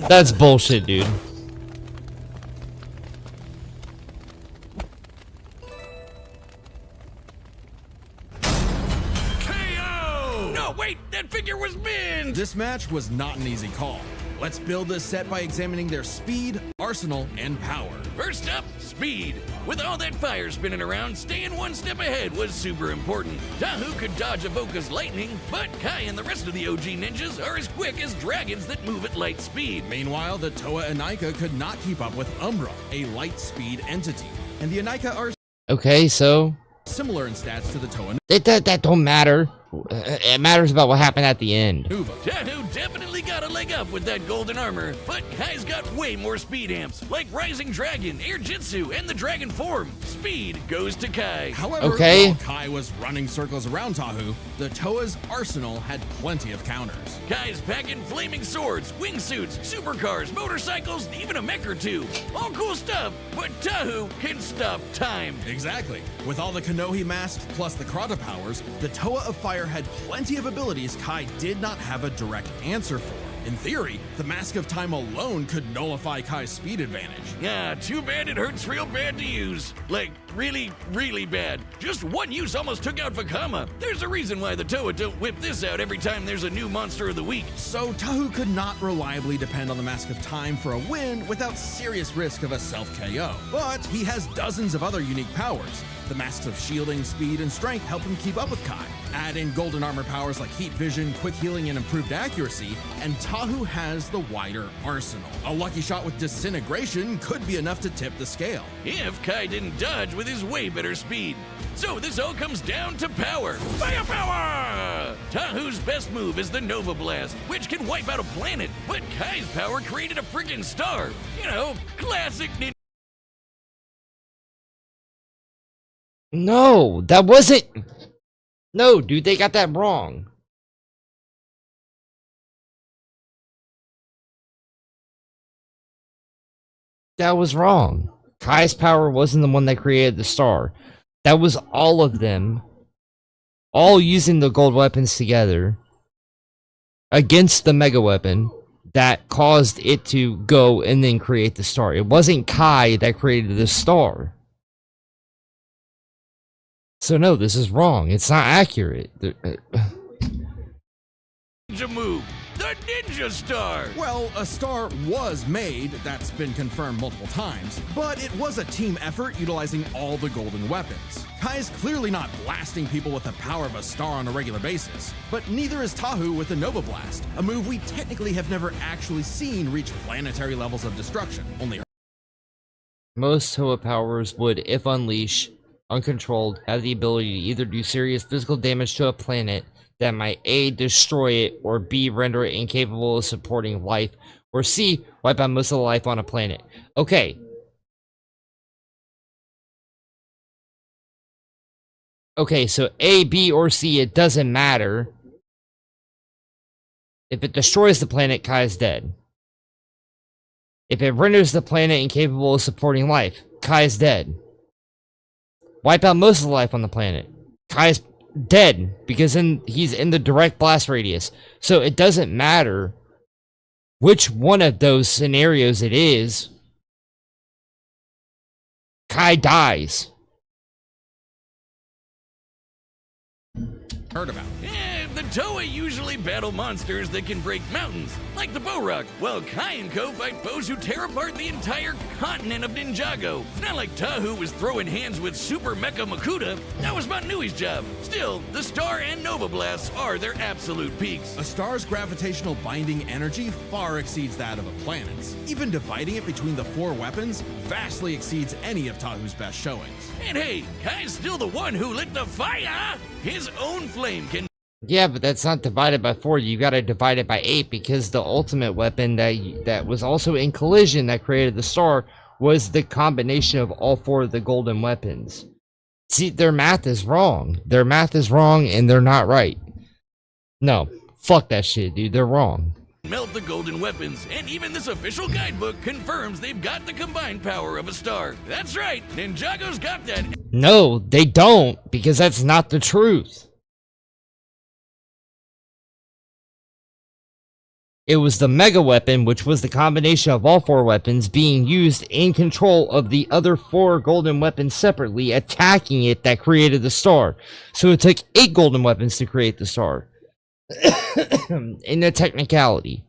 That's bullshit, dude. KO! No, wait, that figure was Min! This match was not an easy call. Let's build this set by examining their speed, arsenal, and power. First up, speed. With all that fire spinning around, staying one step ahead was super important. Tahu could dodge Avoca's lightning, but Kai and the rest of the OG ninjas are as quick as dragons that move at light speed. Meanwhile, the Toa Enika could not keep up with Umbra, a light speed entity. And the Enika are Okay, so similar in stats to the Toa that don't matter. It matters about what happened at the end. Tahu definitely got a leg up with that golden armor, but Kai's got way more speed amps, like Rising Dragon, Air Jitsu, and the Dragon Form. Speed goes to Kai. However, while Kai was running circles around Tahu, the Toa's arsenal had plenty of counters. Kai's packing flaming swords, wingsuits, supercars, motorcycles, even a mech or two. All cool stuff, but Tahu can stop time. Exactly. With all the Konohi masks plus the Krata powers, the Toa of Fire had plenty of abilities Kai did not have a direct answer for. In theory, the Mask of Time alone could nullify Kai's speed advantage. Yeah, too bad it hurts real bad to use. Like, really, really bad. Just one use almost took out Vakama. There's a reason why the Toa don't whip this out every time there's a new monster of the week. So Tahu could not reliably depend on the Mask of Time for a win without serious risk of a self-KO. But he has dozens of other unique powers. The masks of shielding, speed, and strength help him keep up with Kai. Add in golden armor powers like heat vision, quick healing, and improved accuracy, and Tahu has the wider arsenal. A lucky shot with disintegration could be enough to tip the scale. If Kai didn't dodge with his way better speed. So this all comes down to power. Firepower! Tahu's best move is the Nova Blast, which can wipe out a planet, but Kai's power created a friggin' star. You know, classic ninja. No, that wasn't. No, dude, they got that wrong. That was wrong. Kai's power wasn't the one that created the star. That was all of them, all using the gold weapons together against the mega weapon that caused it to go and then create the star. It wasn't Kai that created the star. So no, this is wrong. It's not accurate. Ninja move, the Ninja Star. Well, a star was made, that's been confirmed multiple times, but it was a team effort utilizing all the golden weapons. Kai's clearly not blasting people with the power of a star on a regular basis, but neither is Tahu with the Nova Blast, a move we technically have never actually seen reach planetary levels of destruction. Only most Toa powers would, if unleashed, uncontrolled, have the ability to either do serious physical damage to a planet that might A, destroy it, or B, render it incapable of supporting life, or C, wipe out most of the life on a planet. Okay. Okay, so A, B, or C, it doesn't matter. If it destroys the planet, Kai's dead. If it renders the planet incapable of supporting life, Kai's dead. Wipe out most of the life on the planet, Kai's dead because he's in the direct blast radius. So it doesn't matter which one of those scenarios it is. Kai dies. heard about. The Toa usually battle monsters that can break mountains, like the Borok, while Kai and Co fight foes who tear apart the entire continent of Ninjago. It's not like Tahu was throwing hands with Super Mecha Makuta. That was Manui's job. Still, the Star and Nova Blasts are their absolute peaks. A star's gravitational binding energy far exceeds that of a planet's. Even dividing it between the 4 weapons vastly exceeds any of Tahu's best showings. And hey, Kai's still the one who lit the fire! His own flame can... Yeah, but that's not divided by 4. You gotta divide it by 8 because the ultimate weapon that was also in collision that created the star was the combination of all 4 of the golden weapons. See, their math is wrong. Their math is wrong and they're not right. No, fuck that shit, dude. They're wrong. Melt the golden weapons, and even this official guidebook confirms they've got the combined power of a star. That's right, Ninjago's got that. No, they don't, because that's not the truth. It was the mega weapon, which was the combination of all 4 weapons being used in control of the other 4 golden weapons separately, attacking it, that created the star. So it took 8 golden weapons to create the star. In the technicality.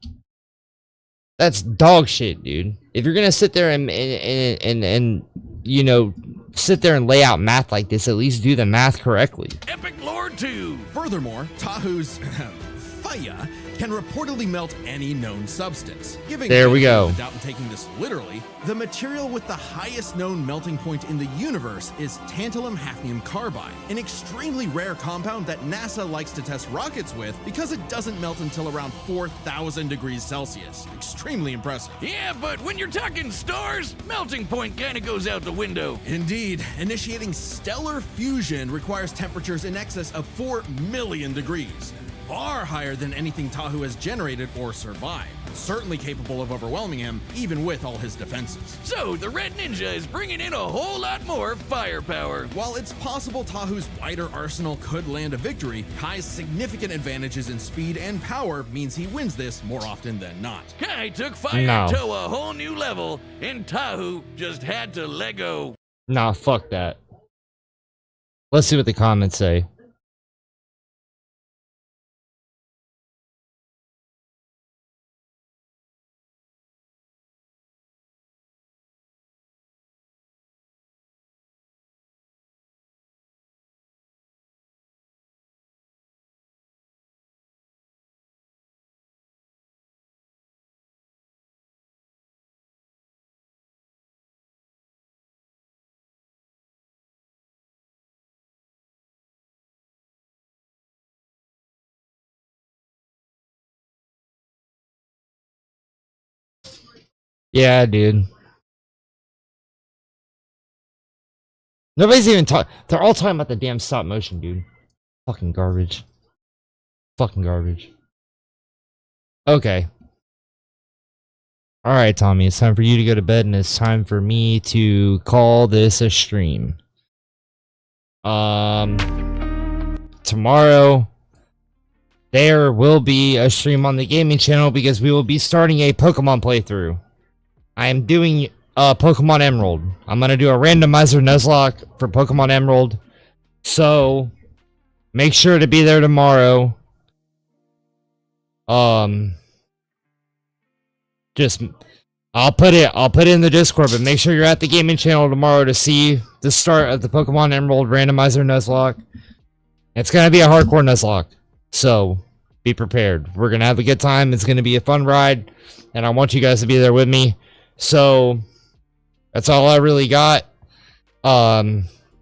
That's dog shit, dude. If you're gonna sit there and you know, sit there and lay out math like this, at least do the math correctly. Epic Lord 2. Furthermore, Tahu's fire can reportedly melt any known substance. Giving there we go. The doubt in taking this literally, the material with the highest known melting point in the universe is tantalum hafnium carbide, an extremely rare compound that NASA likes to test rockets with because it doesn't melt until around 4,000 degrees Celsius. Extremely impressive. Yeah, but when you're talking stars, melting point kind of goes out the window. Indeed, initiating stellar fusion requires temperatures in excess of 4 million degrees. far higher than anything Tahu has generated or survived. Certainly capable of overwhelming him, even with all his defenses. So the Red Ninja is bringing in a whole lot more firepower. While it's possible Tahu's wider arsenal could land a victory, Kai's significant advantages in speed and power means he wins this more often than not. Kai took fire to a whole new level, and Tahu just had to let go. Nah, fuck that. Let's see what the comments say. Yeah, dude. Nobody's even talking. They're all talking about the damn stop motion, dude. Fucking garbage. Fucking garbage. Okay. Alright, Tommy. It's time for you to go to bed, and it's time for me to call this a stream. Tomorrow, there will be a stream on the gaming channel because we will be starting a Pokemon playthrough. I am doing Pokemon Emerald. I'm gonna do a randomizer Nuzlocke for Pokemon Emerald. So make sure to be there tomorrow. Just I'll put it in the Discord, but make sure you're at the gaming channel tomorrow to see the start of the Pokemon Emerald randomizer Nuzlocke. It's gonna be a hardcore Nuzlocke, so be prepared. We're gonna have a good time. It's gonna be a fun ride, and I want you guys to be there with me. So that's all I really got. Have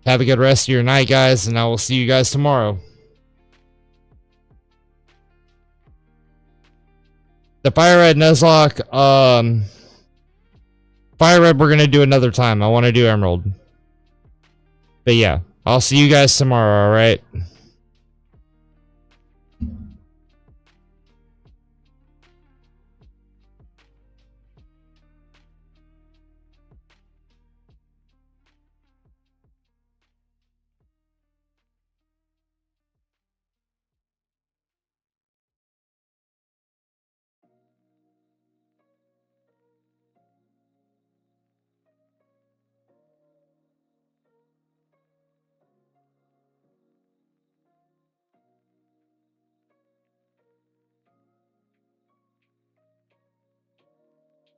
a good rest of your night, guys, and I will see you guys tomorrow. The Fire Red Nuzlocke, Fire Red we're gonna do another time. I want to do Emerald. But yeah, I'll see you guys tomorrow, alright?